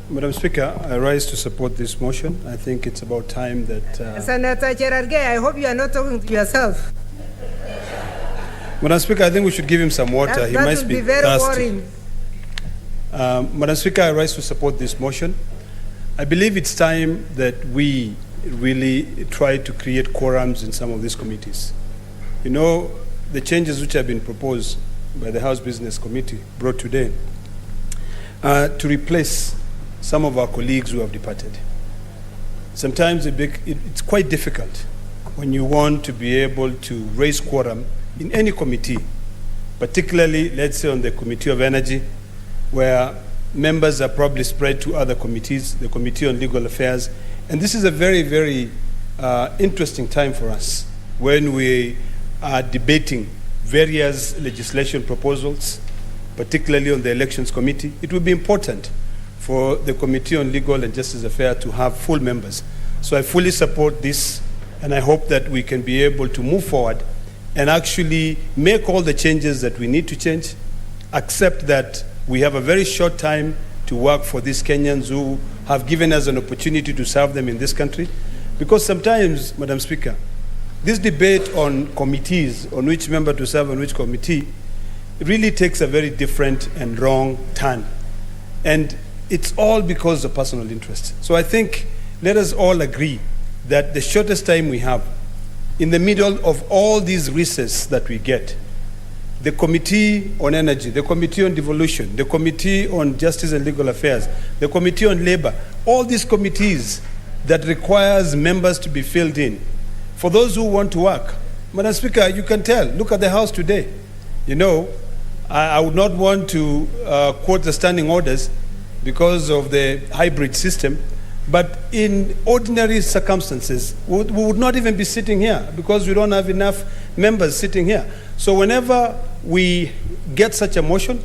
[SPEAKER 1] Madam Speaker, I rise to support this motion. I think it's about time that...
[SPEAKER 10] Senator Cherargei, I hope you are not talking to yourself.
[SPEAKER 1] Madam Speaker, I think we should give him some water. He might be
[SPEAKER 10] very
[SPEAKER 1] thirsty.
[SPEAKER 10] worrying.
[SPEAKER 1] Madam Speaker, I rise to support this motion. I believe it's time that we really try to create quorums in some of these committees. You know, the changes which have been proposed by the House Business Committee brought today to replace some of our colleagues who have departed. Sometimes it's quite difficult when you want to be able to raise quorum in any committee, particularly, let's say, on the Committee of Energy, where members are probably spread to other committees, the Committee on Legal Affairs. And this is a very, very interesting time for us when we are debating various legislation proposals, particularly on the Elections Committee. It will be important for the Committee on Legal and Justice Affairs to have full members. So I fully support this, and I hope that we can be able to move forward and actually make all the changes that we need to change, accept that we have a very short time to work for these Kenyans who have given us an opportunity to serve them in this country. Because sometimes, Madam Speaker, this debate on committees, on which member to serve on which committee, really takes a very different and wrong turn. And it's all because of personal interest. So I think let us all agree that the shortest time we have, in the middle of all these recesses that we get, the Committee on Energy, the Committee on Devolution, the Committee on Justice and Legal Affairs, the Committee on Labor, all these committees that requires members to be filled in. For those who want to work, Madam Speaker, you can tell, look at the House today. You know, I would not want to quote the standing orders because of the hybrid system, but in ordinary circumstances, we would not even be sitting here because we don't have enough members sitting here. So whenever we get such a motion,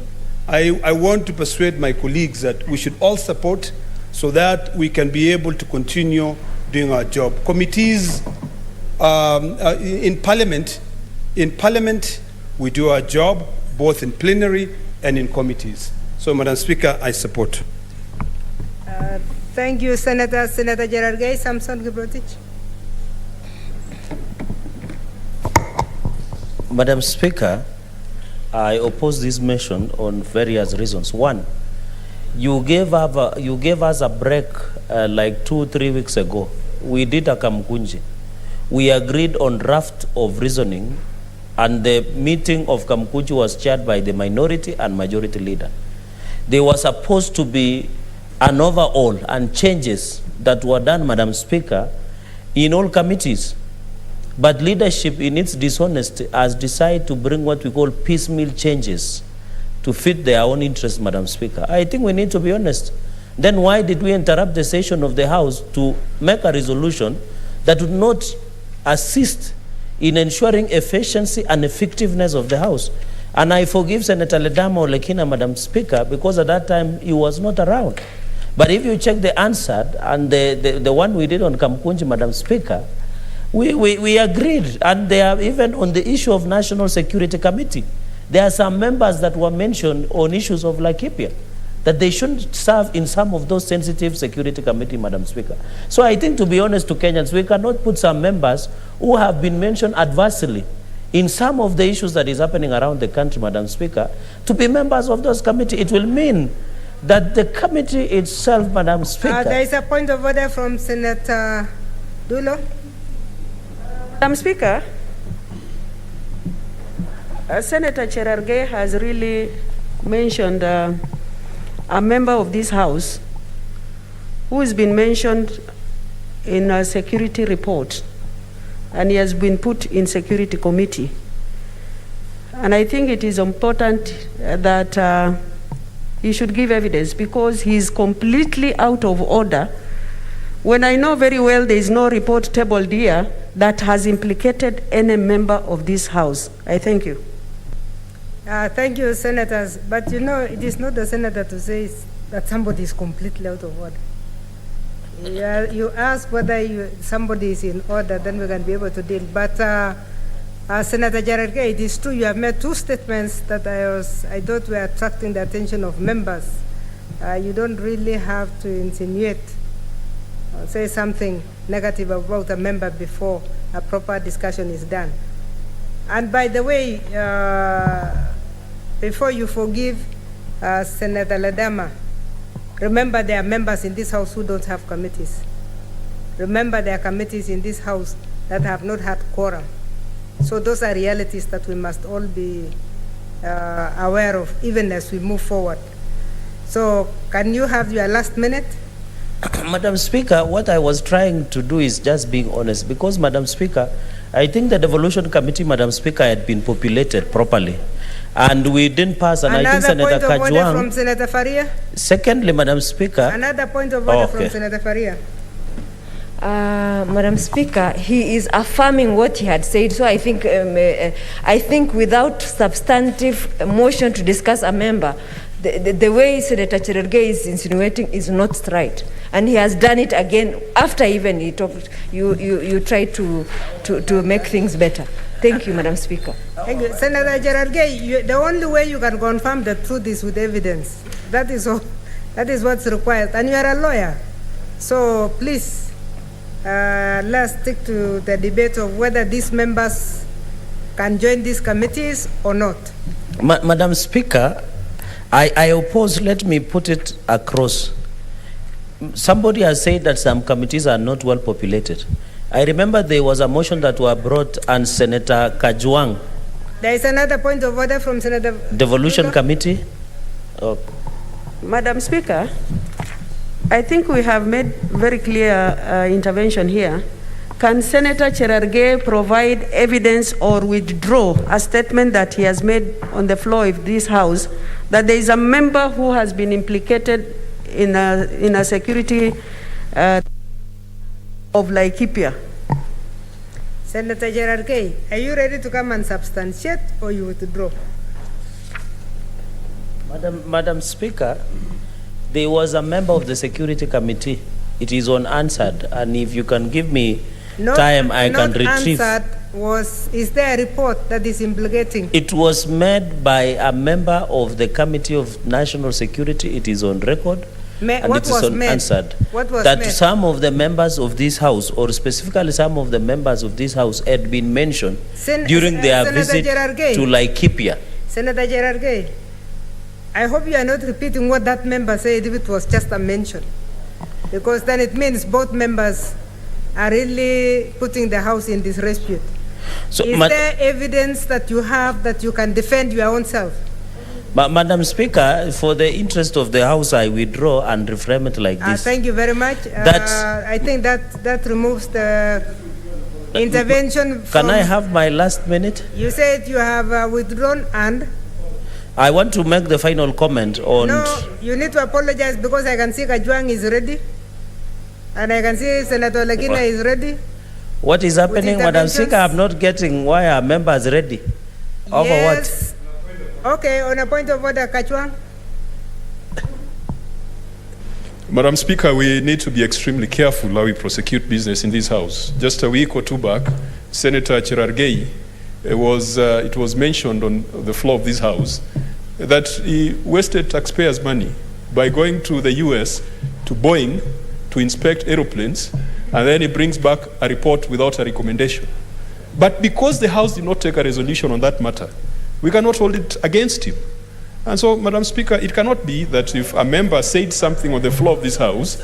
[SPEAKER 1] I want to persuade my colleagues that we should all support so that we can be able to continue doing our job. Committees in Parliament, we do our job both in plenary and in committees. So, Madam Speaker, I support.
[SPEAKER 10] Thank you, Senator. Senator Gerard Gay, Samson Gibrotich.
[SPEAKER 21] Madam Speaker, I oppose this motion on various reasons. One, you gave us a break like 2-3 weeks ago. We did a Kamkunji. We agreed on draft of reasoning, and the meeting of Kamkunji was chaired by the minority and majority leader. There was supposed to be an overhaul and changes that were done, Madam Speaker, in all committees. But leadership, in its dishonesty, has decided to bring what we call piecemeal changes to fit their own interests, Madam Speaker. I think we need to be honest. Then why did we interrupt the session of the House to make a resolution that would not assist in ensuring efficiency and effectiveness of the House? And I forgive Senator Ledama Olekina, Madam Speaker, because at that time he was not around. But if you check the answer and the one we did on Kamkunji, Madam Speaker, we agreed, and they are even on the issue of National Security Committee. There are some members that were mentioned on issues of Laikipia, that they shouldn't serve in some of those sensitive security committee, Madam Speaker. So I think, to be honest to Kenyans, we cannot put some members who have been mentioned adversely in some of the issues that is happening around the country, Madam Speaker, to be members of those committees. It will mean that the committee itself, Madam Speaker...
[SPEAKER 10] there is a point of order from Senator Dulo.
[SPEAKER 12] Madam Speaker, Senator Cherargei has really mentioned a member of this House who has been mentioned in a security report, and he has been put in security committee. And I think it is important that he should give evidence, because he is completely out of order, when I know very well there is no report tabled here that has implicated any member of this House. I thank you.
[SPEAKER 10] Thank you, Senators. But you know, it is not the Senator to say that somebody is completely out of order. You ask whether somebody is in order, then we can be able to deal. But Senator Gerard Gay, it is true you have made two statements that I thought were attracting the attention of members. You don't really have to insinuate or say something negative about a member before a proper discussion is done. And by the way, before you forgive Senator Ledama, remember there are members in this House who don't have committees. Remember there are committees in this House that have not had quorum. So those are realities that we must all be aware of, even as we move forward. So can you have your last minute?
[SPEAKER 21] Madam Speaker, what I was trying to do is just being honest, because, Madam Speaker, I think the devolution committee, Madam Speaker, had been populated properly, and we didn't pass. And I think Senator
[SPEAKER 10] Another point of order from Senator Faria.
[SPEAKER 21] Secondly, Madam Speaker.
[SPEAKER 10] Another point of order from Senator Faria.
[SPEAKER 7] Madam Speaker, he is affirming what he had said. So I think without substantive motion to discuss a member, the way Senator Cherargei is insinuating is not right, and he has done it again after even he talked. You try to make things better. Thank you, Madam Speaker.
[SPEAKER 10] Thank you, Senator Cherargei. The only way you can confirm the truth is with evidence. That is all. That is what's required, and you are a lawyer, so please let's stick to the debate of whether these members can join these committees or not.
[SPEAKER 21] Madam Speaker, I oppose. Let me put it across. Somebody has said that some committees are not well populated. I remember there was a motion that was brought, and Senator Kajwang.
[SPEAKER 10] There is another point of order from Senator
[SPEAKER 21] Devolution Committee.
[SPEAKER 12] Oh. Madam Speaker, I think we have made very clear intervention here. Can Senator Cherargei provide evidence or withdraw a statement that he has made on the floor of this House that there is a member who has been implicated in a security of Laikipia?
[SPEAKER 10] Senator Cherargei, are you ready to come and substantiate, or you withdraw?
[SPEAKER 21] Madam Speaker, there was a member of the Security Committee. It is unanswered, and if you can give me time I can retrieve.
[SPEAKER 10] Is there a report that is implicating?
[SPEAKER 21] It was made by a member of the Committee of National Security. It is on record. And
[SPEAKER 10] what
[SPEAKER 21] it is
[SPEAKER 10] was
[SPEAKER 21] unanswered.
[SPEAKER 10] What was
[SPEAKER 21] that
[SPEAKER 10] made?
[SPEAKER 21] some of the members of this house, or specifically some of the members of this house, had been mentioned during their
[SPEAKER 10] Senator
[SPEAKER 21] visit
[SPEAKER 10] Gerard Gay.
[SPEAKER 21] to Laikipia.
[SPEAKER 10] Senator Gerard Gay, I hope you are not repeating what that member said if it was just a mention, because then it means both members are really putting the house in disrepute.
[SPEAKER 21] So,
[SPEAKER 10] is there evidence that you have that you can defend your own self?
[SPEAKER 21] But Madam Speaker, for the interest of the House, I withdraw and reframe it like this.
[SPEAKER 10] Thank you very much. I think that removes the intervention.
[SPEAKER 21] Can I have my last minute?
[SPEAKER 10] You said you have withdrawn, and
[SPEAKER 21] I want to make the final comment on...
[SPEAKER 10] No, you need to apologize, because I can see Kajwang is ready, and I can see Senator Lagina is ready.
[SPEAKER 21] What is happening, Madam Speaker? I'm not getting why our members ready. Over
[SPEAKER 10] yes. What? Okay, on a point of order, Kachwang.
[SPEAKER 5] Madam Speaker, we need to be extremely careful how we prosecute business in this House. Just a week or two back, Senator Cherargei, it was mentioned on the floor of this House that he wasted taxpayers' money by going to the US, to Boeing, to inspect aeroplanes, and then he brings back a report without a recommendation. But because the House did not take a resolution on that matter, we cannot hold it against him. And so, Madam Speaker, it cannot be that if a member said something on the floor of this House,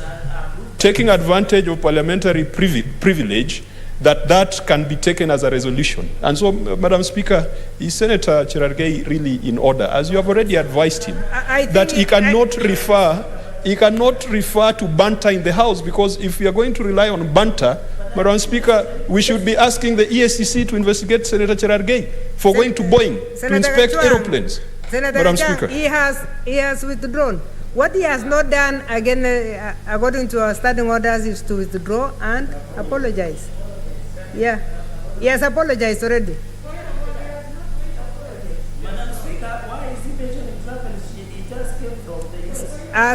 [SPEAKER 5] taking advantage of parliamentary privilege, that can be taken as a resolution. And so, Madam Speaker, is Senator Cherargei really in order? As you have already advised him, that he cannot refer to banter in the House, because if we are going to rely on banter, Madam Speaker, we should be asking the ESCC to investigate Senator Cherargei for going to Boeing to inspect aeroplanes.
[SPEAKER 10] Senator
[SPEAKER 5] Madam
[SPEAKER 10] Chang,
[SPEAKER 5] Speaker.
[SPEAKER 10] he has withdrawn. What he has not done, again, according to our standing orders, is to withdraw and apologize. Yeah, he has apologized already.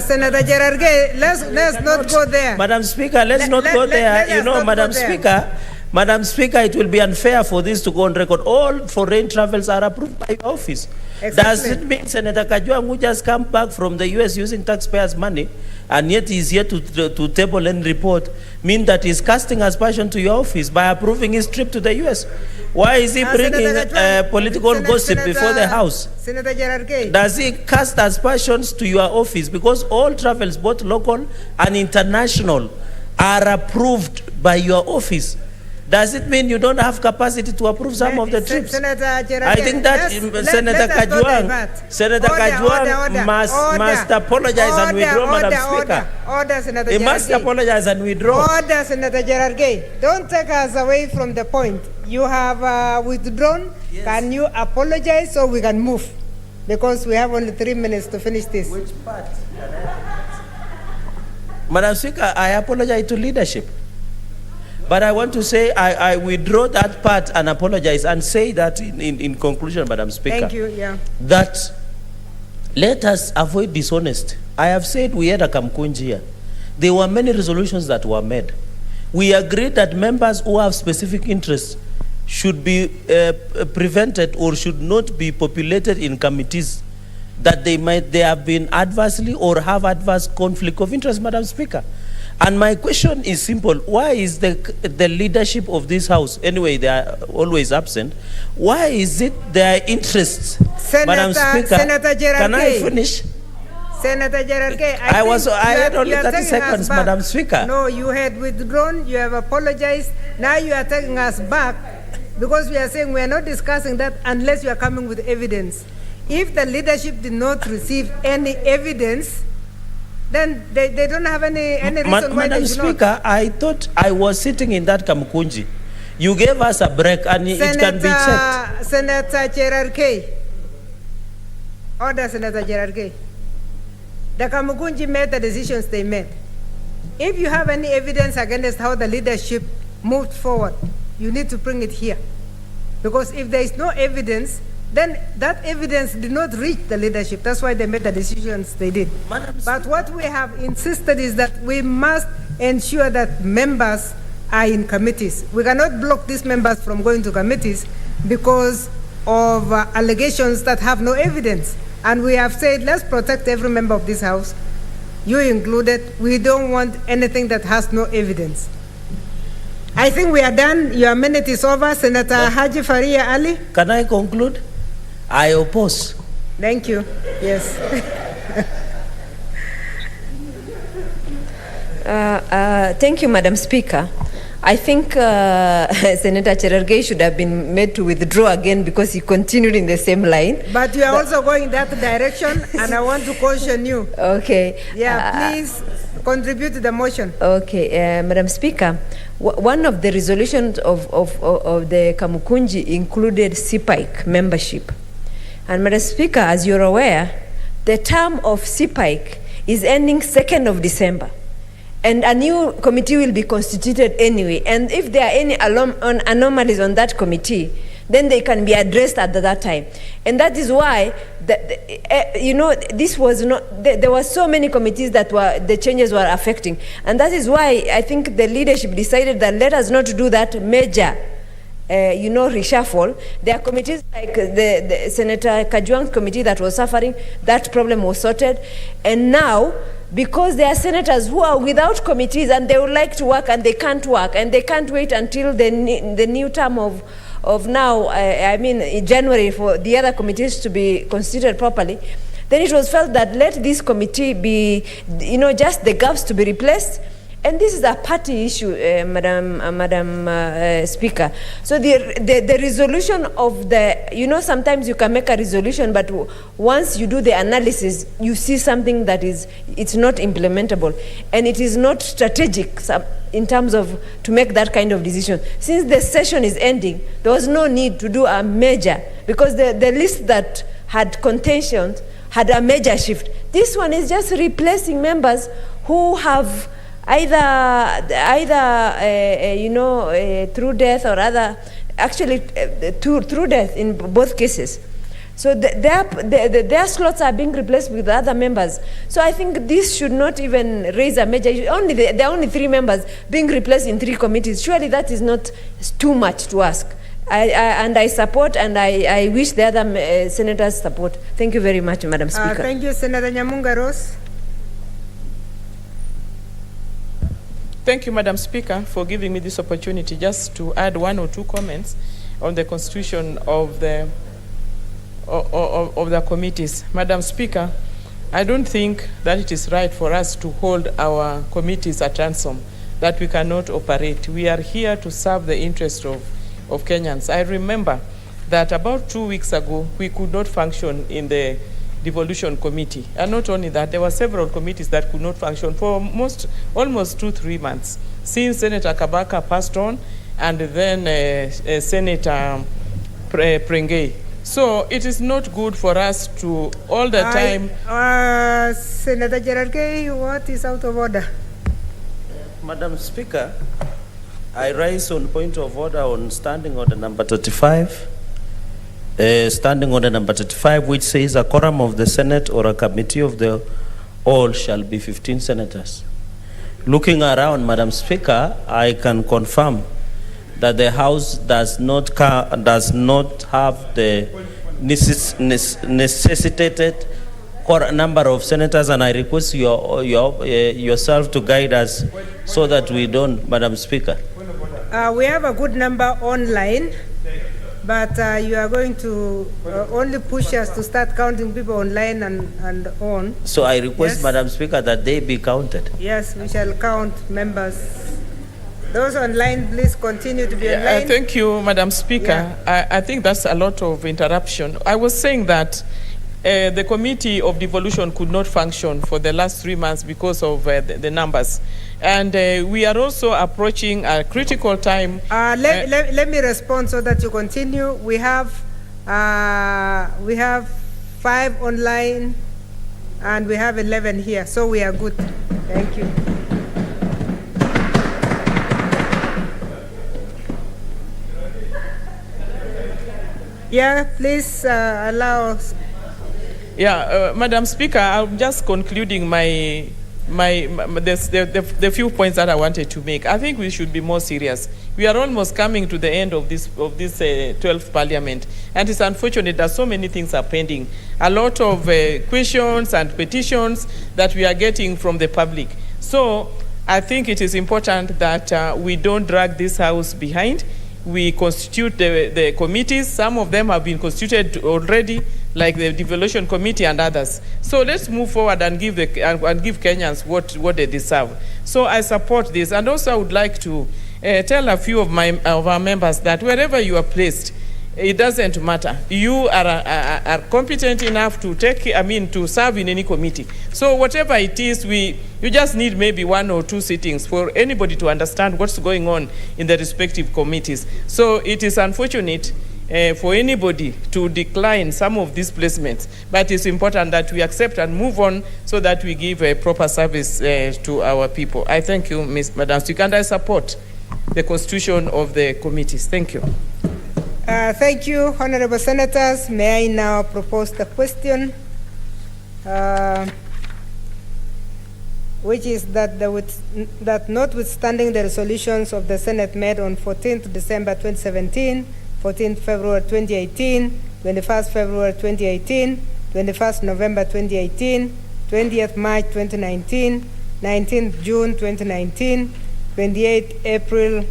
[SPEAKER 10] Senator Gerard Gay, let's not go there.
[SPEAKER 21] Madam Speaker, let's not go there. You know, Madam Speaker, it will be unfair for this to go on record. All foreign travels are approved by your office.
[SPEAKER 10] Exactly.
[SPEAKER 21] Does it mean Senator Kajwang, who just come back from the US using taxpayers' money, and yet he's here to table and report, mean that he's casting aspersion to your office by approving his trip to the US? Why is he bringing political gossip before the House?
[SPEAKER 10] Senator Gerard Gay.
[SPEAKER 21] Does he cast aspersions to your office? Because all travels, both local and international, are approved by your office. Does it mean you don't have capacity to approve some of the trips?
[SPEAKER 10] Senator Gerard
[SPEAKER 21] I think that Senator Kajwang must apologize and withdraw, Madam Speaker.
[SPEAKER 10] Order, Senator
[SPEAKER 21] He
[SPEAKER 10] Gerard
[SPEAKER 21] must
[SPEAKER 10] Gay.
[SPEAKER 21] apologize and withdraw.
[SPEAKER 10] Order, Senator Gerard Gay. Don't take us away from the point. You have withdrawn. Yes. Can you apologize so we can move? Because we have only 3 minutes to finish this.
[SPEAKER 21] Which part? Madam Speaker, I apologize to leadership. But I want to say I withdraw that part and apologize and say that in conclusion, Madam Speaker.
[SPEAKER 10] Thank you, yeah.
[SPEAKER 21] That let us avoid dishonest. I have said we had a Kamkunji here. There were many resolutions that were made. We agreed that members who have specific interests should be prevented or should not be populated in committees that they have been adversely or have adverse conflict of interest, Madam Speaker. And my question is simple. Why is the leadership of this House, anyway, they are always absent, why is it their interests? Madam Speaker,
[SPEAKER 10] Senator Gerard
[SPEAKER 21] can I
[SPEAKER 10] Gay.
[SPEAKER 21] finish?
[SPEAKER 10] Senator Gerard Gay,
[SPEAKER 21] I had only 30 seconds, Madam Speaker.
[SPEAKER 10] No, you had withdrawn, you have apologized, now you are taking us back because we are saying we are not discussing that unless you are coming with evidence. If the leadership did not receive any evidence, then they don't have any reason why
[SPEAKER 21] Madam
[SPEAKER 10] they should
[SPEAKER 21] Speaker,
[SPEAKER 10] not.
[SPEAKER 21] I thought I was sitting in that Kamkunji. You gave us a break and it can be checked.
[SPEAKER 10] Senator Gerard Gay. Order, Senator Gerard Gay. The Kamukunji made the decisions they made. If you have any evidence against how the leadership moved forward, you need to bring it here. Because if there is no evidence, then that evidence did not reach the leadership. That's why they made the decisions they did. But what we have insisted is that we must ensure that members are in committees. We cannot block these members from going to committees because of allegations that have no evidence. And we have said, let's protect every member of this House, you included. We don't want anything that has no evidence. I think we are done. Your minute is over. Senator Haji Faria Ali.
[SPEAKER 21] Can I conclude? I oppose.
[SPEAKER 10] Thank you. Yes.
[SPEAKER 7] Thank you, Madam Speaker. I think Senator Cherargei should have been made to withdraw again because he continued in the same line.
[SPEAKER 10] But you are also going that direction, and I want to caution you.
[SPEAKER 7] Okay.
[SPEAKER 10] Yeah, please contribute to the motion.
[SPEAKER 7] Okay, Madam Speaker, one of the resolutions of the Kamukunji included CPIC membership. And Madam Speaker, as you're aware, the term of CPIC is ending 2nd of December. And a new committee will be constituted anyway. And if there are any anomalies on that committee, then they can be addressed at that time. And that is why, this was not, there were so many committees that the changes were affecting. And that is why I think the leadership decided that let us not do that major reshuffle. There are committees like the Senator Kajwang's committee that was suffering, that problem was sorted. And now, because there are senators who are without committees and they would like to work and they can't work and they can't wait until the new term of now, in January, for the other committees to be constituted properly, then it was felt that let this committee be, just the gaps to be replaced. And this is a party issue, Madam Speaker. So the resolution of the, sometimes you can make a resolution, but once you do the analysis, you see something that it's not implementable. And it is not strategic in terms of to make that kind of decision. Since the session is ending, there was no need to do a major, because the list that had contentions had a major shift. This one is just replacing members who have either through death or other, actually through death in both cases. So their slots are being replaced with other members. So I think this should not even raise a major issue. There are only 3 members being replaced in 3 committees. Surely that is not too much to ask. I support, and I wish the other senators support. Thank you very much, Madam Speaker.
[SPEAKER 10] Thank you, Senator Nyamunga Rose.
[SPEAKER 8] Thank you, Madam Speaker, for giving me this opportunity just to add 1 or 2 comments on the constitution of the committees. Madam Speaker, I don't think that it is right for us to hold our committees at ransom, that we cannot operate. We are here to serve the interest of Kenyans. I remember that about 2 weeks ago, we could not function in the devolution committee. And not only that, there were several committees that could not function for almost 2-3 months, since Senator Kabaka passed on, and then Senator Prengei. So it is not good for us to all the time.
[SPEAKER 10] Senator Cherargei, what is out of order?
[SPEAKER 21] Madam Speaker, I rise on point of order on standing order number 35. Standing order number 35, which says a quorum of the Senate or a committee of the all shall be 15 senators. Looking around, Madam Speaker, I can confirm that the House does not have the necessitated number of senators, and I request yourself to guide us so that we don't, Madam Speaker.
[SPEAKER 10] We have a good number online, but you are going to only push us to start counting people online and on.
[SPEAKER 21] So I request, Madam Speaker, that they be counted.
[SPEAKER 10] Yes, we shall count members. Those online, please continue to be online.
[SPEAKER 8] Thank you, Madam Speaker. Yeah. I think that's a lot of interruption. I was saying that the Committee of Devolution could not function for the last 3 months because of the numbers. And we are also approaching a critical time.
[SPEAKER 10] Let me respond so that you continue. We have 5 online and we have 11 here, so we are good. Thank you. Yeah, please allow us.
[SPEAKER 8] Yeah, Madam Speaker, I'm just concluding my the few points that I wanted to make. I think we should be more serious. We are almost coming to the end of this 12th Parliament, and it's unfortunate that so many things are pending. A lot of questions and petitions that we are getting from the public. So I think it is important that we don't drag this House behind. We constitute the committees. Some of them have been constituted already, like the Devolution Committee and others. So let's move forward and give Kenyans what they deserve. So I support this, and also I would like to tell a few of our members that wherever you are placed, it doesn't matter. You are competent enough to to serve in any committee. So whatever it is, you just need maybe 1 or 2 sittings for anybody to understand what's going on in the respective committees. So it is unfortunate for anybody to decline some of these placements, but it's important that we accept and move on so that we give a proper service to our people. I thank you, Madam Speaker, and I support the constitution of the committees. Thank you.
[SPEAKER 10] Thank you, honorable senators. May I now propose the question, which is that notwithstanding the resolutions of the Senate made on 14th December 2017, 14th February 2018, 21st February 2018, 21st November 2018, 20th March 2019, 19th June 2019, 28th April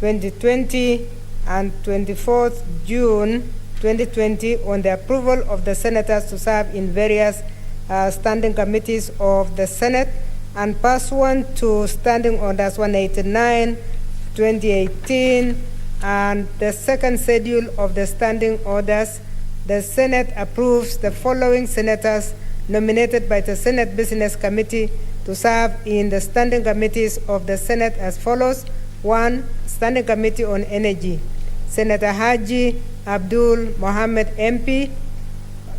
[SPEAKER 10] 2020, and 24th June 2020 on the approval of the senators to serve in various standing committees of the Senate, and pursuant to Standing Orders 189, 2018, and the second schedule of the standing orders, the Senate approves the following senators nominated by the Senate Business Committee to serve in the standing committees of the Senate as follows. 1. Standing Committee on Energy, Senator Haji Abdul Mohammed MP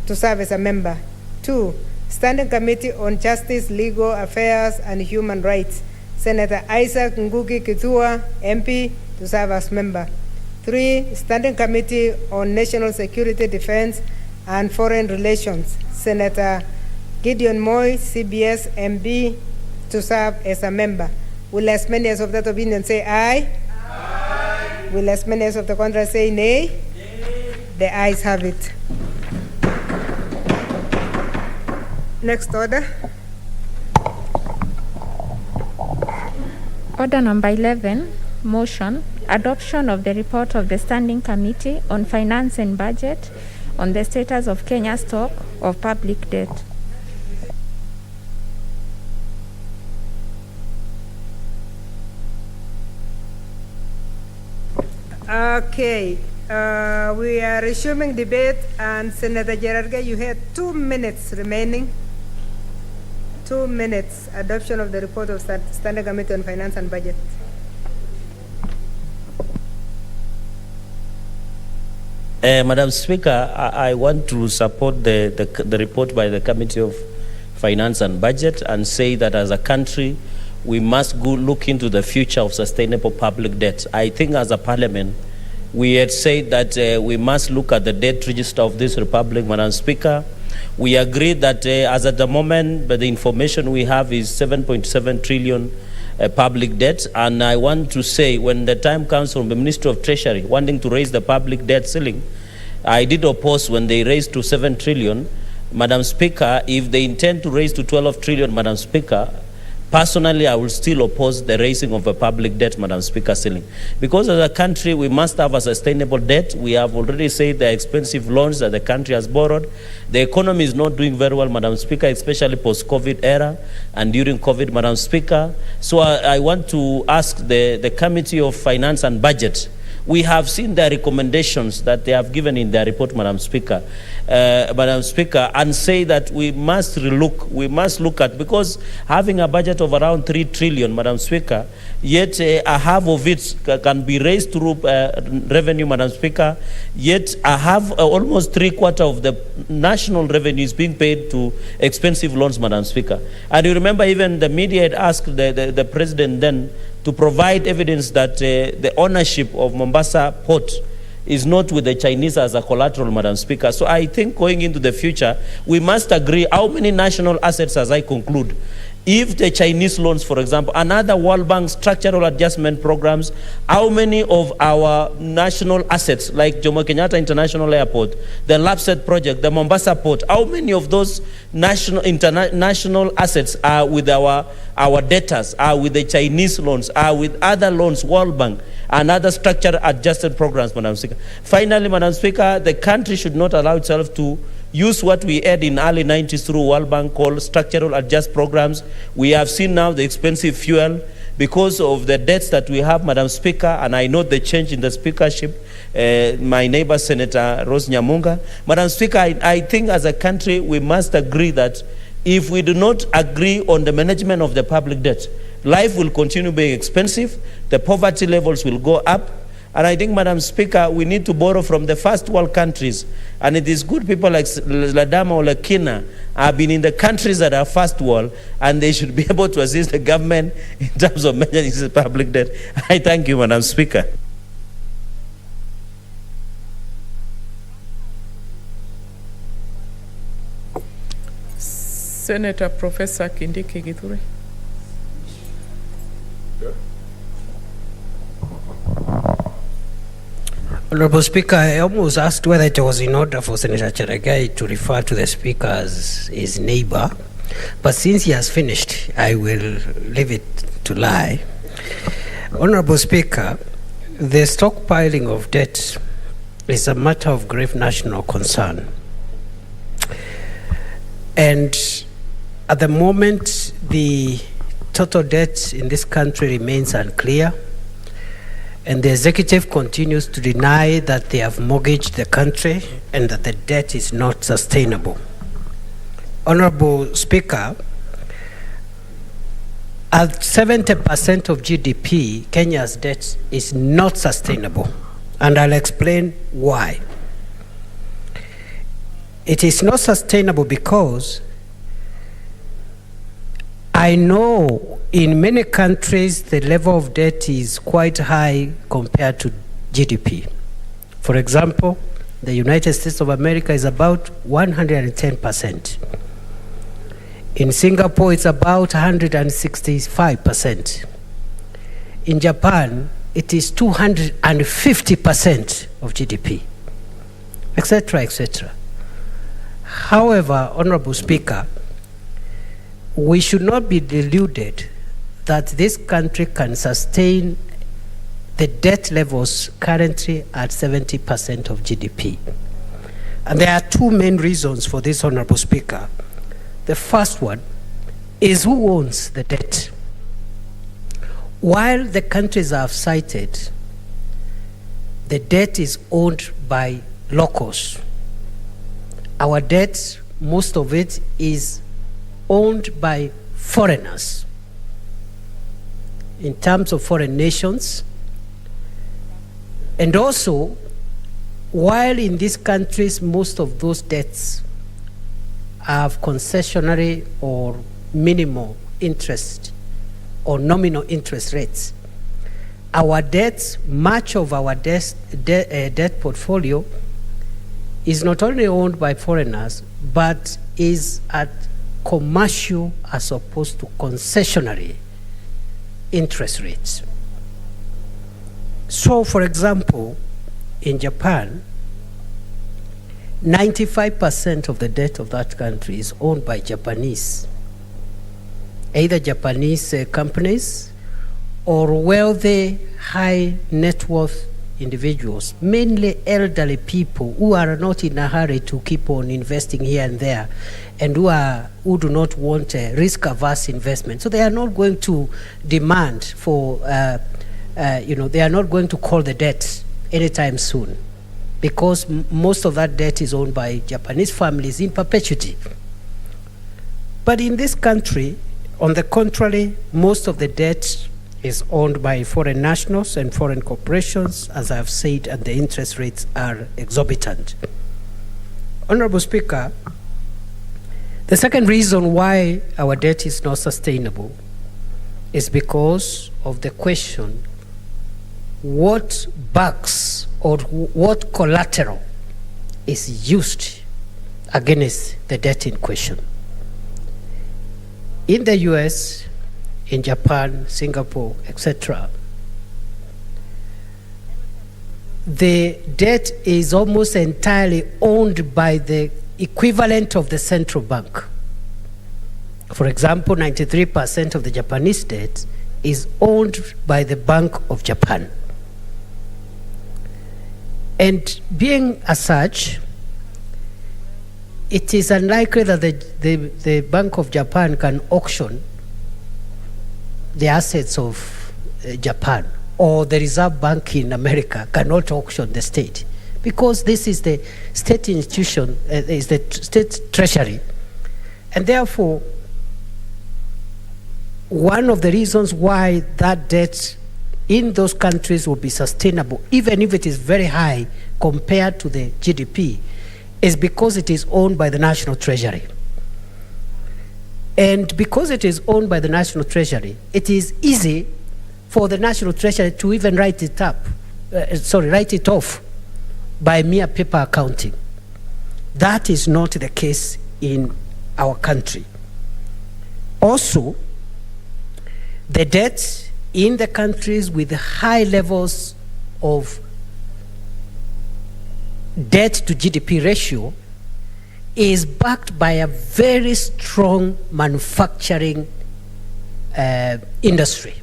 [SPEAKER 10] to serve as a member. 2. Standing Committee on Justice, Legal Affairs and Human Rights, Senator Isaac Ngugi Kithua MP to serve as member. 3. Standing Committee on National Security, Defense and Foreign Relations, Senator Gideon Moy CBS MB to serve as a member. Will as many as of that opinion say aye? Aye. Will as many as of the contrary say nay? Nay. The ayes have it. Next order.
[SPEAKER 15] Order number 11, motion, adoption of the report of the Standing Committee on Finance and Budget on the status of Kenya's stock of public debt.
[SPEAKER 10] Okay, we are resuming debate, and Senator Gerarga, you had 2 minutes remaining. 2 minutes, adoption of the report of Standing Committee on Finance and Budget.
[SPEAKER 21] Madam Speaker, I want to support the report by the Committee of Finance and Budget and say that as a country, we must go look into the future of sustainable public debt. I think as a parliament, we had said that we must look at the debt register of this republic, Madam Speaker. We agree that as at the moment, but the information we have is 7.7 trillion public debt. And I want to say, when the time comes from the Ministry of Treasury wanting to raise the public debt ceiling, I did oppose when they raised to 7 trillion. Madam Speaker, if they intend to raise to 12 trillion, Madam Speaker, personally, I will still oppose the raising of a public debt, Madam Speaker, ceiling. Because as a country, we must have a sustainable debt. We have already said the expensive loans that the country has borrowed. The economy is not doing very well, Madam Speaker, especially post-COVID era and during COVID, Madam Speaker. So I want to ask the Committee of Finance and Budget. We have seen their recommendations that they have given in their report, Madam Speaker, and say that we must look at, because having a budget of around 3 trillion, Madam Speaker, yet a half of it can be raised through revenue, Madam Speaker, yet a half, almost 3/4 of the national revenue is being paid to expensive loans, Madam Speaker. And you remember even the media had asked the President then to provide evidence that the ownership of Mombasa Port is not with the Chinese as a collateral, Madam Speaker. So I think going into the future, we must agree how many national assets, as I conclude, If the Chinese loans, for example, and other World Bank structural adjustment programs, how many of our national assets, like Jomo Kenyatta International Airport, the LAPSET project, the Mombasa port, how many of those national assets are with our debtors, are with the Chinese loans, are with other loans, World Bank, and other structural adjusted programs, Madam Speaker? Finally, Madam Speaker, the country should not allow itself to use what we had in early 90s through World Bank called structural adjust programs. We have seen now the expensive fuel because of the debts that we have, Madam Speaker, and I note the change in the speakership, my neighbor Senator Rose Nyamunga. Madam Speaker, I think as a country we must agree that if we do not agree on the management of the public debt, life will continue being expensive, the poverty levels will go up, and I think, Madam Speaker, we need to borrow from the first world countries. And it is good people like Ladama or Lakina have been in the countries that are first world, and they should be able to assist the government in terms of managing the public debt. I thank you, Madam Speaker.
[SPEAKER 8] Senator Professor Kindiki Githure.
[SPEAKER 6] Honorable Speaker, I almost asked whether it was in order for Senator Cheregai to refer to the Speaker as his neighbor, but since he has finished, I will leave it to lie. Honorable Speaker, the stockpiling of debt is a matter of grave national concern. And at the moment, the total debt in this country remains unclear, and the executive continues to deny that they have mortgaged the country and that the debt is not sustainable. Honorable Speaker, at 70% of GDP, Kenya's debt is not sustainable, and I'll explain why. It is not sustainable because I know in many countries the level of debt is quite high compared to GDP. For example, the United States of America is about 110%. In Singapore, it's about 165%. In Japan, it is 250% of GDP, etc., etc. However, Honorable Speaker, we should not be deluded that this country can sustain the debt levels currently at 70% of GDP. And there are two main reasons for this, Honorable Speaker. The first one is who owns the debt. While the countries I've cited, the debt is owned by locals. Our debt, most of it is owned by foreigners. In terms of foreign nations, and also, while in these countries most of those debts have concessionary or minimal interest or nominal interest rates, our debts, much of our debt portfolio is not only owned by foreigners, but is at commercial as opposed to concessionary interest rates. So, for example, in Japan, 95% of the debt of that country is owned by Japanese, either Japanese companies or wealthy, high net worth individuals, mainly elderly people who are not in a hurry to keep on investing here and there, and who do not want a risk-averse investment. So they are not going to demand for, they are not going to call the debt anytime soon, because most of that debt is owned by Japanese families in perpetuity. But in this country, on the contrary, most of the debt is owned by foreign nationals and foreign corporations, as I've said, and the interest rates are exorbitant. Honorable Speaker, the second reason why our debt is not sustainable is because of the question, what backs or what collateral is used against the debt in question? in the US, in Japan, Singapore, etc., the debt is almost entirely owned by the equivalent of the central bank. For example, 93% of the Japanese debt is owned by the Bank of Japan. And being as such, it is unlikely that the Bank of Japan can auction the assets of Japan, or the Reserve Bank in America cannot auction the state, because this is the state institution, is the state treasury. And therefore, one of the reasons why that debt in those countries will be sustainable, even if it is very high compared to the GDP, is because it is owned by the national treasury. And because it is owned by the national treasury, it is easy for the national treasury to even write it off by mere paper accounting. That is not the case in our country. Also, the debt in the countries with high levels of debt to GDP ratio is backed by a very strong manufacturing industry.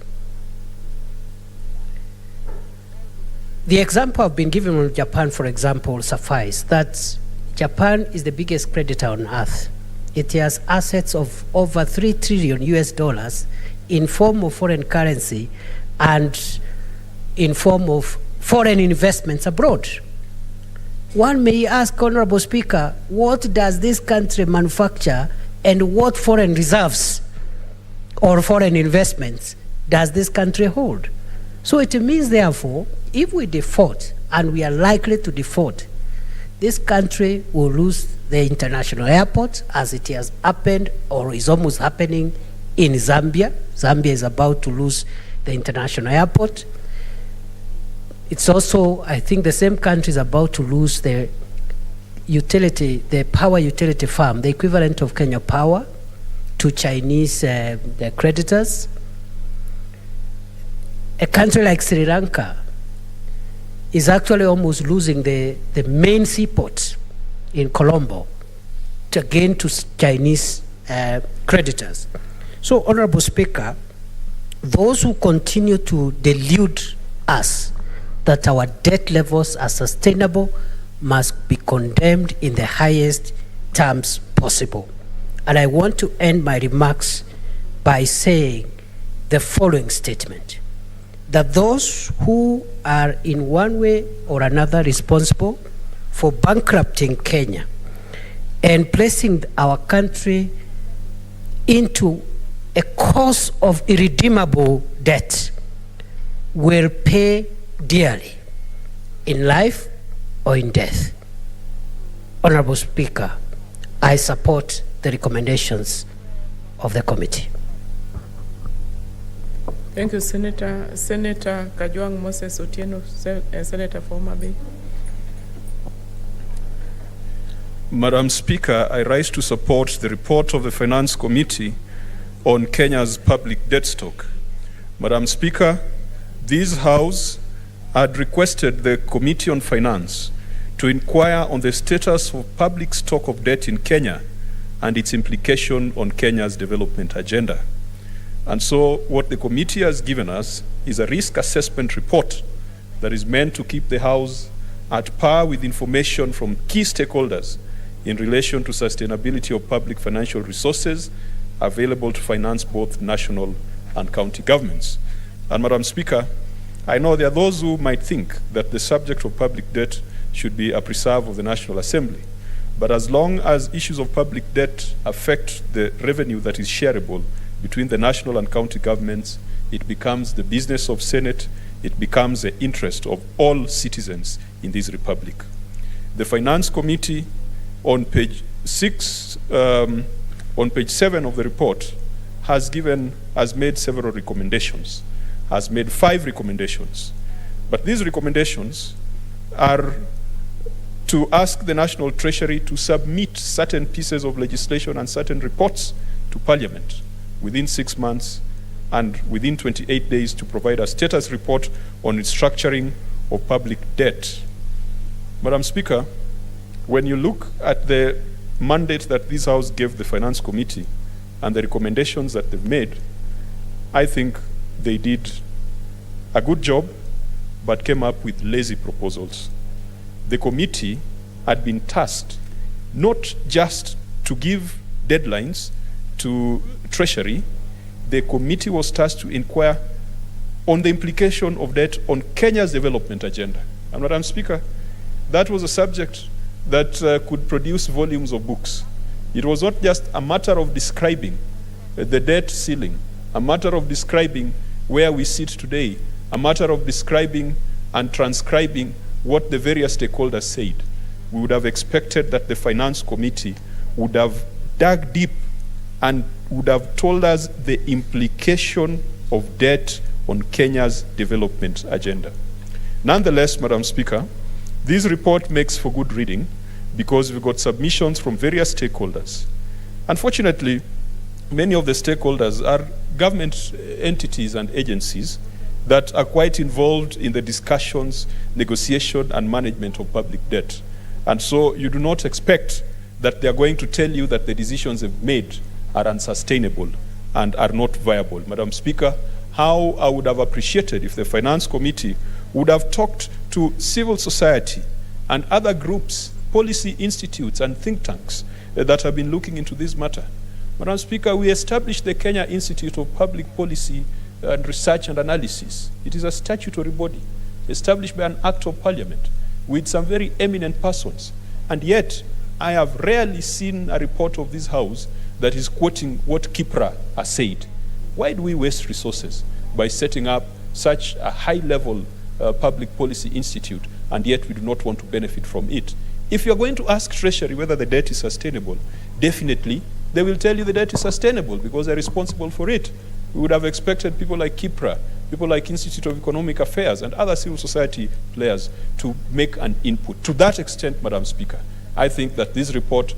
[SPEAKER 6] The example I've been given of Japan, for example, suffice that Japan is the biggest creditor on earth. It has assets of over $3 trillion in form of foreign currency and in form of foreign investments abroad. One may ask, Honorable Speaker, what does this country manufacture and what foreign reserves or foreign investments does this country hold? So it means, therefore, if we default, and we are likely to default, this country will lose the international airport, as it has happened or is almost happening in Zambia. Zambia is about to lose the international airport. It's also, I think, the same country is about to lose the utility, the power utility firm, the equivalent of Kenya Power, to Chinese the creditors. A country like Sri Lanka is actually almost losing the main seaport in Colombo to Chinese creditors. So, Honorable Speaker, those who continue to delude us that our debt levels are sustainable must be condemned in the highest terms possible. And I want to end my remarks by saying the following statement: that those who are in one way or another responsible for bankrupting Kenya and placing our country into a course of irredeemable debt will pay dearly in life or in death. Honorable Speaker, I support the recommendations of the committee.
[SPEAKER 8] Thank you, Senator. Senator Kajwang Moses Otieno, Senator for Homa Bay.
[SPEAKER 5] Madam Speaker, I rise to support the report of the Finance Committee on Kenya's public debt stock. Madam Speaker, this House had requested the Committee on Finance to inquire on the status of public stock of debt in Kenya and its implication on Kenya's development agenda. And so what the committee has given us is a risk assessment report that is meant to keep the House at par with information from key stakeholders in relation to sustainability of public financial resources available to finance both national and county governments. And Madam Speaker, I know there are those who might think that the subject of public debt should be a preserve of the National Assembly. But as long as issues of public debt affect the revenue that is shareable between the national and county governments, it becomes the business of Senate, it becomes the interest of all citizens in this republic. The Finance Committee on page 7 of the report has made several recommendations, has made 5 recommendations. But these recommendations are to ask the National Treasury to submit certain pieces of legislation and certain reports to Parliament. within 6 months and within 28 days to provide a status report on restructuring of public debt. Madam Speaker, when you look at the mandate that this House gave the Finance Committee and the recommendations that they've made, I think they did a good job, but came up with lazy proposals. The committee had been tasked not just to give deadlines to Treasury, the committee was tasked to inquire on the implication of debt on Kenya's development agenda. And Madam Speaker, that was a subject that could produce volumes of books. It was not just a matter of describing the debt ceiling, a matter of describing where we sit today, a matter of describing and transcribing what the various stakeholders said. We would have expected that the Finance Committee would have dug deep and would have told us the implication of debt on Kenya's development agenda. Nonetheless, Madam Speaker, this report makes for good reading because we've got submissions from various stakeholders. Unfortunately, many of the stakeholders are government entities and agencies that are quite involved in the discussions, negotiation, and management of public debt. And so you do not expect that they are going to tell you that the decisions they've made are unsustainable and are not viable. Madam Speaker, how I would have appreciated if the Finance Committee would have talked to civil society and other groups, policy institutes and think tanks that have been looking into this matter. Madam Speaker, we established the Kenya Institute of Public Policy and Research and Analysis. It is a statutory body established by an Act of Parliament with some very eminent persons. And yet, I have rarely seen a report of this House that is quoting what KIPRA has said. Why do we waste resources by setting up such a high-level public policy institute, and yet we do not want to benefit from it? If you're going to ask Treasury whether the debt is sustainable, definitely they will tell you the debt is sustainable because they're responsible for it. We would have expected people like KIPRA, people like Institute of Economic Affairs, and other civil society players to make an input. To that extent, Madam Speaker, I think that this report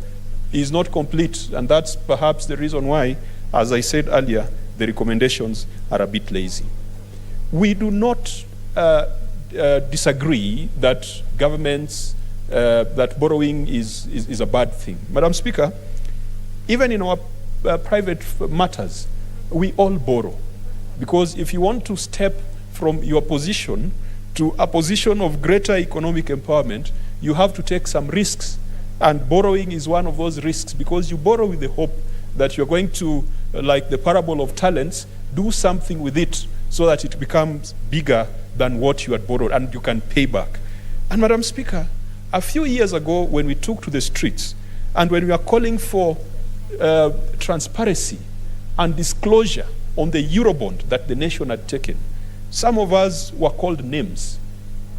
[SPEAKER 5] is not complete, and that's perhaps the reason why, as I said earlier, the recommendations are a bit lazy. We do not disagree that governments, that borrowing is a bad thing. Madam Speaker, even in our private matters, we all borrow. Because if you want to step from your position to a position of greater economic empowerment, you have to take some risks. And borrowing is one of those risks because you borrow with the hope that you're going to, like the parable of talents, do something with it so that it becomes bigger than what you had borrowed and you can pay back. And Madam Speaker, a few years ago when we took to the streets and when we were calling for transparency and disclosure on the Eurobond that the nation had taken, some of us were called names.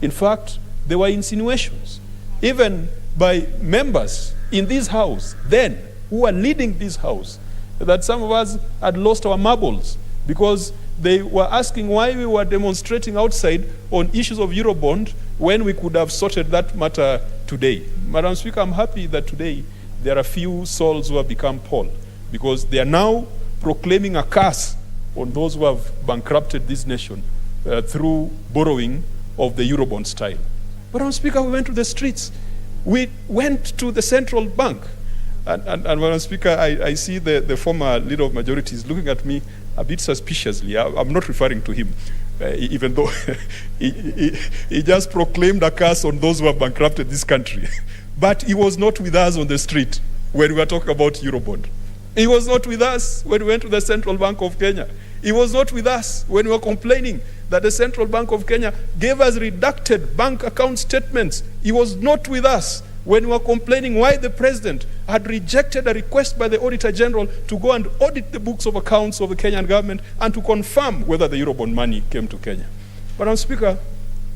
[SPEAKER 5] In fact, there were insinuations, even by members in this House then, who were leading this House, that some of us had lost our marbles because they were asking why we were demonstrating outside on issues of Eurobond when we could have sorted that matter today. Madam Speaker, I'm happy that today there are few souls who have become Paul because they are now proclaiming a curse on those who have bankrupted this nation through borrowing of the Eurobond style. Madam Speaker, we went to the streets. We went to the central bank. And Madam Speaker, I see the former leader of majorities looking at me a bit suspiciously. I'm not referring to him, even though he just proclaimed a curse on those who have bankrupted this country. But he was not with us on the street when we were talking about Eurobond. He was not with us when we went to the Central Bank of Kenya. He was not with us when we were complaining that the Central Bank of Kenya gave us redacted bank account statements. He was not with us when we were complaining why the president had rejected a request by the Auditor General to go and audit the books of accounts of the Kenyan government and to confirm whether the Eurobond money came to Kenya. But, Madam Speaker,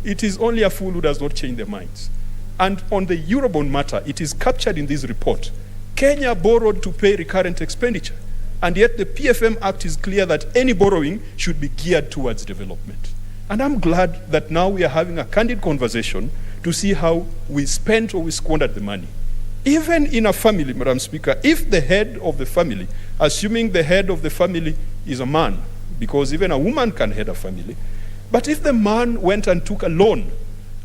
[SPEAKER 5] it is only a fool who does not change their minds. And on the Eurobond matter, it is captured in this report. Kenya borrowed to pay recurrent expenditure, and yet the PFM Act is clear that any borrowing should be geared towards development. And I'm glad that now we are having a candid conversation to see how we spent or we squandered the money. Even in a family, Madam Speaker, if the head of the family, assuming the head of the family is a man, because even a woman can head a family, but if the man went and took a loan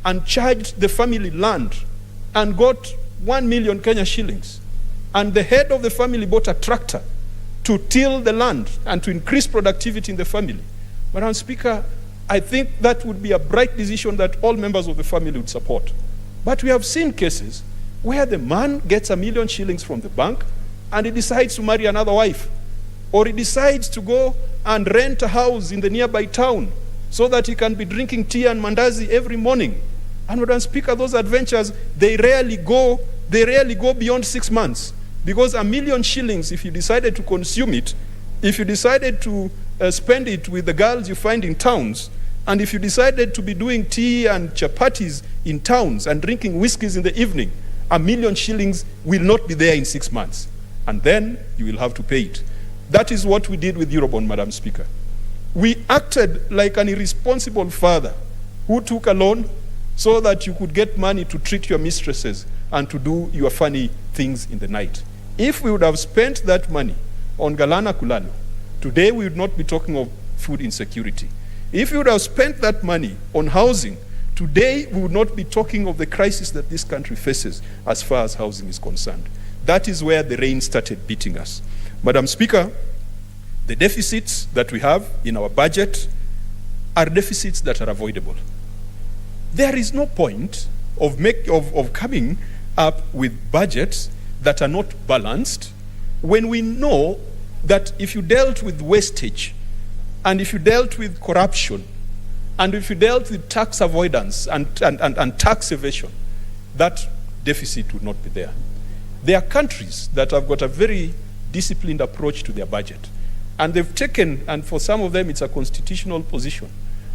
[SPEAKER 5] and charged the family land and got 1 million Kenya shillings, and the head of the family bought a tractor to till the land and to increase productivity in the family, Madam Speaker, I think that would be a bright decision that all members of the family would support. But we have seen cases where the man gets 1 million shillings from the bank and he decides to marry another wife, or he decides to go and rent a house in the nearby town so that he can be drinking tea and mandazi every morning. And Madam Speaker, those adventures, they rarely go beyond 6 months, because 1 million shillings, if you decided to consume it, if you decided to spend it with the girls you find in towns, and if you decided to be doing tea and chapatis in towns and drinking whiskeys in the evening, 1 million shillings will not be there in 6 months. And then you will have to pay it. That is what we did with Eurobond, Madam Speaker. We acted like an irresponsible father who took a loan so that you could get money to treat your mistresses and to do your funny things in the night. If we would have spent that money on Galana Kulano, today we would not be talking of food insecurity. If we would have spent that money on housing, today we would not be talking of the crisis that this country faces as far as housing is concerned. That is where the rain started beating us. Madam Speaker, the deficits that we have in our budget are deficits that are avoidable. There is no point of coming up with budgets that are not balanced when we know that if you dealt with wastage, and if you dealt with corruption, and if you dealt with tax avoidance and tax evasion, that deficit would not be there. There are countries that have got a very disciplined approach to their budget. And they've taken, and for some of them it's a constitutional position,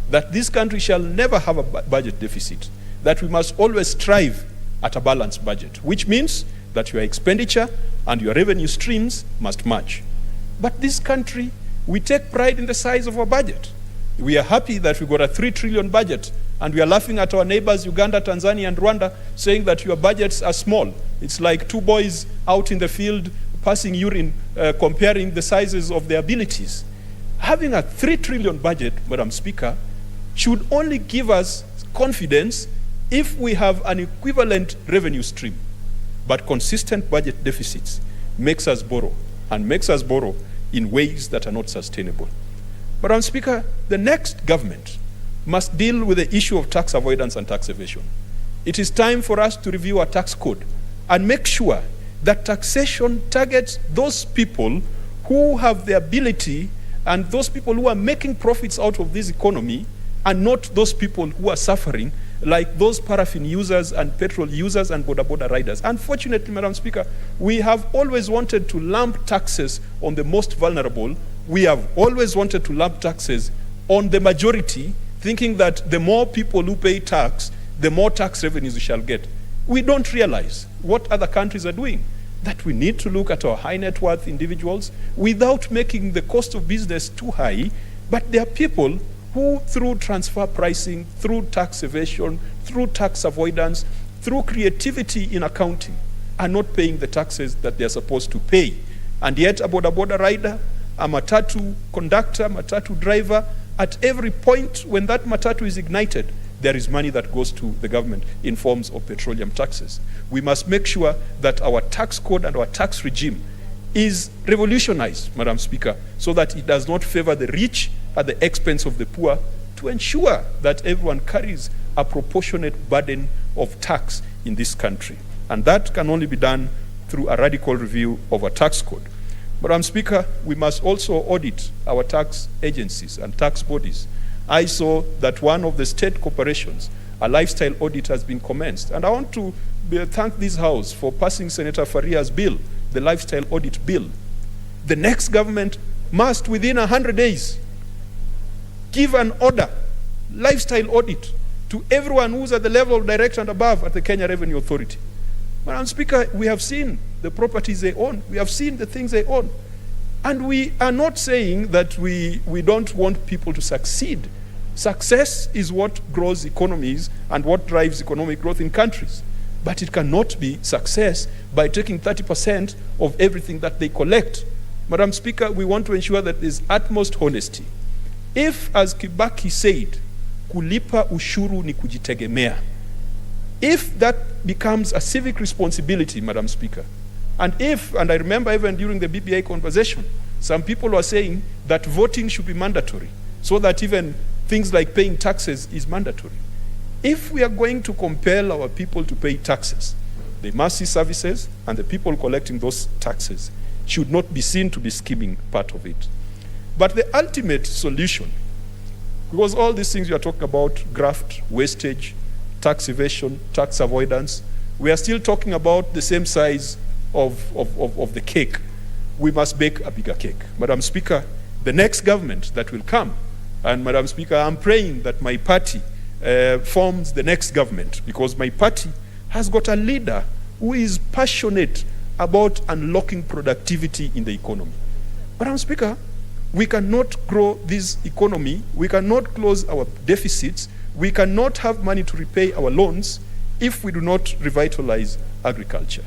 [SPEAKER 5] that this country shall never have a budget deficit, that we must always strive at a balanced budget, which means that your expenditure and your revenue streams must match. But this country, we take pride in the size of our budget. We are happy that we got a 3 trillion budget, and we are laughing at our neighbors, Uganda, Tanzania, and Rwanda, saying that your budgets are small. It's like 2 boys out in the field passing urine, comparing the sizes of their abilities. Having a 3 trillion budget, Madam Speaker, should only give us confidence if we have an equivalent revenue stream. But consistent budget deficits makes us borrow, and makes us borrow in ways that are not sustainable. Madam Speaker, the next government must deal with the issue of tax avoidance and tax evasion. It is time for us to review our tax code and make sure that taxation targets those people who have the ability and those people who are making profits out of this economy, and not those people who are suffering, like those paraffin users and petrol users and border riders. Unfortunately, Madam Speaker, we have always wanted to lump taxes on the most vulnerable. We have always wanted to lump taxes on the majority, thinking that the more people who pay tax, the more tax revenues we shall get. We don't realize what other countries are doing, that we need to look at our high net worth individuals without making the cost of business too high. But there are people who, through transfer pricing, through tax evasion, through tax avoidance, through creativity in accounting, are not paying the taxes that they are supposed to pay. And yet a border rider, a matatu conductor, matatu driver, at every point when that matatu is ignited, there is money that goes to the government in forms of petroleum taxes. We must make sure that our tax code and our tax regime is revolutionized, Madam Speaker, so that it does not favor the rich at the expense of the poor, to ensure that everyone carries a proportionate burden of tax in this country. And that can only be done through a radical review of our tax code. Madam Speaker, we must also audit our tax agencies and tax bodies. I saw that one of the state corporations, a lifestyle audit has been commenced. And I want to thank this House for passing Senator Faria's bill, the lifestyle audit bill. The next government must, within 100 days, give an order, lifestyle audit, to everyone who's at the level of director and above at the Kenya Revenue Authority. Madam Speaker, we have seen the properties they own. We have seen the things they own. And we are not saying that we don't want people to succeed. Success is what grows economies and what drives economic growth in countries. But it cannot be success by taking 30% of everything that they collect. Madam Speaker, we want to ensure that there's utmost honesty. If, as Kibaki said, kulipa ushuru ni kujitegemea, if that becomes a civic responsibility, Madam Speaker, and I remember even during the BBI conversation, some people were saying that voting should be mandatory, so that even things like paying taxes is mandatory. If we are going to compel our people to pay taxes, they must see services, and the people collecting those taxes should not be seen to be skimming part of it. But the ultimate solution, because all these things you are talking about, graft, wastage, tax evasion, tax avoidance, we are still talking about the same size of the cake. We must bake a bigger cake. Madam Speaker, the next government that will come, and Madam Speaker, I'm praying that my party forms the next government, because my party has got a leader who is passionate about unlocking productivity in the economy. Madam Speaker, we cannot grow this economy, we cannot close our deficits, we cannot have money to repay our loans if we do not revitalize agriculture.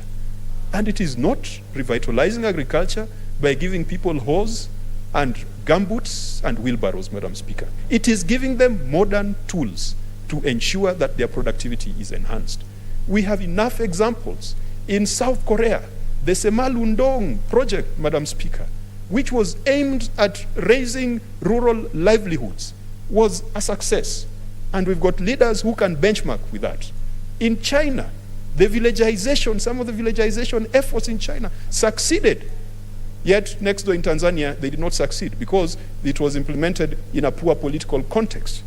[SPEAKER 5] And it is not revitalizing agriculture by giving people hoes and gumboots and wheelbarrows, Madam Speaker. It is giving them modern tools to ensure that their productivity is enhanced. We have enough examples. In South Korea, the Semalundong project, Madam Speaker, which was aimed at raising rural livelihoods, was a success. And we've got leaders who can benchmark with that. In China, the villagization, some of the villagization efforts in China succeeded. Yet next door in Tanzania, they did not succeed because it was implemented in a poor political context.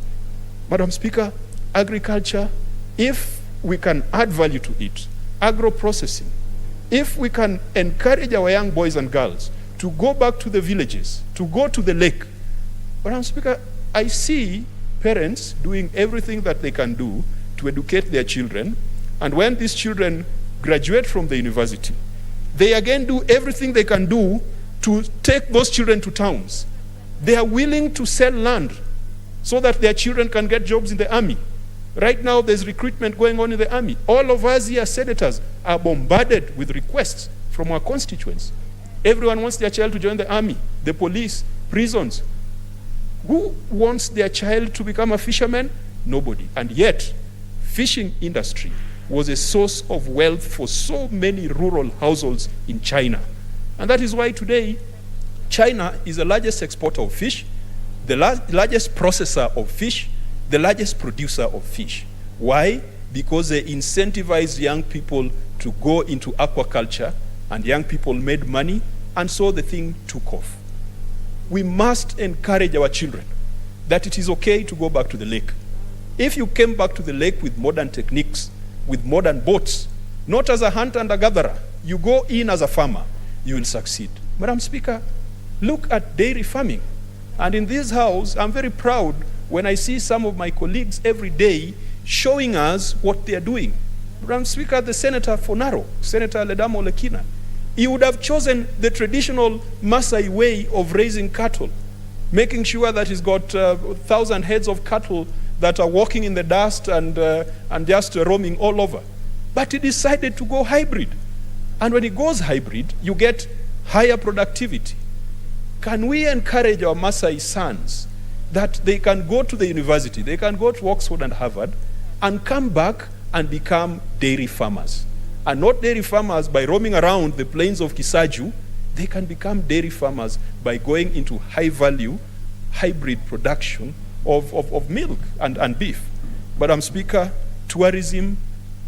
[SPEAKER 5] Madam Speaker, agriculture, if we can add value to it, agro-processing, if we can encourage our young boys and girls to go back to the villages, to go to the lake. Madam Speaker, I see parents doing everything that they can do to educate their children, and when these children graduate from the university, they again do everything they can do to take those children to towns. They are willing to sell land so that their children can get jobs in the army. Right now, there's recruitment going on in the army. All of us here, senators, are bombarded with requests from our constituents. Everyone wants their child to join the army, the police, prisons. Who wants their child to become a fisherman? Nobody. And yet, fishing industry was a source of wealth for so many rural households in China. And that is why today, China is the largest exporter of fish, the largest processor of fish, the largest producer of fish. Why? Because they incentivized young people to go into aquaculture, and young people made money, and so the thing took off. We must encourage our children that it is okay to go back to the lake. If you came back to the lake with modern techniques, with modern boats, not as a hunter and a gatherer, you go in as a farmer, you will succeed. Madam Speaker, look at dairy farming. And in this house, I'm very proud when I see some of my colleagues every day showing us what they are doing. Madam Speaker, the Senator for Narok, Senator Ledamo Lekina, he would have chosen the traditional Maasai way of raising cattle, making sure that he's got 1,000 heads of cattle that are walking in the dust and just roaming all over. But he decided to go hybrid. And when he goes hybrid, you get higher productivity. Can we encourage our Maasai sons that they can go to the university, they can go to Oxford and Harvard, and come back and become dairy farmers? And not dairy farmers by roaming around the plains of Kisaju, they can become dairy farmers by going into high-value, hybrid production of milk and beef. Madam Speaker, tourism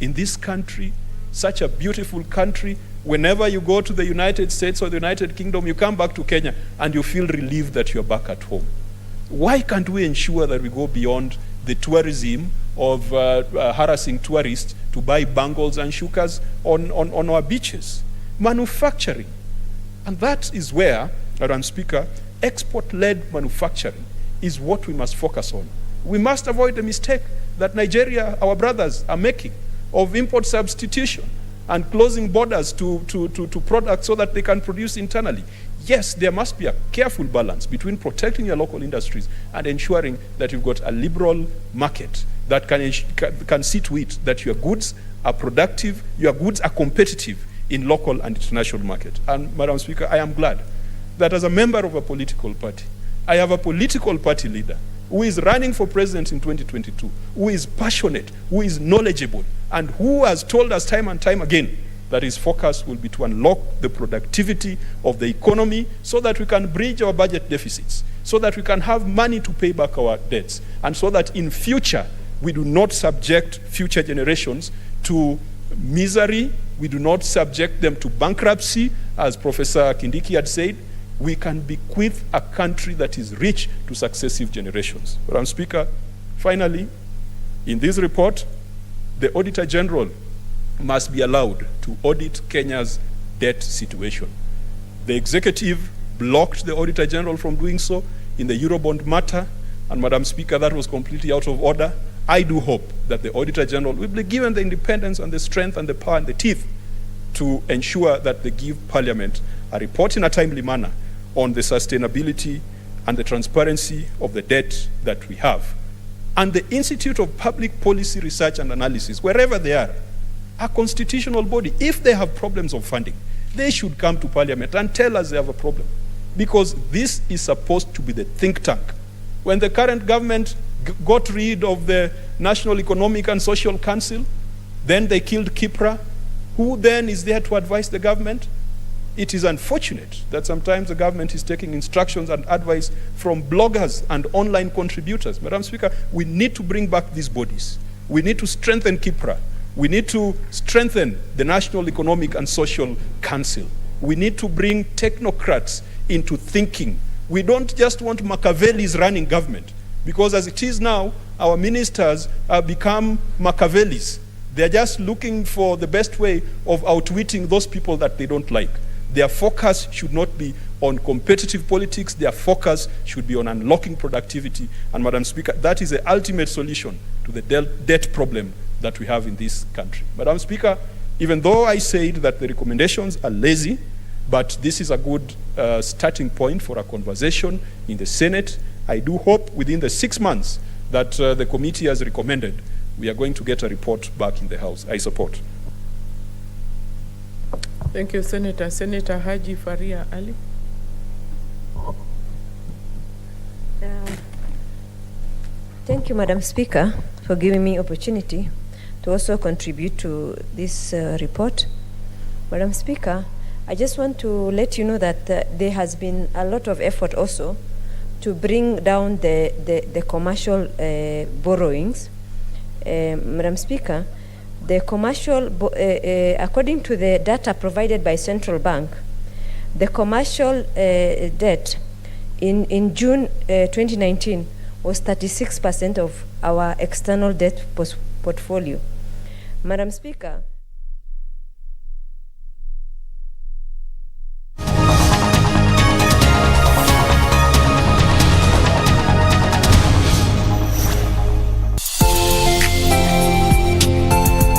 [SPEAKER 5] in this country, such a beautiful country, whenever you go to the United States or the United Kingdom, you come back to Kenya and you feel relieved that you're back at home. Why can't we ensure that we go beyond the tourism of harassing tourists to buy bangles and shukas on our beaches? Manufacturing. And that is where, Madam Speaker, export-led manufacturing is what we must focus on. We must avoid the mistake that Nigeria, our brothers, are making of import substitution and closing borders to products so that they can produce internally. Yes, there must be a careful balance between protecting your local industries and ensuring that you've got a liberal market that can see to it that your goods are productive, your goods are competitive in local and international market. And Madam Speaker, I am glad that as a member of a political party, I have a political party leader who is running for president in 2022, who is passionate, who is knowledgeable, and who has told us time and time again that his focus will be to unlock the productivity of the economy so that we can bridge our budget deficits, so that we can have money to pay back our debts, and so that in future we do not subject future generations to misery, we do not subject them to bankruptcy, as Professor Kindiki had said. We can bequeath a country that is rich to successive generations. Madam Speaker, finally, in this report, the Auditor General must be allowed to audit Kenya's debt situation. The executive blocked the Auditor General from doing so in the Eurobond matter, and Madam Speaker, that was completely out of order. I do hope that the Auditor General will be given the independence and the strength and the power and the teeth to ensure that they give Parliament a report in a timely manner on the sustainability and the transparency of the debt that we have. And the Institute of Public Policy Research and Analysis, wherever they are, a constitutional body, if they have problems of funding, they should come to Parliament and tell us they have a problem. Because this is supposed to be the think tank. When the current government got rid of the National Economic and Social Council, then they killed KIPRA. Who then is there to advise the government? It is unfortunate that sometimes the government is taking instructions and advice from bloggers and online contributors. Madam Speaker, we need to bring back these bodies. We need to strengthen KIPRA. We need to strengthen the National Economic and Social Council. We need to bring technocrats into thinking. We don't just want Machiavellis running government, because as it is now, our ministers have become Machiavellis. They're just looking for the best way of outwitting those people that they don't like. Their focus should not be on competitive politics. Their focus should be on unlocking productivity. And Madam Speaker, that is the ultimate solution to the debt problem that we have in this country. Madam Speaker, even though I said that the recommendations are lazy, but this is a good starting point for a conversation in the Senate. I do hope within the 6 months that the committee has recommended, we are going to get a report back in the House. I support.
[SPEAKER 8] Thank you, Senator. Senator Haji Faria Ali.
[SPEAKER 7] Thank you, Madam Speaker, for giving me opportunity to also contribute to this report. Madam Speaker, I just want to let you know that there has been a lot of effort also to bring down the commercial borrowings. Madam Speaker, the commercial, according to the data provided by Central Bank, the commercial debt in June 2019 was 36% of our external debt portfolio. Madam Speaker,